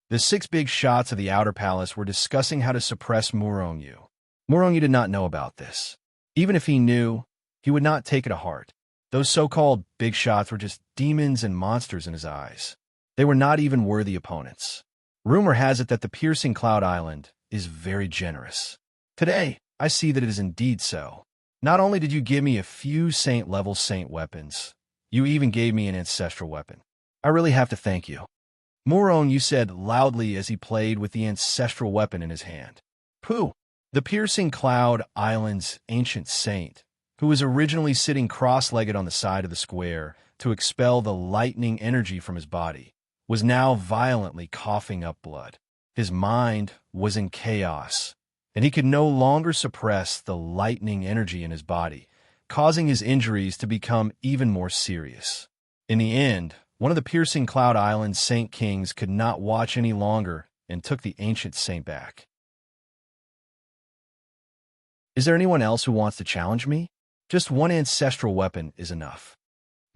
The 6 big shots of the outer palace were discussing how to suppress Murong Yu. Murong Yu did not know about this. Even if he knew, he would not take it to heart. Those so-called big shots were just demons and monsters in his eyes. They were not even worthy opponents. Rumor has it that the Piercing Cloud Island is very generous. Today, I see that it is indeed so. Not only did you give me a few saint-level saint weapons, you even gave me an ancestral weapon. I really have to thank you. Murong Yu said loudly as he played with the ancestral weapon in his hand. Pooh! The Piercing Cloud Island's ancient saint, who was originally sitting cross-legged on the side of the square to expel the lightning energy from his body, was now violently coughing up blood. His mind was in chaos, and he could no longer suppress the lightning energy in his body, causing his injuries to become even more serious. In the end, one of the Piercing Cloud Island's Saint Kings could not watch any longer and took the ancient saint back. Is there anyone else who wants to challenge me? Just one ancestral weapon is enough.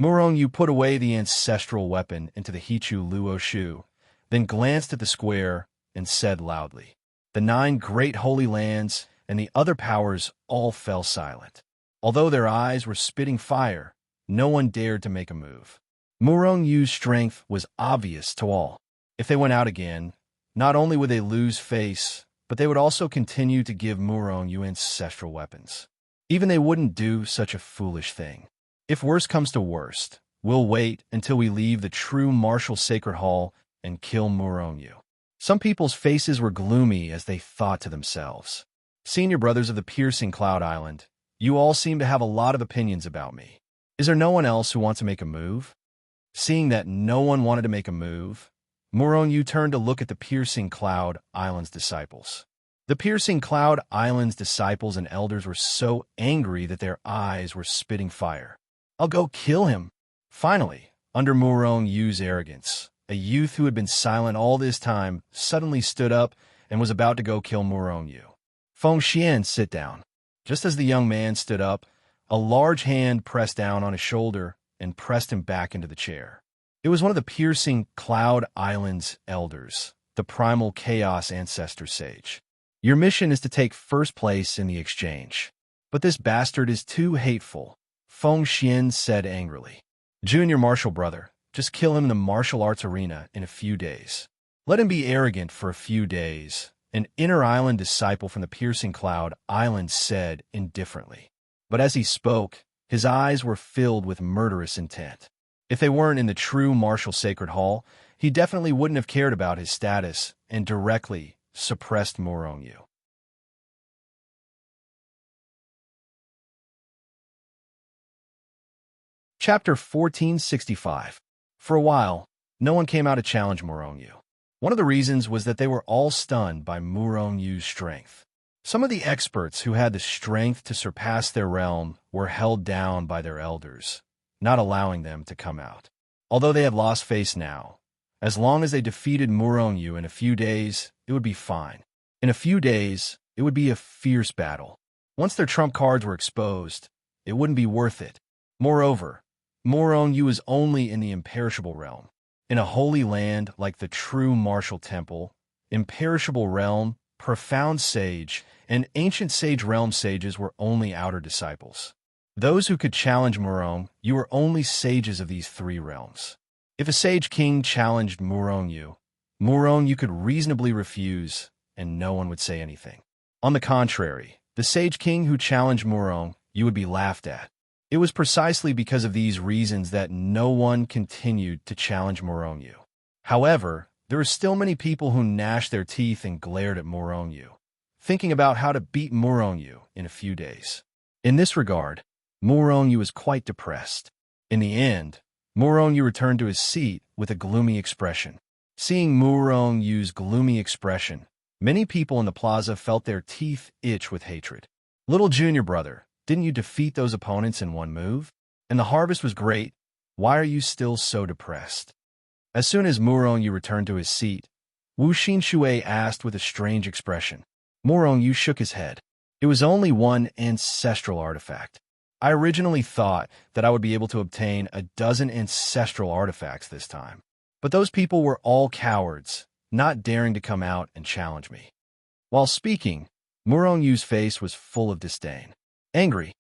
Murong Yu put away the ancestral weapon into the Hichu Luo Shu, then glanced at the square and said loudly. The 9 great holy lands and the other powers all fell silent. Although their eyes were spitting fire, no one dared to make a move. Murong Yu's strength was obvious to all. If they went out again, not only would they lose face, but they would also continue to give Murong Yu ancestral weapons. Even they wouldn't do such a foolish thing. If worst comes to worst, we'll wait until we leave the true martial sacred hall and kill Murong Yu. Some people's faces were gloomy as they thought to themselves, "Senior brothers of the Piercing Cloud Island, you all seem to have a lot of opinions about me. Is there no one else who wants to make a move?" Seeing that no one wanted to make a move, Murong Yu turned to look at the Piercing Cloud Island's disciples. The Piercing Cloud Island's disciples and elders were so angry that their eyes were spitting fire. "I'll go kill him." Finally, under Murong Yu's arrogance, a youth who had been silent all this time suddenly stood up and was about to go kill Murong Yu. Feng Xian, sit down. Just as the young man stood up, a large hand pressed down on his shoulder and pressed him back into the chair. It was one of the piercing Cloud Island's elders, the primal chaos ancestor sage. Your mission is to take first place in the exchange. But this bastard is too hateful, Feng Xian said angrily. Junior martial brother, just kill him in the martial arts arena in a few days. Let him be arrogant for a few days, an inner island disciple from the piercing Cloud Island said indifferently. But as he spoke, his eyes were filled with murderous intent. If they weren't in the true martial sacred hall, he definitely wouldn't have cared about his status and directly suppressed Murong Yu. Chapter 1465. For a while, no one came out to challenge Murong Yu. One of the reasons was that they were all stunned by Murong Yu's strength. Some of the experts who had the strength to surpass their realm were held down by their elders, not allowing them to come out. Although they had lost face now, as long as they defeated Murong Yu in a few days, it would be fine. In a few days, it would be a fierce battle. Once their trump cards were exposed, it wouldn't be worth it. Moreover, Murong Yu is only in the imperishable realm. In a holy land like the true martial temple, imperishable realm, profound sage, and ancient sage realm sages were only outer disciples. Those who could challenge Murong Yu were only sages of these three realms. If a sage king challenged Murong Yu could reasonably refuse, and no one would say anything. On the contrary, the sage king who challenged Murong Yu would be laughed at. It was precisely because of these reasons that no one continued to challenge Murong Yu. However, there were still many people who gnashed their teeth and glared at Murong Yu, thinking about how to beat Murong Yu in a few days. In this regard, Murong Yu was quite depressed. In the end, Murong Yu returned to his seat with a gloomy expression. Seeing Murong Yu's gloomy expression, many people in the plaza felt their teeth itch with hatred. Little junior brother, didn't you defeat those opponents in one move? And the harvest was great. Why are you still so depressed? As soon as Murong Yu returned to his seat, Wu Xinshui asked with a strange expression. Murong Yu shook his head. It was only one ancestral artifact. I originally thought that I would be able to obtain a dozen ancestral artifacts this time. But those people were all cowards, not daring to come out and challenge me. While speaking, Murong Yu's face was full of disdain. Angry.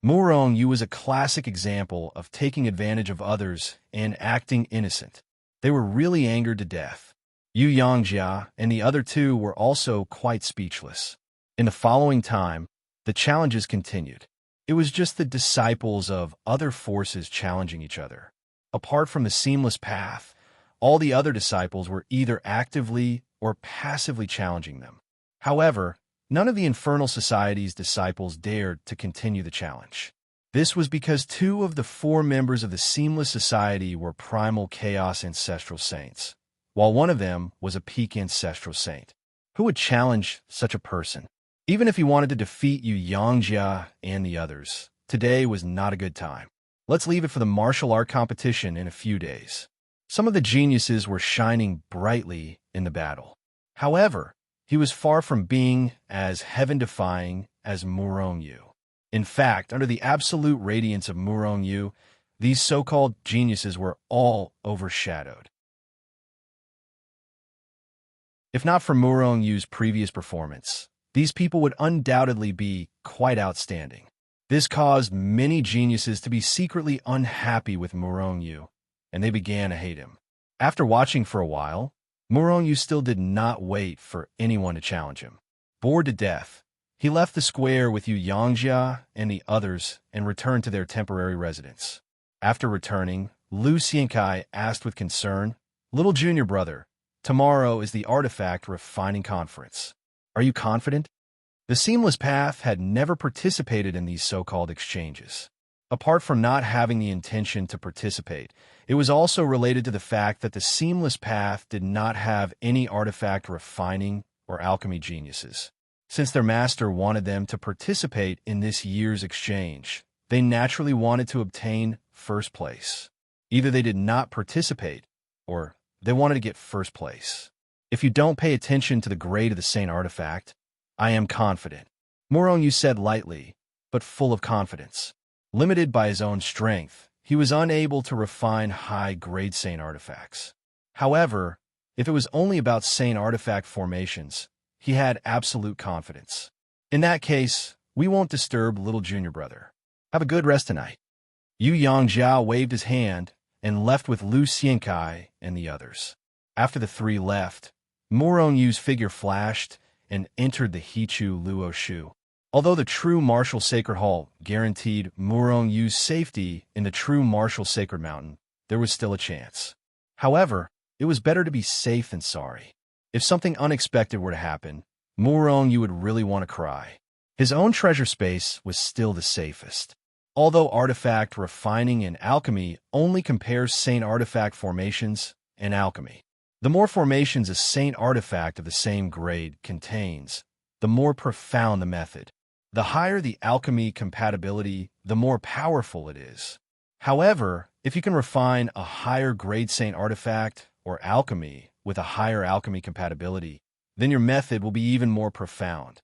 Murong Yu was a classic example of taking advantage of others and acting innocent. They were really angered to death. Yu Yangjia and the other two were also quite speechless. In the following time, the challenges continued. It was just the disciples of other forces challenging each other. Apart from the seamless path, all the other disciples were either actively or passively challenging them. However, none of the Infernal Society's disciples dared to continue the challenge. This was because two of the four members of the Seamless Society were primal chaos ancestral saints, while one of them was a peak ancestral saint. Who would challenge such a person? Even if he wanted to defeat Yu Yangjia and the others, today was not a good time. Let's leave it for the martial art competition in a few days. Some of the geniuses were shining brightly in the battle. However, he was far from being as heaven-defying as Murong Yu. In fact, under the absolute radiance of Murong Yu, these so-called geniuses were all overshadowed. If not for Murong Yu's previous performance, these people would undoubtedly be quite outstanding. This caused many geniuses to be secretly unhappy with Murong Yu, and they began to hate him. After watching for a while, Murong Yu still did not wait for anyone to challenge him. Bored to death, he left the square with Yu Yangjia and the others and returned to their temporary residence. After returning, Lu Xiankai asked with concern, Little junior brother, tomorrow is the Artifact Refining Conference. Are you confident? The Seamless Path had never participated in these so-called exchanges. Apart from not having the intention to participate, it was also related to the fact that the Seamless Path did not have any artifact refining or alchemy geniuses. Since their master wanted them to participate in this year's exchange, they naturally wanted to obtain first place. Either they did not participate, or they wanted to get first place. If you don't pay attention to the grade of the Saint artifact, I am confident. Morong said lightly, but full of confidence. Limited by his own strength, he was unable to refine high-grade Saint artifacts. However, if it was only about Saint artifact formations, he had absolute confidence. In that case, we won't disturb little junior brother. Have a good rest tonight. Yu Yangzhao waved his hand and left with Lu Xiankai and the others. After the three left, Morong Yu's figure flashed and entered the Hichu Luo Shu. Although the true martial sacred hall guaranteed Morong Yu's safety in the true martial sacred mountain, there was still a chance. However, it was better to be safe than sorry. If something unexpected were to happen, Morong Yu would really want to cry. His own treasure space was still the safest. Although artifact refining and alchemy only compares Saint artifact formations and alchemy. The more formations a Saint artifact of the same grade contains, the more profound the method. The higher the alchemy compatibility, the more powerful it is. However, if you can refine a higher grade Saint artifact or alchemy with a higher alchemy compatibility, then your method will be even more profound.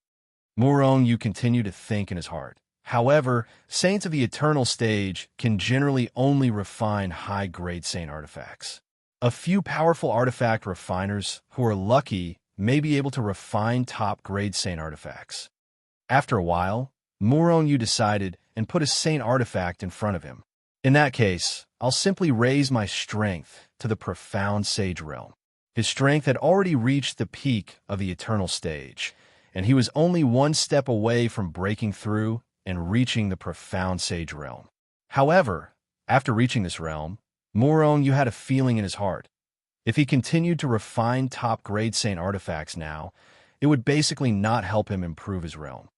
Morong Yu continued to think in his heart. However, Saints of the Eternal Stage can generally only refine high-grade Saint artifacts. A few powerful artifact refiners who are lucky may be able to refine top-grade Saint artifacts. After a while, Morong Yu decided and put a Saint artifact in front of him. In that case, I'll simply raise my strength to the profound Sage realm. His strength had already reached the peak of the Eternal Stage, and he was only one step away from breaking through and reaching the profound Sage realm. However, after reaching this realm, Morong Yu had a feeling in his heart. If he continued to refine top-grade Saint artifacts now, it would basically not help him improve his realm.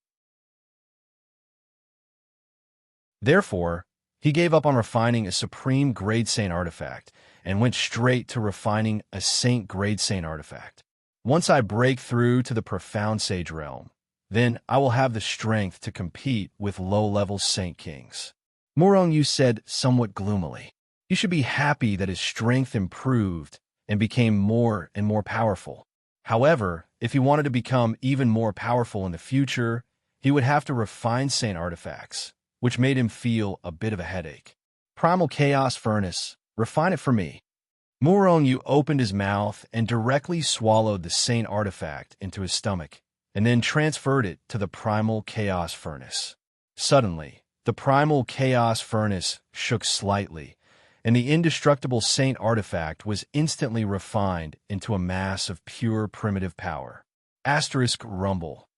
Therefore, he gave up on refining a supreme-grade Saint artifact and went straight to refining a Saint-grade Saint artifact. Once I break through to the profound Sage realm, then I will have the strength to compete with low-level Saint Kings. Morong Yu said somewhat gloomily. He should be happy that his strength improved and became more and more powerful. However, if he wanted to become even more powerful in the future, he would have to refine Saint artifacts, which made him feel a bit of a headache. Primal Chaos Furnace, refine it for me. Morong Yu opened his mouth and directly swallowed the Saint artifact into his stomach, and then transferred it to the Primal Chaos Furnace. Suddenly, the Primal Chaos Furnace shook slightly, and the indestructible Saint artifact was instantly refined into a mass of pure primitive power. Asterisk rumble.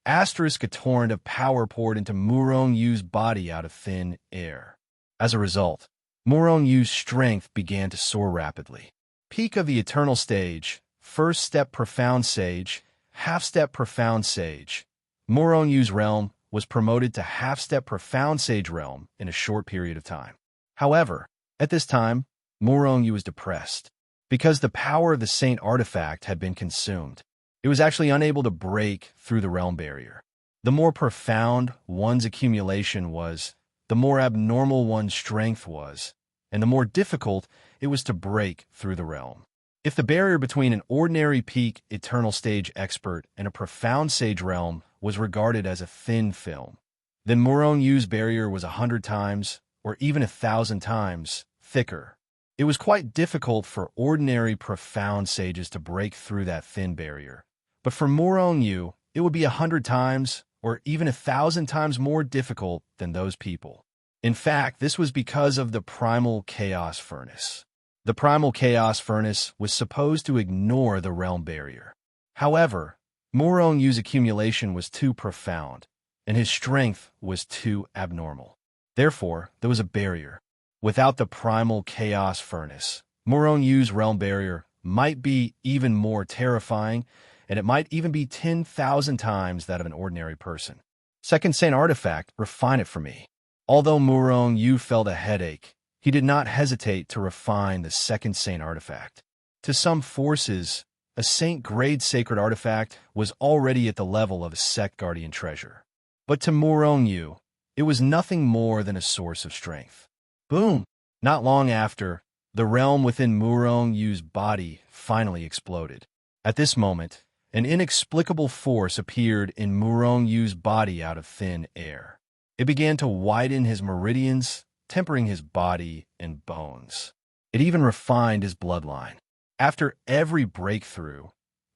Asterisk a torrent of power poured into Morong Yu's body out of thin air. As a result, Morong Yu's strength began to soar rapidly. Peak of the Eternal Stage, first step Profound Sage, half-step Profound Sage. Morong Yu's realm was promoted to half-step Profound Sage realm in a short period of time. However, at this time, Morong Yu was depressed. Because the power of the Saint artifact had been consumed, it was actually unable to break through the realm barrier. The more profound one's accumulation was, the more abnormal one's strength was, and the more difficult it was to break through the realm. If the barrier between an ordinary peak Eternal Stage expert and a profound Sage realm was regarded as a thin film, then Morong Yu's barrier was 100 times, or even 1,000 times, thicker. It was quite difficult for ordinary profound sages to break through that thin barrier. But for Morong Yu, it would be 100 times, or even 1,000 times more difficult than those people. In fact, this was because of the Primal Chaos Furnace. The Primal Chaos Furnace was supposed to ignore the realm barrier. However, Morong Yu's accumulation was too profound, and his strength was too abnormal. Therefore, there was a barrier. Without the Primal Chaos Furnace, Morong Yu's realm barrier might be even more terrifying, and it might even be 10,000 times that of an ordinary person. Second Saint artifact, refine it for me. Although Morong Yu felt a headache, he did not hesitate to refine the second Saint artifact. To some forces, a Saint-grade sacred artifact was already at the level of a sect guardian treasure. But to Morong Yu, it was nothing more than a source of strength. Boom! Not long after, the realm within Morong Yu's body finally exploded. At this moment, an inexplicable force appeared in Murong Yu's body out of thin air. It began to widen his meridians, tempering his body and bones. It even refined his bloodline. After every breakthrough,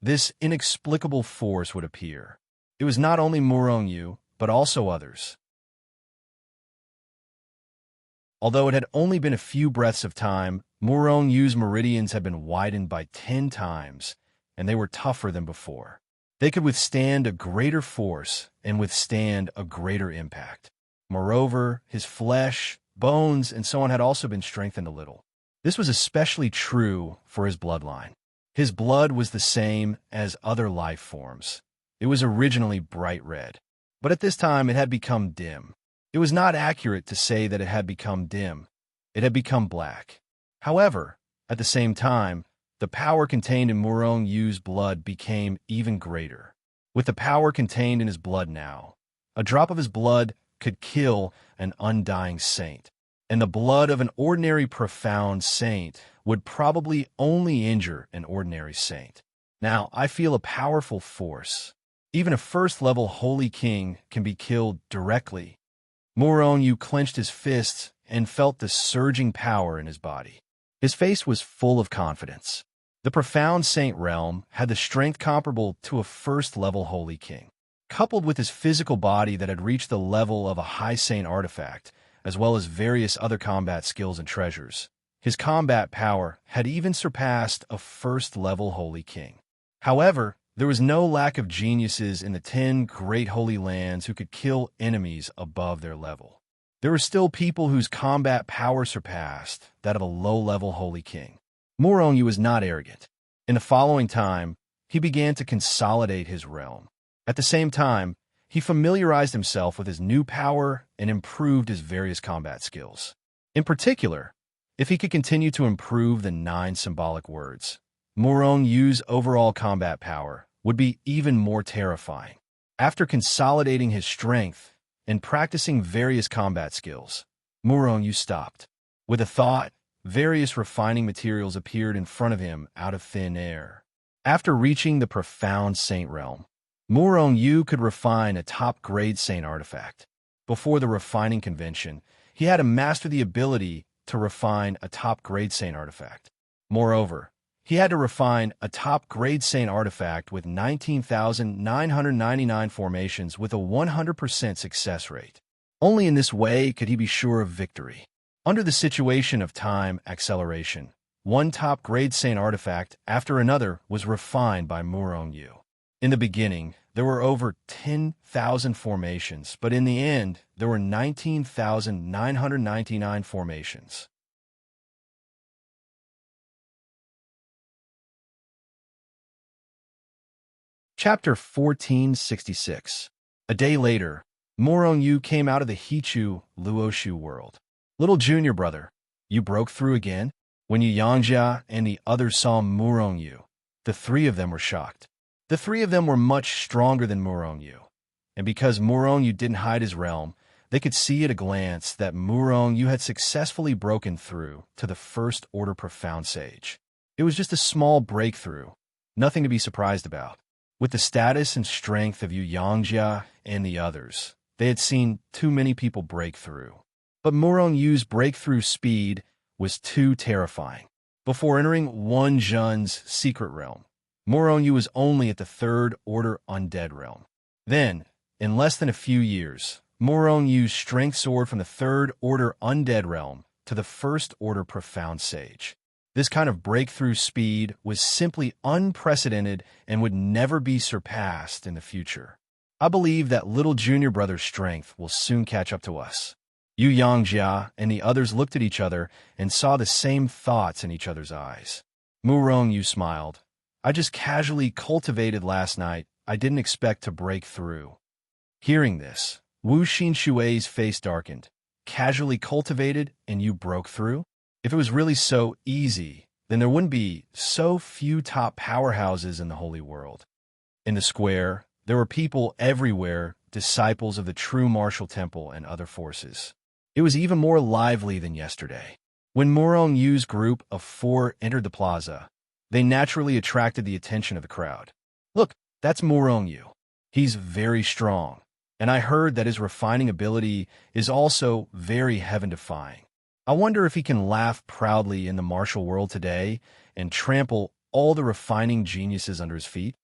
this inexplicable force would appear. It was not only Murong Yu, but also others. Although it had only been a few breaths of time, Murong Yu's meridians had been widened by 10 times, and they were tougher than before. They could withstand a greater force and withstand a greater impact. Moreover, his flesh, bones, and so on had also been strengthened a little. This was especially true for his bloodline. His blood was the same as other life forms. It was originally bright red, but at this time it had become dim. It was not accurate to say that it had become dim. It had become black. However, at the same time, the power contained in Murong Yu's blood became even greater. With the power contained in his blood now, a drop of his blood could kill an undying saint, and the blood of an ordinary profound saint would probably only injure an ordinary saint. Now, I feel a powerful force. Even a first-level holy king can be killed directly. Murong Yu clenched his fists and felt the surging power in his body. His face was full of confidence. The profound saint realm had the strength comparable to a first-level holy king. Coupled with his physical body that had reached the level of a high saint artifact, as well as various other combat skills and treasures, his combat power had even surpassed a first-level holy king. However, there was no lack of geniuses in the 10 great holy lands who could kill enemies above their level. There were still people whose combat power surpassed that of a low-level holy king. Murong Yu was not arrogant. In the following time, he began to consolidate his realm. At the same time, he familiarized himself with his new power and improved his various combat skills. In particular, if he could continue to improve the 9 symbolic words, Murong Yu's overall combat power would be even more terrifying. After consolidating his strength and practicing various combat skills, Murong Yu stopped. With a thought, various refining materials appeared in front of him out of thin air. After reaching the profound saint realm, Murong Yu could refine a top-grade saint artifact. Before the refining convention, he had to master the ability to refine a top-grade saint artifact. Moreover, he had to refine a top-grade saint artifact with 19,999 formations with a 100% success rate. Only in this way could he be sure of victory. Under the situation of time acceleration, one top-grade saint artifact after another was refined by Murong Yu. In the beginning, there were over 10,000 formations, but in the end, there were 19,999 formations. Chapter 1466. A day later, Murong Yu came out of the Hichu Luoshu world. Little junior brother, you broke through again? When Yu Yangjia and the others saw Murong Yu, the 3 of them were shocked. The 3 of them were much stronger than Murong Yu, and because Murong Yu didn't hide his realm, they could see at a glance that Murong Yu had successfully broken through to the First Order Profound Sage. It was just a small breakthrough, nothing to be surprised about. With the status and strength of Yu Yangjia and the others, they had seen too many people break through. But Murong Yu's breakthrough speed was too terrifying. Before entering Wan Zhen's secret realm, Murong Yu was only at the Third Order Undead realm. Then, in less than a few years, Murong Yu strength soared from the Third Order Undead realm to the First Order Profound Sage. This kind of breakthrough speed was simply unprecedented and would never be surpassed in the future. I believe that little junior brother's strength will soon catch up to us. Yu Yangjia and the others looked at each other and saw the same thoughts in each other's eyes. Murong Yu smiled. I just casually cultivated last night. I didn't expect to break through. Hearing this, Wu Xinshui's face darkened. Casually cultivated and you broke through? If it was really so easy, then there wouldn't be so few top powerhouses in the holy world. In the square, there were people everywhere, disciples of the true martial temple and other forces. It was even more lively than yesterday. When Murong Yu's group of 4 entered the plaza, They naturally attracted the attention of the crowd. Look, that's Murong Yu. He's very strong, and I heard that his refining ability is also very heaven-defying. I wonder if he can laugh proudly in the martial world today and trample all the refining geniuses under his feet.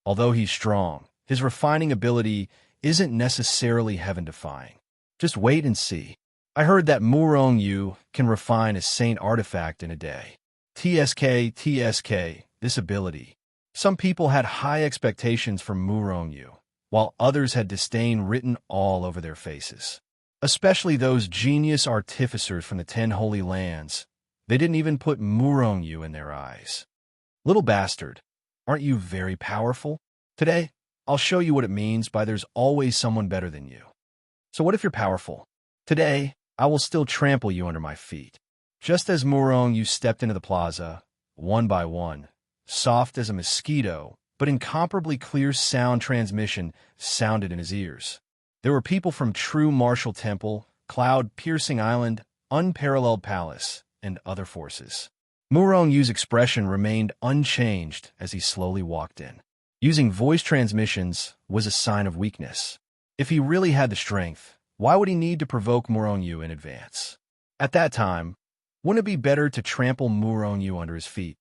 Although he's strong, his refining ability isn't necessarily heaven-defying. Just wait and see. I heard that Murong Yu can refine a saint artifact in a day. TSK, this ability. Some people had high expectations for Murong Yu, while others had disdain written all over their faces. Especially those genius artificers from the 10 Holy Lands. They didn't even put Murong Yu in their eyes. Little bastard, aren't you very powerful? Today, I'll show you what it means by there's always someone better than you. So what if you're powerful? Today, I will still trample you under my feet. Just as Murong Yu stepped into the plaza, one by one, soft as a mosquito, but incomparably clear sound transmission sounded in his ears. There were people from True Martial Temple, Cloud-Piercing Island, Unparalleled Palace, and other forces. Murong Yu's expression remained unchanged as he slowly walked in. Using voice transmissions was a sign of weakness. If he really had the strength, why would he need to provoke Murong Yu in advance? At that time, wouldn't it be better to trample Murong Yu under his feet?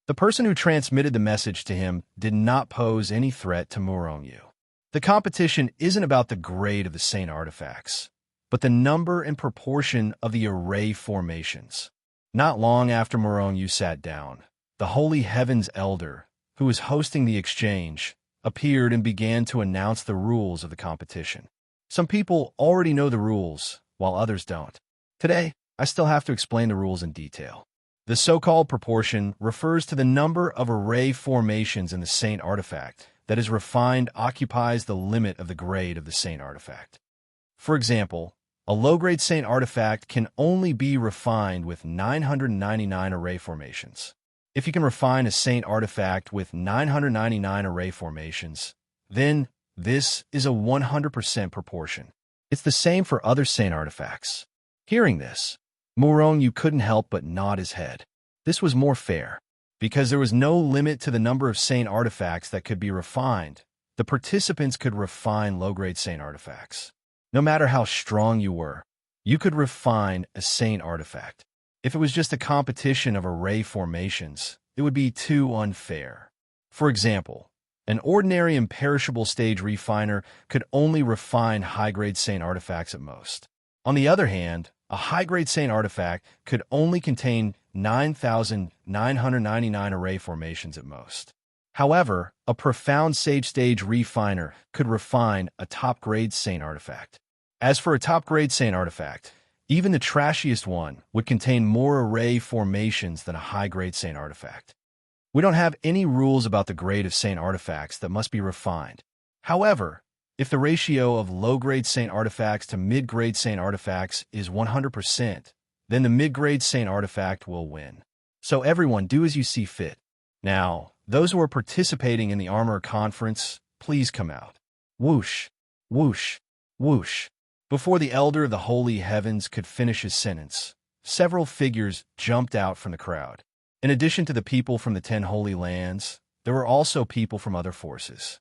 The person who transmitted the message to him did not pose any threat to Murong Yu. The competition isn't about the grade of the saint artifacts, but the number and proportion of the array formations. Not long after Murong Yu sat down, the Holy Heavens Elder, who was hosting the exchange, appeared and began to announce the rules of the competition. Some people already know the rules, while others don't. Today, I still have to explain the rules in detail. The so-called proportion refers to the number of array formations in the saint artifact that is refined occupies the limit of the grade of the saint artifact. For example, a low-grade saint artifact can only be refined with 999 array formations. If you can refine a saint artifact with 999 array formations, then this is a 100% proportion. It's the same for other saint artifacts. Hearing this, Murong Yu couldn't help but nod his head. This was more fair. Because there was no limit to the number of saint artifacts that could be refined, the participants could refine low-grade saint artifacts. No matter how strong you were, you could refine a saint artifact. If it was just a competition of array formations, it would be too unfair. For example, an ordinary imperishable stage refiner could only refine high-grade saint artifacts at most. On the other hand, a high-grade saint artifact could only contain 9,999 array formations at most. However, a profound sage stage refiner could refine a top-grade saint artifact. As for a top-grade saint artifact, even the trashiest one would contain more array formations than a high-grade saint artifact. We don't have any rules about the grade of saint artifacts that must be refined. However, if the ratio of low-grade saint artifacts to mid-grade saint artifacts is 100%, then the mid-grade saint artifact will win. So everyone, do as you see fit. Now, those who are participating in the Armor Conference, please come out. Whoosh, whoosh, whoosh. Before the Elder of the Holy Heavens could finish his sentence, several figures jumped out from the crowd. In addition to the people from the 10 Holy Lands, there were also people from other forces.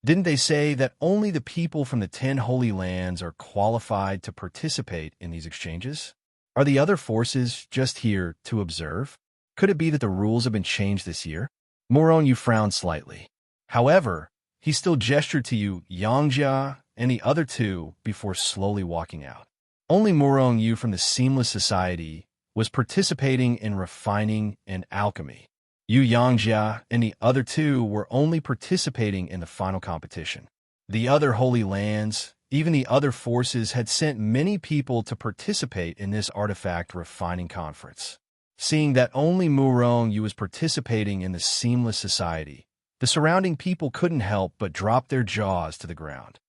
Didn't they say that only the people from the 10 Holy Lands are qualified to participate in these exchanges? Are the other forces just here to observe? Could it be that the rules have been changed this year? Murong Yu frowned slightly. However, he still gestured to Yu Yangjia and the other two before slowly walking out. Only Murong Yu from the Seamless Society was participating in refining and alchemy. Yu Yangjia and the other two were only participating in the final competition. The other Holy Lands, even the other forces, had sent many people to participate in this artifact refining conference. Seeing that only Murong Yu was participating in the Seamless Society, the surrounding people couldn't help but drop their jaws to the ground.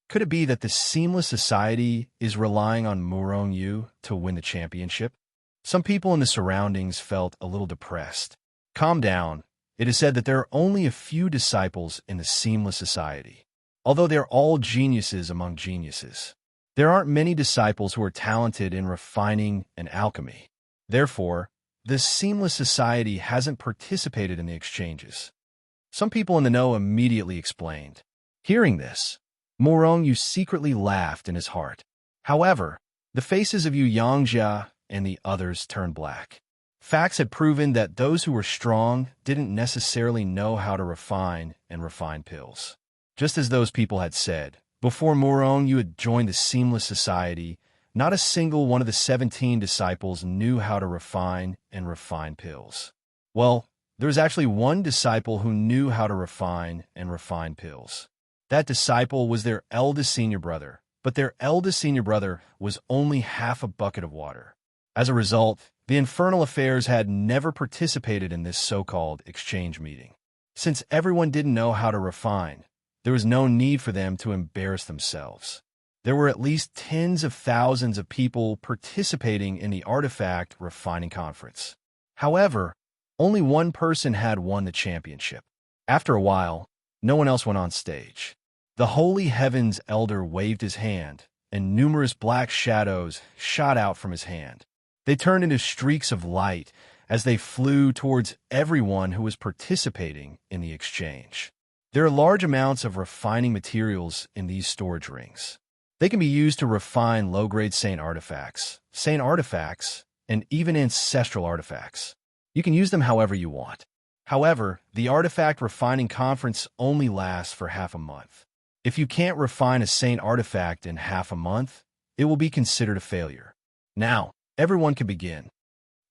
Could it be that the Seamless Society is relying on Murong Yu to win the championship? Some people in the surroundings felt a little depressed. Calm down. It is said that there are only a few disciples in the Seamless Society, although they're all geniuses among geniuses. There aren't many disciples who are talented in refining and alchemy. Therefore, this seamless society hasn't participated in the exchanges. Some people in the know immediately explained. Hearing this, Morongyu secretly laughed in his heart. However, the faces of Yu Yangjia and the others turned black. Facts had proven that those who were strong didn't necessarily know how to refine and refine pills. Just as those people had said, before Morongyu had joined the seamless society, not a single one of the 17 disciples knew how to refine and refine pills. Well, there was actually one disciple who knew how to refine and refine pills. That disciple was their eldest senior brother, but their eldest senior brother was only half a bucket of water. As a result, the Infernal Affairs had never participated in this so-called exchange meeting. Since everyone didn't know how to refine, there was no need for them to embarrass themselves. There were at least tens of thousands of people participating in the Artifact Refining Conference. However, only one person had won the championship. After a while, no one else went on stage. The Holy Heavens Elder waved his hand, and numerous black shadows shot out from his hand. They turned into streaks of light as they flew towards everyone who was participating in the exchange. There are large amounts of refining materials in these storage rings. They can be used to refine low-grade saint artifacts, and even ancestral artifacts. You can use them however you want. However, the Artifact Refining Conference only lasts for half a month. If you can't refine a saint artifact in half a month, it will be considered a failure. Now, everyone can begin.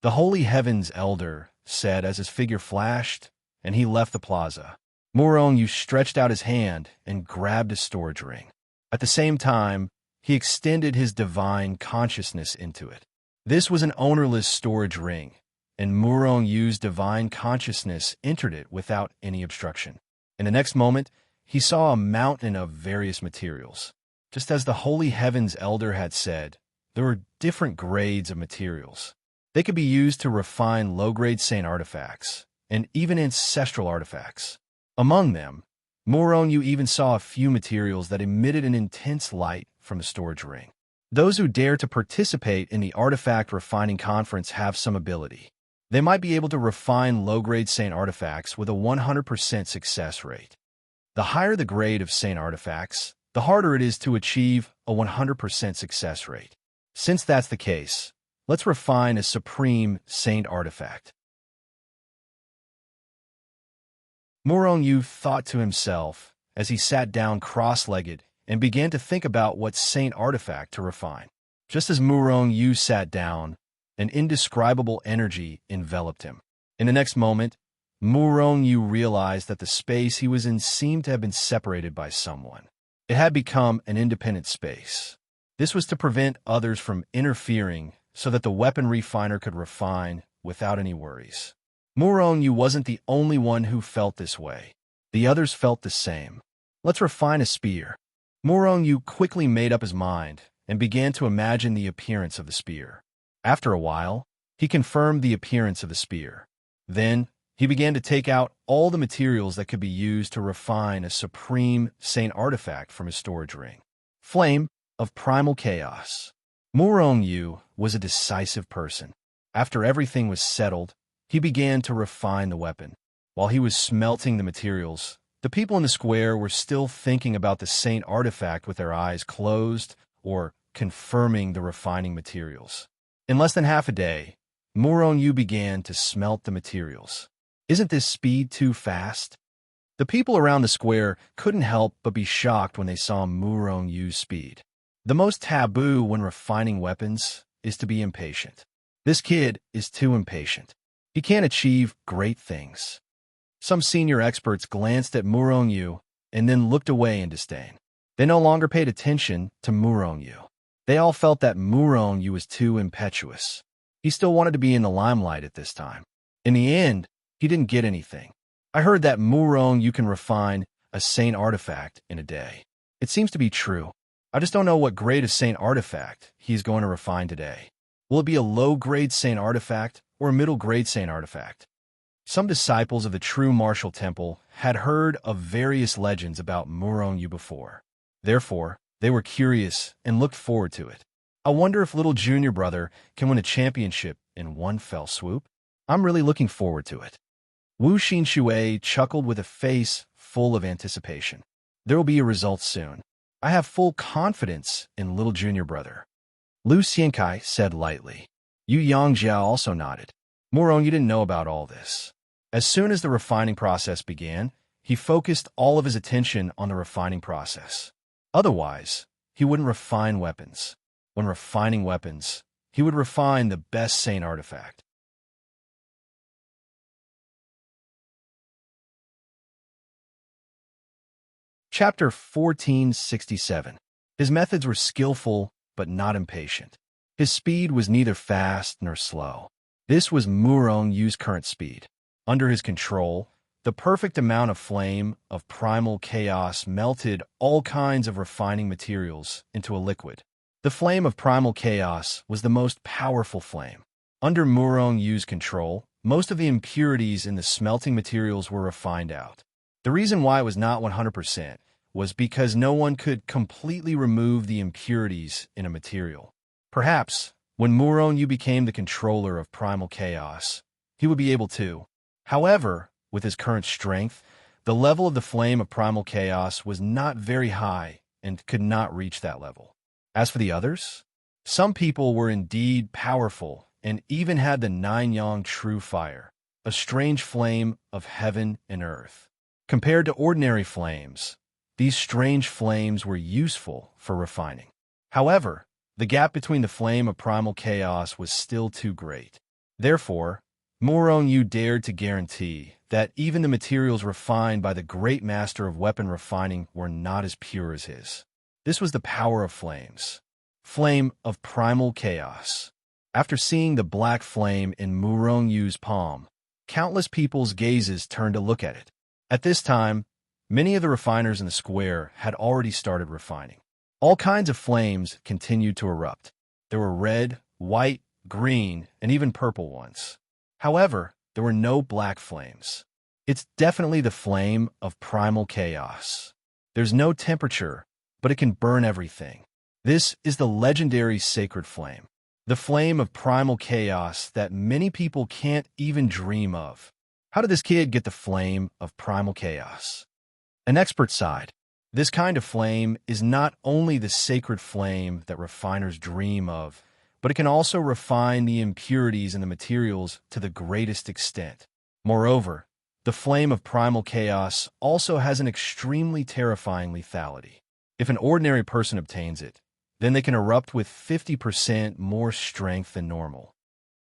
The Holy Heavens Elder said as his figure flashed, and he left the plaza. Morongyu stretched out his hand and grabbed a storage ring. At the same time, he extended his divine consciousness into it. This was an ownerless storage ring, and Morongyu's divine consciousness entered it without any obstruction. In the next moment, he saw a mountain of various materials. Just as the Holy Heavens Elder had said, there were different grades of materials. They could be used to refine low-grade saint artifacts, and even ancestral artifacts. Among them, Morongyu even saw a few materials that emitted an intense light from the storage ring. Those who dare to participate in the Artifact Refining Conference have some ability. They might be able to refine low-grade saint artifacts with a 100% success rate. The higher the grade of saint artifacts, the harder it is to achieve a 100% success rate. Since that's the case, let's refine a supreme saint artifact. Morongyu thought to himself as he sat down cross-legged and began to think about what saint artifact to refine. Just as Morongyu sat down, an indescribable energy enveloped him. In the next moment, Morongyu realized that the space he was in seemed to have been separated by someone. It had become an independent space. This was to prevent others from interfering so that the weapon refiner could refine without any worries. Morongyu wasn't the only one who felt this way. The others felt the same. Let's refine a spear. Morongyu quickly made up his mind and began to imagine the appearance of the spear. After a while, he confirmed the appearance of the spear. Then, he began to take out all the materials that could be used to refine a supreme saint artifact from his storage ring. Flame of Primal Chaos. Morongyu was a decisive person. After everything was settled, he began to refine the weapon. While he was smelting the materials, the people in the square were still thinking about the saint artifact with their eyes closed or confirming the refining materials. In less than half a day, Morongyu began to smelt the materials. Isn't this speed too fast? The people around the square couldn't help but be shocked when they saw Morongyu's speed. The most taboo when refining weapons is to be impatient. This kid is too impatient. He can't achieve great things. Some senior experts glanced at Morongyu and then looked away in disdain. They no longer paid attention to Morongyu. They all felt that Morongyu was too impetuous. He still wanted to be in the limelight at this time. In the end, he didn't get anything. I heard that Morongyu can refine a saint artifact in a day. It seems to be true. I just don't know what grade of saint artifact he's going to refine today. Will it be a low-grade saint artifact or a middle-grade saint artifact? Some disciples of the true martial temple had heard of various legends about Morongyu before. Therefore, They were curious and looked forward to it. I wonder if little junior brother can win a championship in one fell swoop. I'm really looking forward to it. Wu Xinshui chuckled with a face full of anticipation. There will be a result soon. I have full confidence in little junior brother. Lu Xiankai said lightly. Yu Yangjiao also nodded. Murong, you didn't know about all this. As soon as the refining process began, he focused all of his attention on the refining process. Otherwise, he wouldn't refine weapons. When refining weapons, he would refine the best Saint artifact. Chapter 1467. His methods were skillful, but not impatient. His speed was neither fast nor slow. This was Murong Yu's current speed. Under his control, the perfect amount of flame of primal chaos melted all kinds of refining materials into a liquid. The flame of primal chaos was the most powerful flame. Under Murong Yu's control, most of the impurities in the smelting materials were refined out. The reason why it was not 100% was because no one could completely remove the impurities in a material. Perhaps, when Murong Yu became the controller of primal chaos, he would be able to. However, with his current strength, the level of the flame of primal chaos was not very high and could not reach that level. As for the others, some people were indeed powerful and even had the nine-yang true fire, a strange flame of heaven and earth. Compared to ordinary flames, these strange flames were useful for refining. However, the gap between the flame of primal chaos was still too great. Therefore, Murong Yu dared to guarantee that even the materials refined by the great master of weapon refining were not as pure as his. This was the power of flames. Flame of primal chaos. After seeing the black flame in Murong Yu's palm, countless people's gazes turned to look at it. At this time, many of the refiners in the square had already started refining. All kinds of flames continued to erupt. There were red, white, green, and even purple ones. However, there were no black flames. It's definitely the flame of primal chaos. There's no temperature, but it can burn everything. This is the legendary sacred flame. The flame of primal chaos that many people can't even dream of. How did this kid get the flame of primal chaos? An expert sighed. This kind of flame is not only the sacred flame that refiners dream of, but it can also refine the impurities in the materials to the greatest extent. Moreover, the flame of primal chaos also has an extremely terrifying lethality. If an ordinary person obtains it, then they can erupt with 50% more strength than normal.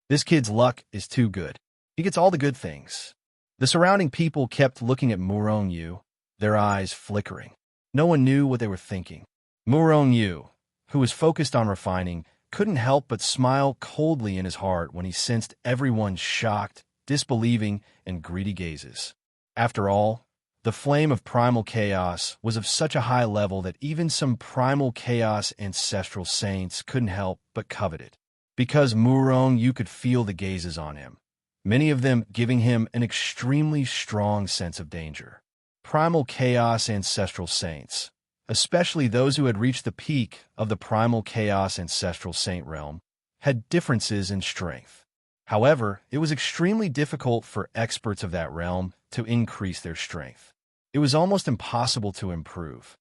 This kid's luck is too good. He gets all the good things. The surrounding people kept looking at Murong Yu, their eyes flickering. No one knew what they were thinking. Murong Yu, who was focused on refining, couldn't help but smile coldly in his heart when he sensed everyone's shocked, disbelieving, and greedy gazes. After all, the flame of primal chaos was of such a high level that even some primal chaos ancestral saints couldn't help but covet it. Because Murong Yu could feel the gazes on him, many of them giving him an extremely strong sense of danger. Primal chaos ancestral saints, especially those who had reached the peak of the primal chaos ancestral saint realm, had differences in strength. However, it was extremely difficult for experts of that realm to increase their strength. It was almost impossible to improve.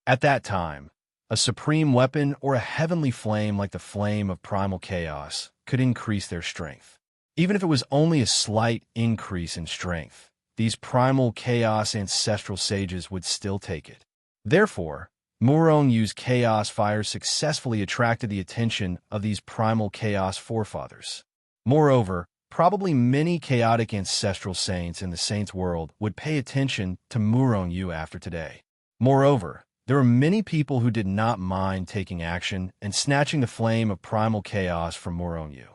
At that time, a supreme weapon or a heavenly flame like the flame of primal chaos could increase their strength. Even if it was only a slight increase in strength, these primal chaos ancestral sages would still take it. Therefore, Murong Yu's chaos fire successfully attracted the attention of these primal chaos forefathers. Moreover, probably many chaotic ancestral saints in the saints' world would pay attention to Murong Yu after today. Moreover, there were many people who did not mind taking action and snatching the flame of primal chaos from Murong Yu.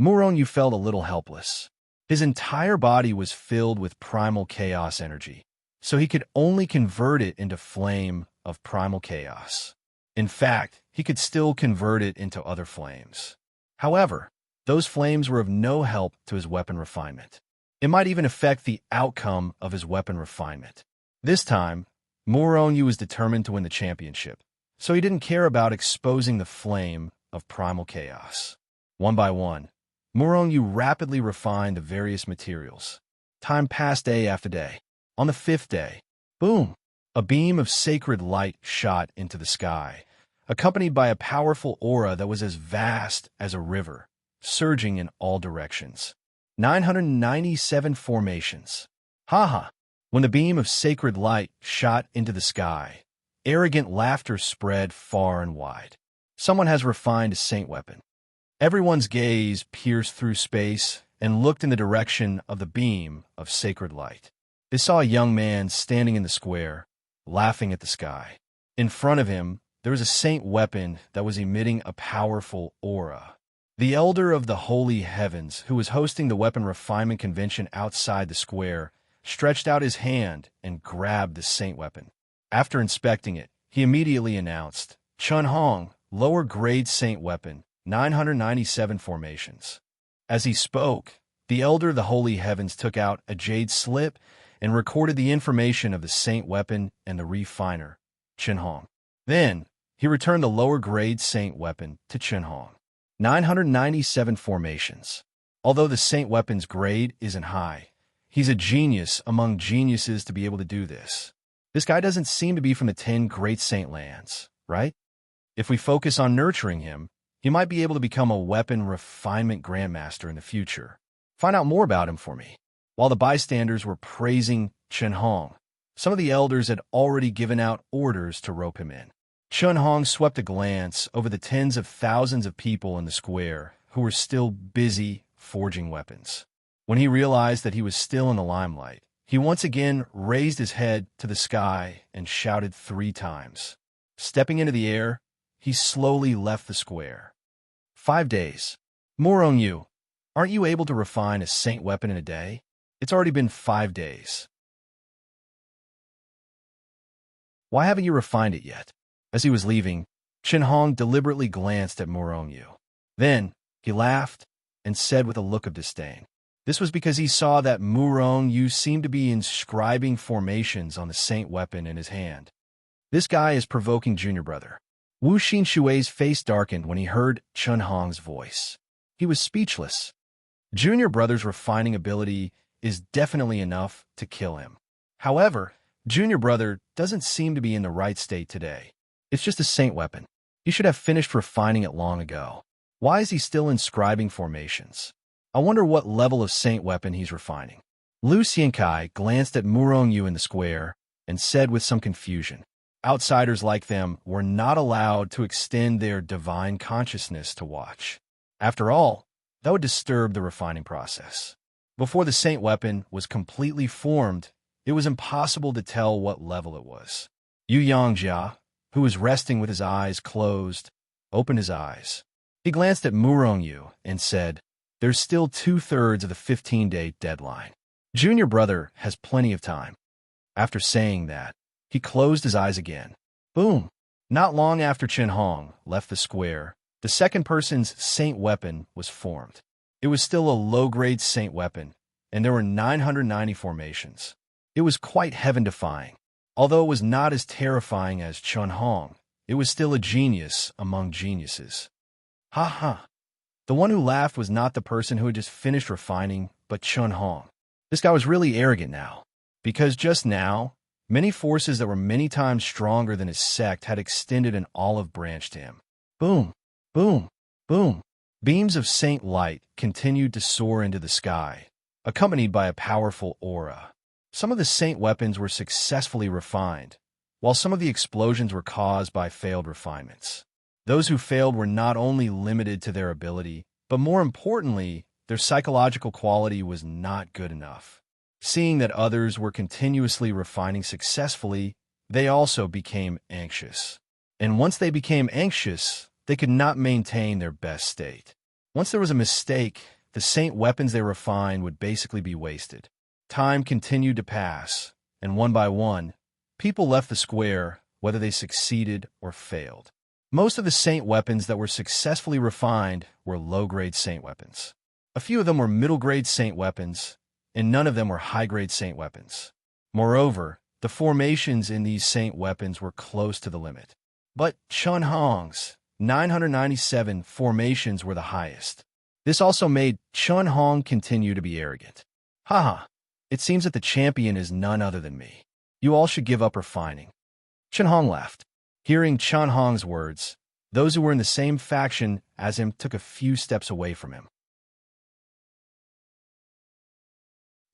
Murong Yu felt a little helpless. His entire body was filled with primal chaos energy, so he could only convert it into flame of primal chaos. In fact, he could still convert it into other flames. However, those flames were of no help to his weapon refinement. It might even affect the outcome of his weapon refinement. This time, Muronyu was determined to win the championship, so he didn't care about exposing the flame of primal chaos. One by one, Muronyu rapidly refined the various materials. Time passed day after day. On the fifth day, boom! A beam of sacred light shot into the sky, accompanied by a powerful aura that was as vast as a river, surging in all directions. 997 formations. Haha! When the beam of sacred light shot into the sky, arrogant laughter spread far and wide. Someone has refined a saint weapon. Everyone's gaze pierced through space and looked in the direction of the beam of sacred light. They saw a young man standing in the square, laughing at the sky. In front of him, there was a saint weapon that was emitting a powerful aura. The elder of the holy heavens, who was hosting the weapon refinement convention outside the square, stretched out his hand and grabbed the saint weapon. After inspecting it, he immediately announced, "Chun Hong, lower grade saint weapon, 997 formations." As he spoke, the elder of the holy heavens took out a jade slip and recorded the information of the saint weapon and the refiner, Chun Hong. Then, he returned the lower grade saint weapon to Chun Hong. 997 formations. Although the saint weapon's grade isn't high, he's a genius among geniuses to be able to do this. This guy doesn't seem to be from the 10 great saint lands, right? If we focus on nurturing him, he might be able to become a weapon refinement grandmaster in the future. Find out more about him for me. While the bystanders were praising Chun Hong, some of the elders had already given out orders to rope him in. Chun Hong swept a glance over the tens of thousands of people in the square who were still busy forging weapons. When he realized that he was still in the limelight, he once again raised his head to the sky and shouted 3 times. Stepping into the air, he slowly left the square. 5 days. Muronyu, aren't you able to refine a saint weapon in a day? It's already been 5 days. Why haven't you refined it yet? As he was leaving, Chun Hong deliberately glanced at Muronyu. Then, he laughed and said with a look of disdain. This was because he saw that Muronyu seemed to be inscribing formations on the saint weapon in his hand. This guy is provoking junior brother. Wu Xinshui's face darkened when he heard Chun Hong's voice. He was speechless. Junior brother's refining ability is definitely enough to kill him. However, junior brother doesn't seem to be in the right state today. It's just a saint weapon. He should have finished refining it long ago. Why is he still inscribing formations? I wonder what level of saint weapon he's refining. Lu Xiankai glanced at Muronyu in the square and said with some confusion, outsiders like them were not allowed to extend their divine consciousness to watch. After all, that would disturb the refining process. Before the saint weapon was completely formed, it was impossible to tell what level it was. Yu Yangjia, who was resting with his eyes closed, opened his eyes. He glanced at Muronyu and said, "There's still 2/3 of the 15-day deadline. Junior brother has plenty of time." After saying that, he closed his eyes again. Boom! Not long after Chun Hong left the square, the second person's saint weapon was formed. It was still a low-grade saint weapon, and there were 990 formations. It was quite heaven-defying. Although it was not as terrifying as Chun Hong, it was still a genius among geniuses. Ha ha! The one who laughed was not the person who had just finished refining, but Chun Hong. This guy was really arrogant now, because just now, many forces that were many times stronger than his sect had extended an olive branch to him. Boom! Boom! Boom! Beams of saint light continued to soar into the sky, accompanied by a powerful aura. Some of the saint weapons were successfully refined, while some of the explosions were caused by failed refinements. Those who failed were not only limited to their ability, but more importantly, their psychological quality was not good enough. Seeing that others were continuously refining successfully, they also became anxious. And once they became anxious, they could not maintain their best state. Once there was a mistake, the saint weapons they refined would basically be wasted. Time continued to pass, and one by one, people left the square, whether they succeeded or failed. Most of the saint weapons that were successfully refined were low-grade saint weapons. A few of them were middle-grade saint weapons, and none of them were high-grade saint weapons. Moreover, the formations in these saint weapons were close to the limit. But Chun Hong's 997 formations were the highest. This also made Chun Hong continue to be arrogant. Haha, it seems that the champion is none other than me. You all should give up refining. Chun Hong laughed. Hearing Chun Hong's words, those who were in the same faction as him took a few steps away from him.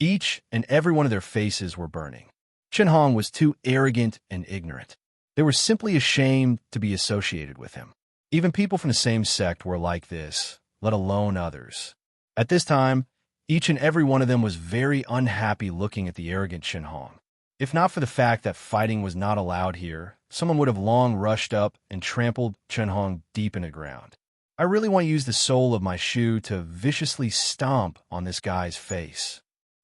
Each and every one of their faces were burning. Chun Hong was too arrogant and ignorant. They were simply ashamed to be associated with him. Even people from the same sect were like this, let alone others. At this time, each and every one of them was very unhappy looking at the arrogant Chun Hong. If not for the fact that fighting was not allowed here, someone would have long rushed up and trampled Chun Hong deep in the ground. I really want to use the sole of my shoe to viciously stomp on this guy's face.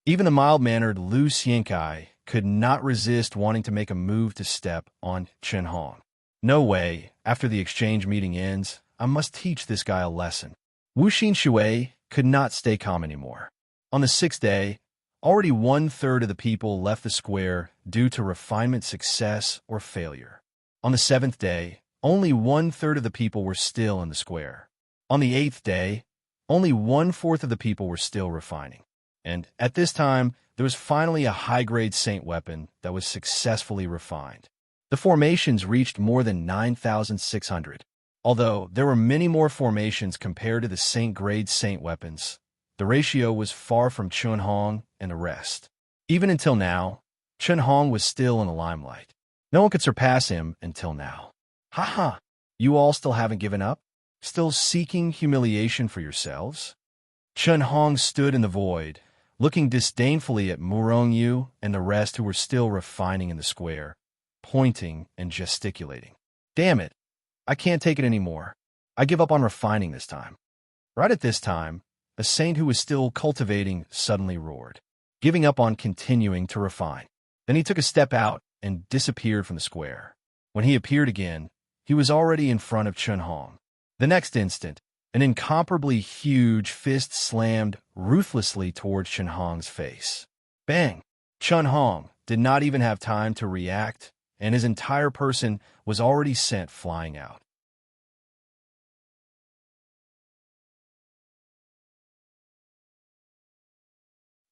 Even the mild-mannered Lu Xiankai could not resist wanting to make a move to step on Chun Hong. No way, after the exchange meeting ends, I must teach this guy a lesson. Wu Xinshui could not stay calm anymore. On the 6th day, already 1/3 of the people left the square due to refinement success or failure. On the 7th day, only 1/3 of the people were still in the square. On the 8th day, only 1/4 of the people were still refining. And at this time, there was finally a high-grade saint weapon that was successfully refined. The formations reached more than 9,600. Although there were many more formations compared to the saint-grade saint weapons, the ratio was far from Chun Hong and the rest. Even until now, Chun Hong was still in the limelight. No one could surpass him until now. Haha, you all still haven't given up? Still seeking humiliation for yourselves? Chun Hong stood in the void, looking disdainfully at Murong Yu and the rest who were still refining in the square, pointing and gesticulating. Damn it, I can't take it anymore. I give up on refining this time. Right at this time, a saint who was still cultivating suddenly roared, giving up on continuing to refine. Then he took a step out and disappeared from the square. When he appeared again, he was already in front of Chun Hong. The next instant, an incomparably huge fist slammed ruthlessly towards Chun Hong's face. Bang! Chun Hong did not even have time to react, and his entire person was already sent flying out.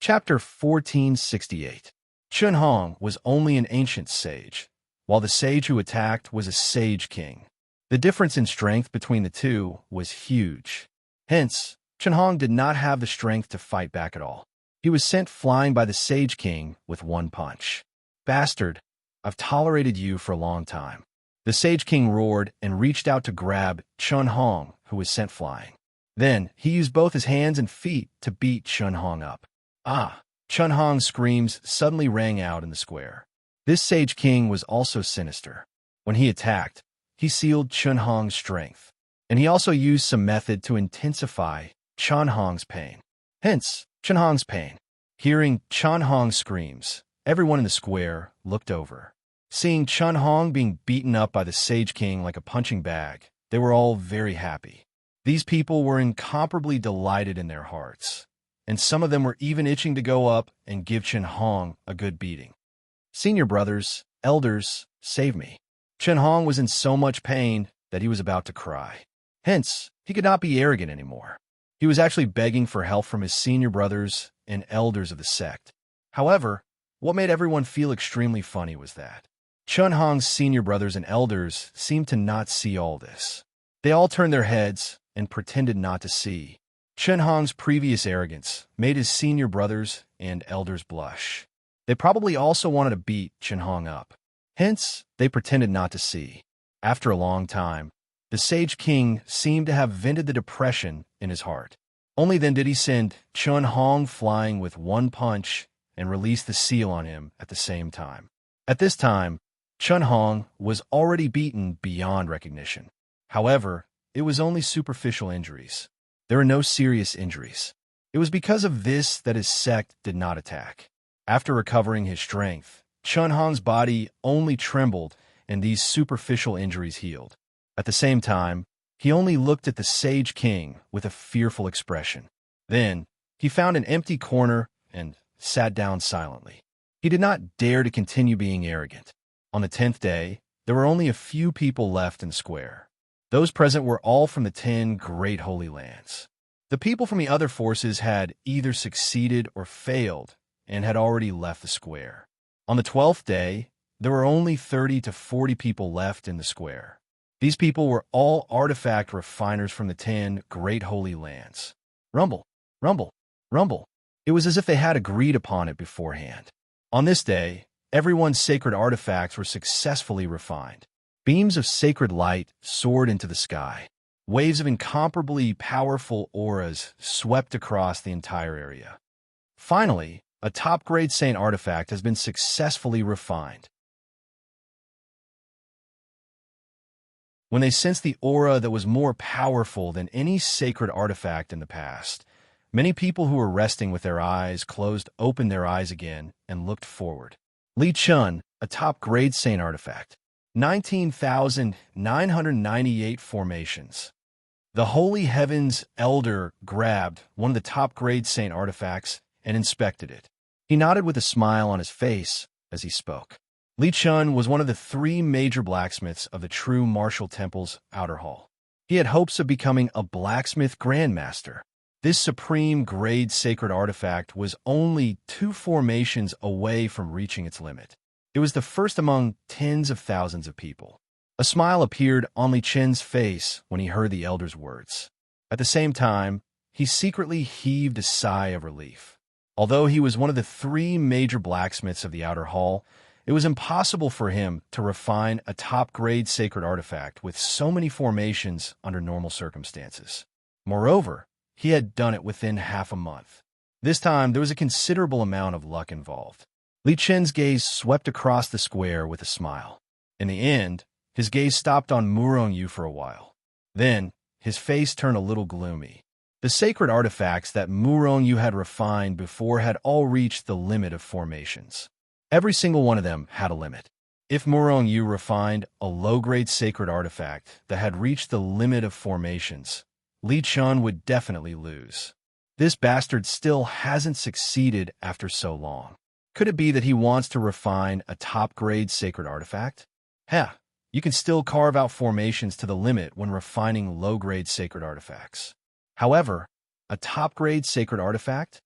Chapter 1468. Chun Hong was only an ancient sage, while the sage who attacked was a sage king. The difference in strength between the two was huge. Hence, Chun Hong did not have the strength to fight back at all. He was sent flying by the Sage King with one punch. Bastard, I've tolerated you for a long time. The Sage King roared and reached out to grab Chun Hong, who was sent flying. Then, he used both his hands and feet to beat Chun Hong up. Ah! Chun Hong's screams suddenly rang out in the square. This Sage King was also sinister. When he attacked, he sealed Chun Hong's strength, and he also used some method to intensify Chun Hong's pain. Hence, Chun Hong's pain. Hearing Chun Hong's screams, everyone in the square looked over. Seeing Chun Hong being beaten up by the Sage King like a punching bag, they were all very happy. These people were incomparably delighted in their hearts, and some of them were even itching to go up and give Chun Hong a good beating. Senior brothers, elders, save me. Chun Hong was in so much pain that he was about to cry. Hence, he could not be arrogant anymore. He was actually begging for help from his senior brothers and elders of the sect. However, what made everyone feel extremely funny was that Chun Hong's senior brothers and elders seemed to not see all this. They all turned their heads and pretended not to see. Chun Hong's previous arrogance made his senior brothers and elders blush. They probably also wanted to beat Chun Hong up. Hence, they pretended not to see. After a long time, the Sage King seemed to have vented the depression in his heart. Only then did he send Chun Hong flying with one punch and release the seal on him at the same time. At this time, Chun Hong was already beaten beyond recognition. However, it was only superficial injuries. There were no serious injuries. It was because of this that his sect did not attack. After recovering his strength, Chun Hong's body only trembled and these superficial injuries healed. At the same time, he only looked at the Sage King with a fearful expression. Then, he found an empty corner and sat down silently. He did not dare to continue being arrogant. On the 10th day, there were only a few people left in the square. Those present were all from the 10 great holy lands. The people from the other forces had either succeeded or failed and had already left the square. On the 12th day, there were only 30 to 40 people left in the square. These people were all artifact refiners from the 10 great holy lands. Rumble, rumble, rumble. It was as if they had agreed upon it beforehand. On this day, everyone's sacred artifacts were successfully refined. Beams of sacred light soared into the sky. Waves of incomparably powerful auras swept across the entire area. Finally, a top-grade saint artifact has been successfully refined. When they sensed the aura that was more powerful than any sacred artifact in the past, many people who were resting with their eyes closed opened their eyes again and looked forward. Li Chun, a top-grade saint artifact. 19,998 formations. The Holy Heavens Elder grabbed one of the top-grade saint artifacts and inspected it. He nodded with a smile on his face as he spoke. Li Chun was one of the 3 major blacksmiths of the true martial temple's outer hall. He had hopes of becoming a blacksmith grandmaster. This supreme grade sacred artifact was only 2 formations away from reaching its limit. It was the first among tens of thousands of people. A smile appeared on Li Chen's face when he heard the elder's words. At the same time, he secretly heaved a sigh of relief. Although he was one of the 3 major blacksmiths of the outer hall, it was impossible for him to refine a top-grade sacred artifact with so many formations under normal circumstances. Moreover, he had done it within half a month. This time, there was a considerable amount of luck involved. Li Chen's gaze swept across the square with a smile. In the end, his gaze stopped on Murong-Yu for a while. Then, his face turned a little gloomy. The sacred artifacts that Murong-Yu had refined before had all reached the limit of formations. Every single one of them had a limit. If Murong-Yu refined a low-grade sacred artifact that had reached the limit of formations, Li Chun would definitely lose. This bastard still hasn't succeeded after so long. Could it be that he wants to refine a top-grade sacred artifact? You can still carve out formations to the limit when refining low-grade sacred artifacts. However, a top-grade sacred artifact?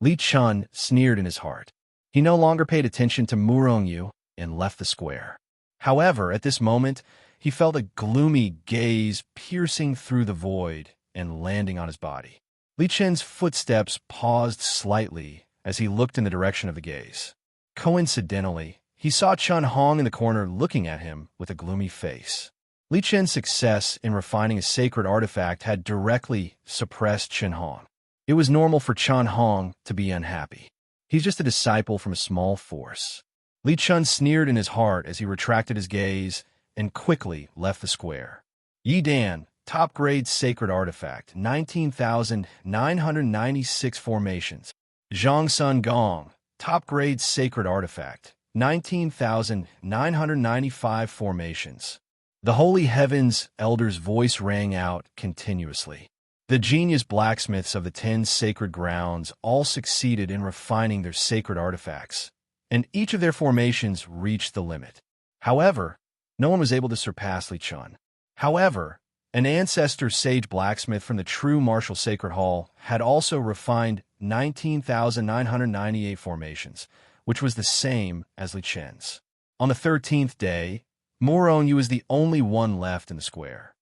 Li Chun sneered in his heart. He no longer paid attention to Murong-Yu and left the square. However, at this moment, he felt a gloomy gaze piercing through the void and landing on his body. Li Chen's footsteps paused slightly as he looked in the direction of the gaze. Coincidentally, he saw Chun Hong in the corner looking at him with a gloomy face. Li Chen's success in refining a sacred artifact had directly suppressed Chun Hong. It was normal for Chun Hong to be unhappy. He's just a disciple from a small force. Li Chun sneered in his heart as he retracted his gaze and quickly left the square. Yi Dan, top-grade sacred artifact, 19,996 formations. Zhang Sun Gong, top-grade sacred artifact, 19,995 formations. The Holy Heavens Elder's voice rang out continuously. The genius blacksmiths of the 10 sacred grounds all succeeded in refining their sacred artifacts, and each of their formations reached the limit. However, no one was able to surpass Li Chun. However, an ancestor sage blacksmith from the true martial sacred hall had also refined 19,998 formations, which was the same as Li Chen's. On the 13th day, Murong-Yu was the only one left in the square.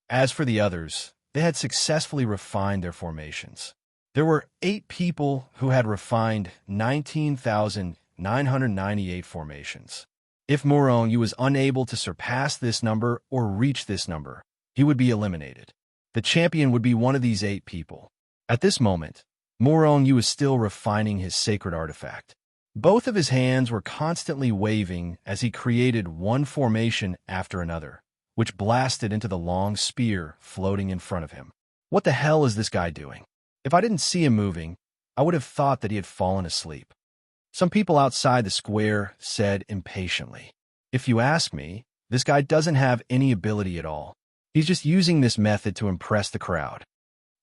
As for the others, they had successfully refined their formations. There were 8 people who had refined 19,998 formations. If Murong-Yu was unable to surpass this number or reach this number, he would be eliminated. The champion would be one of these 8 people. At this moment, Murong-Yu was still refining his sacred artifact. Both of his hands were constantly waving as he created one formation after another, which blasted into the long spear floating in front of him. What the hell is this guy doing? If I didn't see him moving, I would have thought that he had fallen asleep. Some people outside the square said impatiently, "If you ask me, this guy doesn't have any ability at all. He's just using this method to impress the crowd."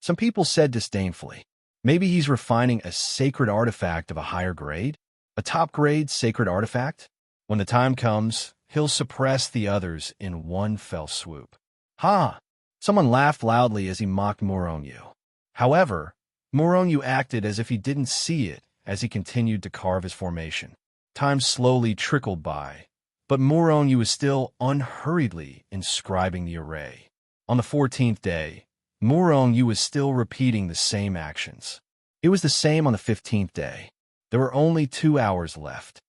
Some people said disdainfully, Maybe he's refining a sacred artifact of a higher grade? A top-grade sacred artifact? When the time comes, he'll suppress the others in one fell swoop. Ha! Someone laughed loudly as he mocked Muronyu. However, Muronyu acted as if he didn't see it as he continued to carve his formation. Time slowly trickled by, but Muronyu was still unhurriedly inscribing the array. On the 14th day, Muronyu was still repeating the same actions. It was the same on the 15th day. There were only 2 hours left.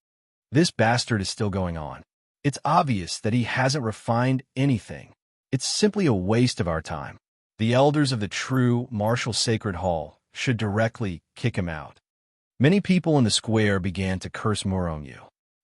This bastard is still going on. It's obvious that he hasn't refined anything. It's simply a waste of our time. The elders of the true martial sacred hall should directly kick him out. Many people in the square began to curse Muronyu.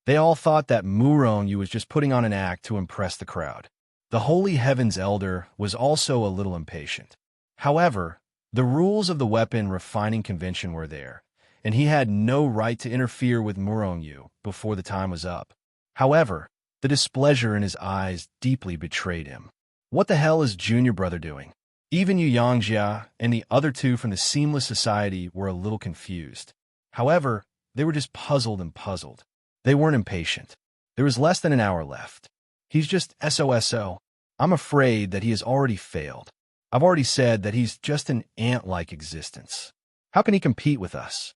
They all thought that Muronyu was just putting on an act to impress the crowd. The Holy Heaven's Elder was also a little impatient. However, the rules of the weapon refining convention were there, and he had no right to interfere with Muronyu before the time was up. However, the displeasure in his eyes deeply betrayed him. What the hell is Junior Brother doing? Even Yu Yangjia and the other two from the Seamless Society were a little confused. However, they were just puzzled and puzzled. They weren't impatient. There was less than an hour left. He's just SOSO. I'm afraid that he has already failed. I've already said that he's just an ant-like existence. How can he compete with us?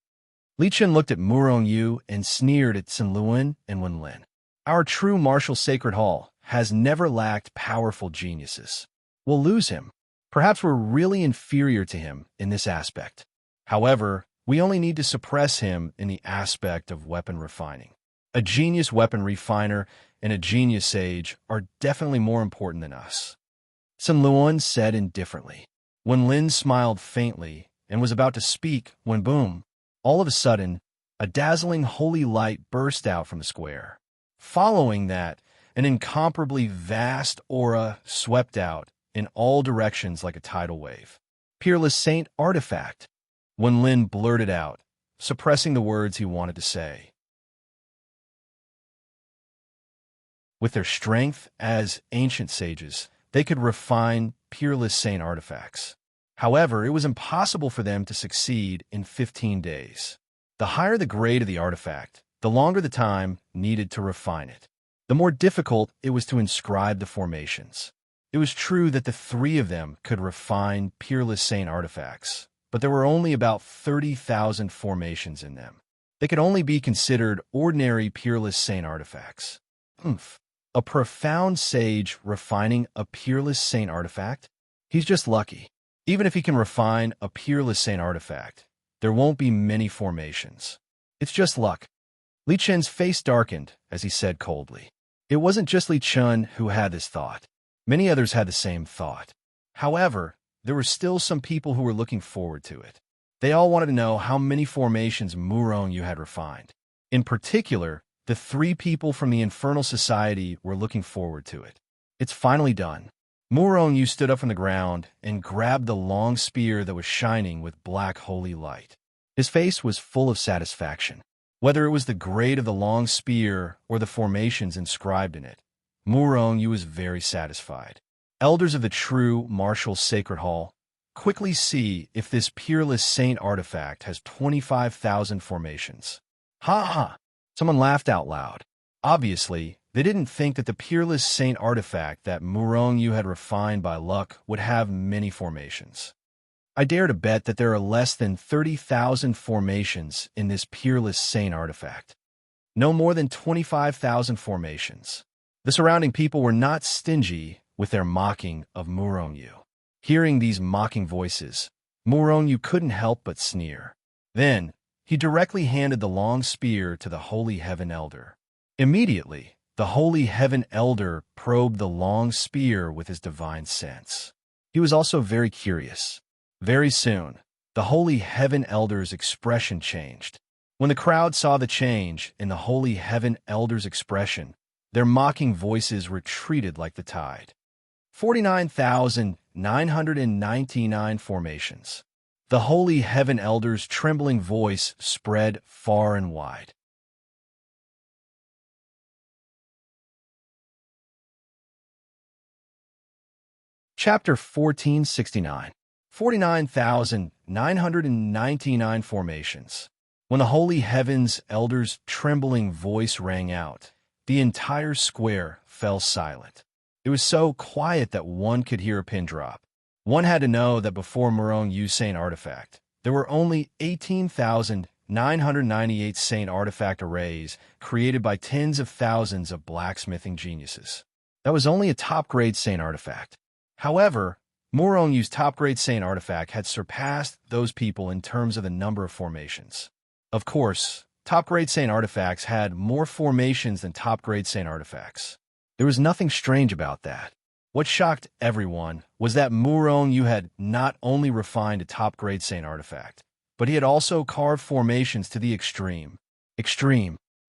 Li Chen looked at Muronyu and sneered at Sun Luan and Wenlin. Our true martial sacred hall has never lacked powerful geniuses. We'll lose him. Perhaps we're really inferior to him in this aspect. However, we only need to suppress him in the aspect of weapon refining. A genius weapon refiner and a genius sage are definitely more important than us. Sun Luan said indifferently. Wenlin smiled faintly and was about to speak when boom, all of a sudden, a dazzling holy light burst out from the square. Following that, an incomparably vast aura swept out in all directions like a tidal wave. Peerless Saint Artifact, Wenlin blurted out, suppressing the words he wanted to say. With their strength as ancient sages, they could refine Peerless Saint artifacts. However, it was impossible for them to succeed in 15 days. The higher the grade of the artifact, the longer the time needed to refine it. The more difficult it was to inscribe the formations. It was true that the 3 of them could refine Peerless Saint artifacts, but there were only about 30,000 formations in them. They could only be considered ordinary Peerless Saint artifacts. A profound sage refining a Peerless Saint artifact? He's just lucky. Even if he can refine a Peerless Saint artifact, there won't be many formations. It's just luck. Li Chen's face darkened as he said coldly. It wasn't just Li Chen who had this thought. Many others had the same thought. However, there were still some people who were looking forward to it. They all wanted to know how many formations Muronyu had refined. In particular, the 3 people from the Infernal Society were looking forward to it. It's finally done. Muronyu stood up from the ground and grabbed the long spear that was shining with black holy light. His face was full of satisfaction. Whether it was the grade of the long spear or the formations inscribed in it, Muronyu was very satisfied. Elders of the true martial sacred hall, quickly see if this Peerless Saint artifact has 25,000 formations. Ha ha! Someone laughed out loud. Obviously, they didn't think that the Peerless Saint artifact that Muronyu had refined by luck would have many formations. I dare to bet that there are less than 30,000 formations in this Peerless Saint artifact. No more than 25,000 formations. The surrounding people were not stingy with their mocking of Muronyu. Hearing these mocking voices, Muronyu couldn't help but sneer. Then, he directly handed the long spear to the Holy Heaven Elder. Immediately, the Holy Heaven Elder probed the long spear with his divine sense. He was also very curious. Very soon, the Holy Heaven Elder's expression changed. When the crowd saw the change in the Holy Heaven Elder's expression, their mocking voices retreated like the tide. 49,999 formations. The Holy Heaven Elder's trembling voice spread far and wide. Chapter 1469. 49,999 formations. When the holy heavens elder's trembling voice rang out, the entire square fell silent. It was so quiet that one could hear a pin drop. One had to know that before Murong Yu's Saint Artifact, there were only 18,998 Saint Artifact arrays created by tens of thousands of blacksmithing geniuses. That was only a top-grade Saint Artifact. However, Murong Yu's top-grade Saint Artifact had surpassed those people in terms of the number of formations. Of course, top-grade Saint Artifacts had more formations than top-grade Saint Artifacts. There was nothing strange about that. What shocked everyone was that Murong Yu had not only refined a top-grade Saint Artifact, but he had also carved formations to the extreme.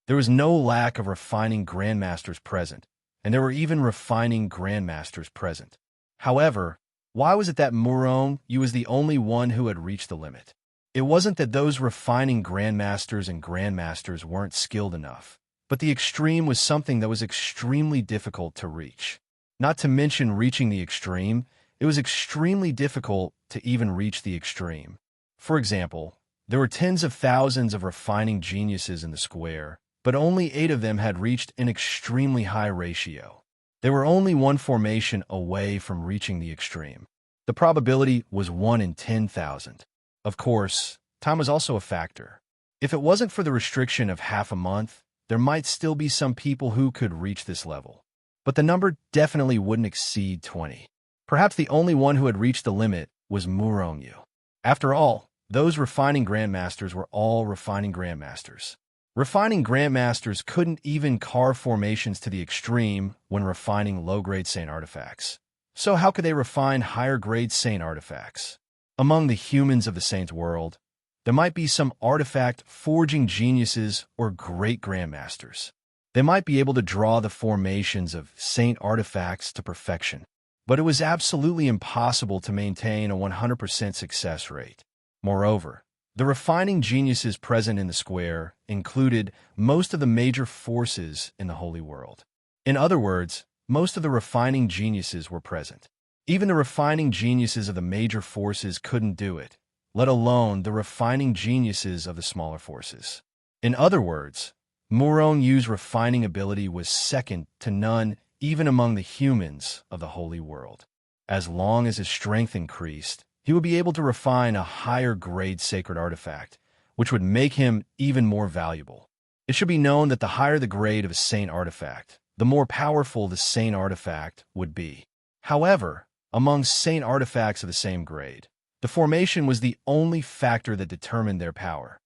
There was no lack of refining Grandmasters present, and there were even refining Grandmasters present. However, why was it that Murong Yu was the only one who had reached the limit? It wasn't that those refining Grandmasters and Grandmasters weren't skilled enough, but the extreme was something that was extremely difficult to reach. Not to mention reaching the extreme, it was extremely difficult to even reach the extreme. For example, there were tens of thousands of refining geniuses in the square, but only 8 of them had reached an extremely high ratio. They were only one formation away from reaching the extreme. The probability was 1 in 10,000. Of course, time was also a factor. If it wasn't for the restriction of half a month, there might still be some people who could reach this level. But the number definitely wouldn't exceed 20. Perhaps the only one who had reached the limit was Murong Yu. After all, those refining Grandmasters were all refining Grandmasters. Refining Grandmasters couldn't even carve formations to the extreme when refining low-grade Saint Artifacts. So how could they refine higher-grade Saint Artifacts? Among the humans of the Saints world, there might be some artifact forging geniuses or great Grandmasters. They might be able to draw the formations of Saint Artifacts to perfection, but it was absolutely impossible to maintain a 100% success rate. Moreover, the refining geniuses present in the square included most of the major forces in the holy world. In other words, most of the refining geniuses were present. Even the refining geniuses of the major forces couldn't do it, let alone the refining geniuses of the smaller forces. In other words, Murong Yu's refining ability was second to none even among the humans of the holy world. As long as his strength increased, he would be able to refine a higher-grade sacred artifact, which would make him even more valuable. It should be known that the higher the grade of a Saint Artifact, the more powerful the Saint Artifact would be. However, among Saint Artifacts of the same grade, the formation was the only factor that determined their power.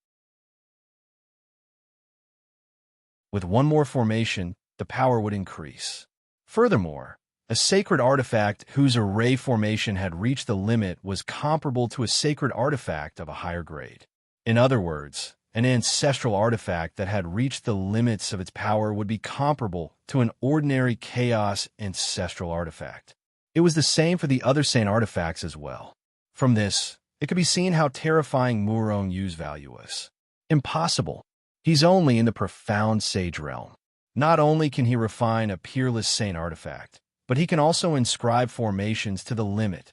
With one more formation, the power would increase. Furthermore, a sacred artifact whose array formation had reached the limit was comparable to a sacred artifact of a higher grade. In other words, an ancestral artifact that had reached the limits of its power would be comparable to an ordinary chaos ancestral artifact. It was the same for the other Saint Artifacts as well. From this, it could be seen how terrifying Murong Yu's value was. Impossible. He's only in the profound sage realm. Not only can he refine a peerless Saint Artifact, but he can also inscribe formations to the limit.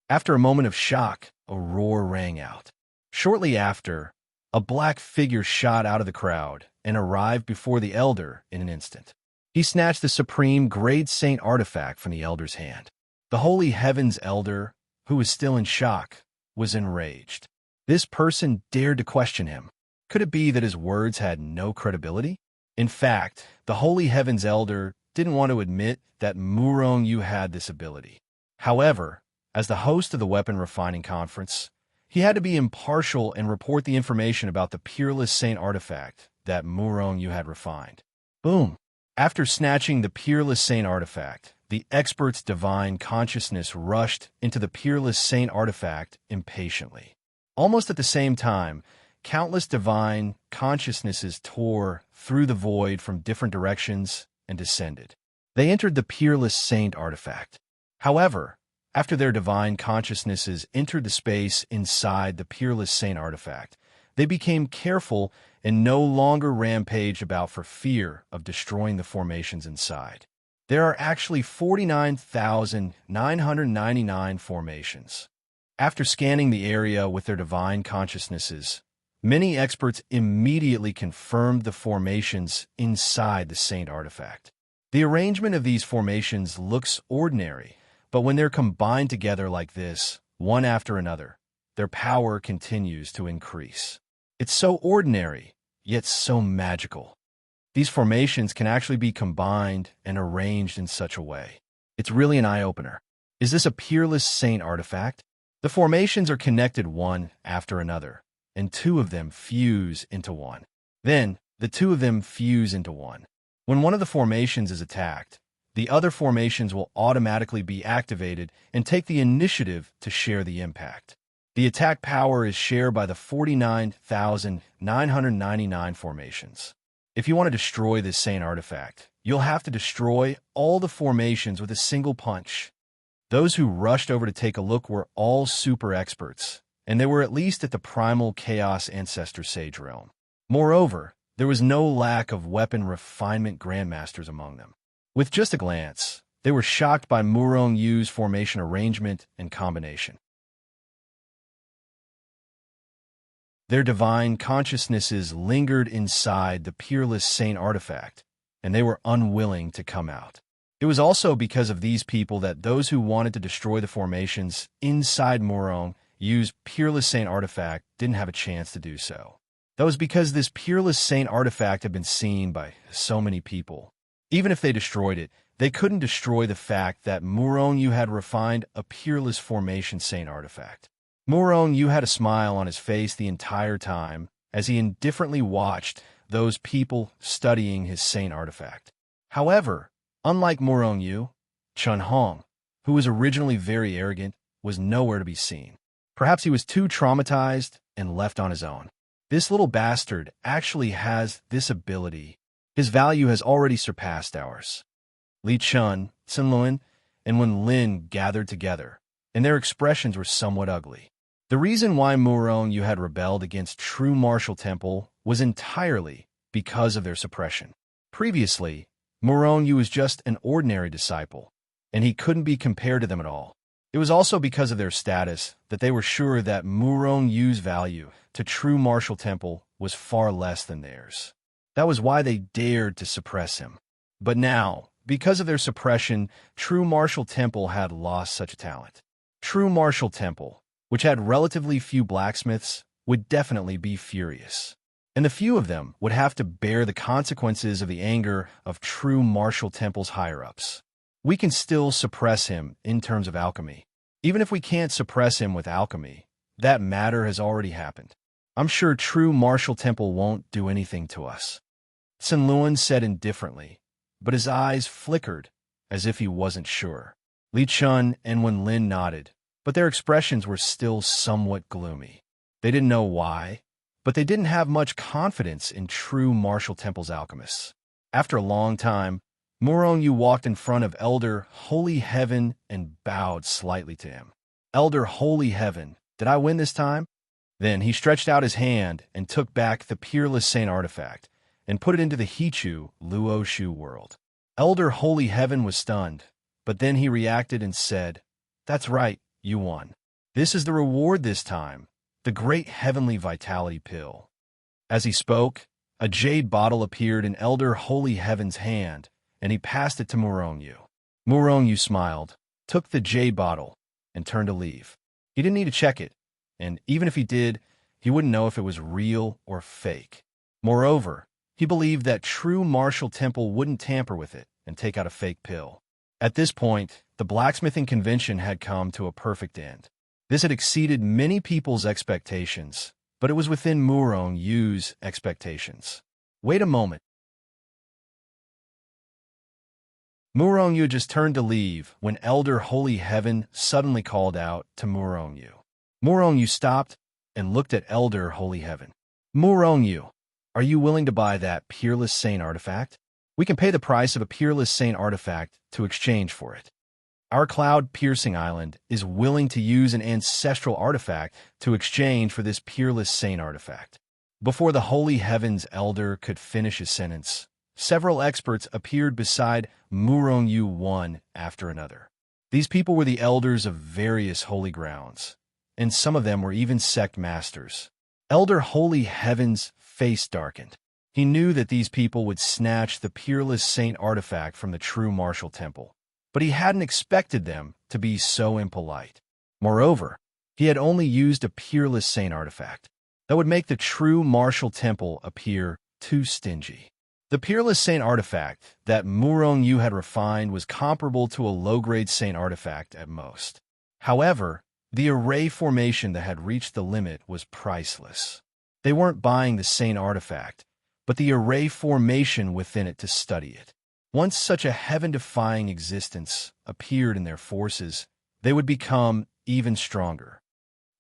After a moment of shock, a roar rang out. Shortly after, a black figure shot out of the crowd and arrived before the elder in an instant. He snatched the supreme grade Saint Artifact from the elder's hand. The Holy Heavens Elder, who was still in shock, was enraged. This person dared to question him. Could it be that his words had no credibility? In fact, the Holy Heavens Elder didn't want to admit that Murong Yu had this ability. However, as the host of the Weapon Refining Conference, he had to be impartial and report the information about the peerless Saint Artifact that Murong Yu had refined. Boom! After snatching the peerless Saint Artifact, the expert's divine consciousness rushed into the peerless Saint Artifact impatiently. Almost at the same time, countless divine consciousnesses tore through the void from different directions and descended. They entered the peerless Saint Artifact. However, after their divine consciousnesses entered the space inside the peerless Saint Artifact, they became careful and no longer rampaged about for fear of destroying the formations inside. There are actually 49,999 formations. After scanning the area with their divine consciousnesses, many experts immediately confirmed the formations inside the Saint artifact. The arrangement of these formations looks ordinary, but when they're combined together like this, one after another, their power continues to increase. It's so ordinary, yet so magical. These formations can actually be combined and arranged in such a way. It's really an eye-opener. Is this a peerless Saint artifact? The formations are connected one after another, and two of them fuse into one. Then, the two of them fuse into one. When one of the formations is attacked, the other formations will automatically be activated and take the initiative to share the impact. The attack power is shared by the 49,999 formations. If you want to destroy this Saint artifact, you'll have to destroy all the formations with a single punch. Those who rushed over to take a look were all super experts, and they were at least at the primal chaos ancestor sage realm. Moreover, there was no lack of weapon refinement grandmasters among them. With just a glance, they were shocked by Murong Yu's formation arrangement and combination. Their divine consciousnesses lingered inside the peerless Saint artifact, and they were unwilling to come out. It was also because of these people that those who wanted to destroy the formations inside Murong Yu's peerless Saint artifact didn't have a chance to do so. That was because this peerless Saint artifact had been seen by so many people. Even if they destroyed it, they couldn't destroy the fact that Murong Yu had refined a peerless formation Saint artifact. Murong Yu had a smile on his face the entire time as he indifferently watched those people studying his Saint artifact. However, unlike Murong Yu, Chun Hong, who was originally very arrogant, was nowhere to be seen. Perhaps he was too traumatized and left on his own. This little bastard actually has this ability. His value has already surpassed ours. Li Chun, Sun Luan, and Wen Lin gathered together, and their expressions were somewhat ugly. The reason why Murong Yu had rebelled against true martial temple was entirely because of their suppression. Previously, Murong Yu was just an ordinary disciple, and he couldn't be compared to them at all. It was also because of their status that they were sure that Murong Yu's value to true martial temple was far less than theirs. That was why they dared to suppress him. But now, because of their suppression, true martial temple had lost such a talent. True martial temple, which had relatively few blacksmiths, would definitely be furious. And the few of them would have to bear the consequences of the anger of true martial temple's higher-ups. We can still suppress him in terms of alchemy. Even if we can't suppress him with alchemy, that matter has already happened. I'm sure true martial temple won't do anything to us. Sun Luan said indifferently, but his eyes flickered as if he wasn't sure. Li Chun and Wen Lin nodded, but their expressions were still somewhat gloomy. They didn't know why, but they didn't have much confidence in true martial temple's alchemists. After a long time, Murong Yu walked in front of Elder Holy Heaven and bowed slightly to him. Elder Holy Heaven, did I win this time? Then he stretched out his hand and took back the peerless Saint artifact and put it into the Hichu Luo Shu world. Elder Holy Heaven was stunned, but then he reacted and said, "That's right, you won. This is the reward this time, the great heavenly vitality pill." As he spoke, a jade bottle appeared in Elder Holy Heaven's hand, and he passed it to Murong Yu. Murong Yu smiled, took the jade bottle, and turned to leave. He didn't need to check it, and even if he did, he wouldn't know if it was real or fake. Moreover, he believed that true martial temple wouldn't tamper with it and take out a fake pill. At this point, the blacksmithing convention had come to a perfect end. This had exceeded many people's expectations, but it was within Murong Yu's expectations. Wait a moment. Murong Yu just turned to leave when Elder Holy Heaven suddenly called out to Murong Yu. Murong Yu stopped and looked at Elder Holy Heaven. Murong Yu, are you willing to buy that peerless Saint artifact? We can pay the price of a peerless Saint artifact to exchange for it. Our cloud-piercing island is willing to use an ancestral artifact to exchange for this peerless Saint artifact. Before the Holy Heaven's Elder could finish his sentence, several experts appeared beside Murong Yu one after another. These people were the elders of various holy grounds, and some of them were even sect masters. Elder Holy Heaven's face darkened. He knew that these people would snatch the peerless saint artifact from the true martial temple, but he hadn't expected them to be so impolite. Moreover, he had only used a peerless saint artifact that would make the true martial temple appear too stingy. The peerless saint artifact that Murong Yu had refined was comparable to a low-grade saint artifact at most. However, the array formation that had reached the limit was priceless. They weren't buying the saint artifact, but the array formation within it to study it. Once such a heaven-defying existence appeared in their forces, they would become even stronger.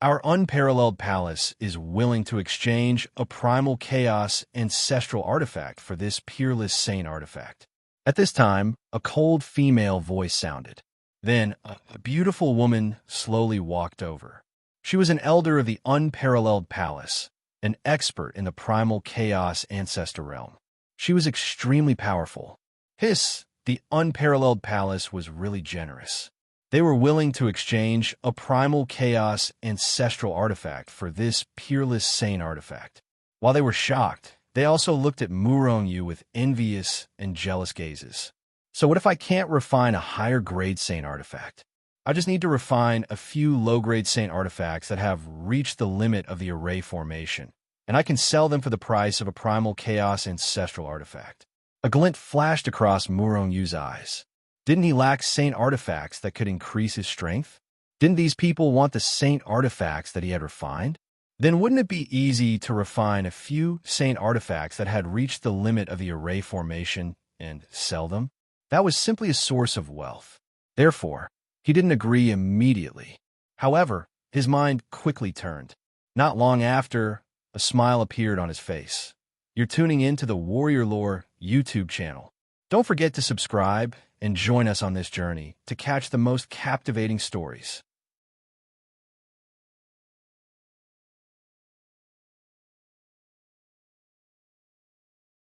Our unparalleled palace is willing to exchange a primal chaos ancestral artifact for this peerless saint artifact. At this time, a cold female voice sounded. Then, a beautiful woman slowly walked over. She was an elder of the unparalleled palace, an expert in the primal chaos ancestor realm. She was extremely powerful. The unparalleled palace was really generous. They were willing to exchange a primal chaos ancestral artifact for this peerless saint artifact. While they were shocked, they also looked at Murong Yu with envious and jealous gazes. So what if I can't refine a higher grade saint artifact? I just need to refine a few low-grade saint artifacts that have reached the limit of the array formation, and I can sell them for the price of a primal chaos ancestral artifact. A glint flashed across Murong Yu's eyes. Didn't he lack saint artifacts that could increase his strength? Didn't these people want the saint artifacts that he had refined? Then wouldn't it be easy to refine a few saint artifacts that had reached the limit of the array formation and sell them? That was simply a source of wealth. Therefore, he didn't agree immediately. However, his mind quickly turned. Not long after, a smile appeared on his face. You're tuning in to the Warrior Lore YouTube channel. Don't forget to subscribe and join us on this journey to catch the most captivating stories.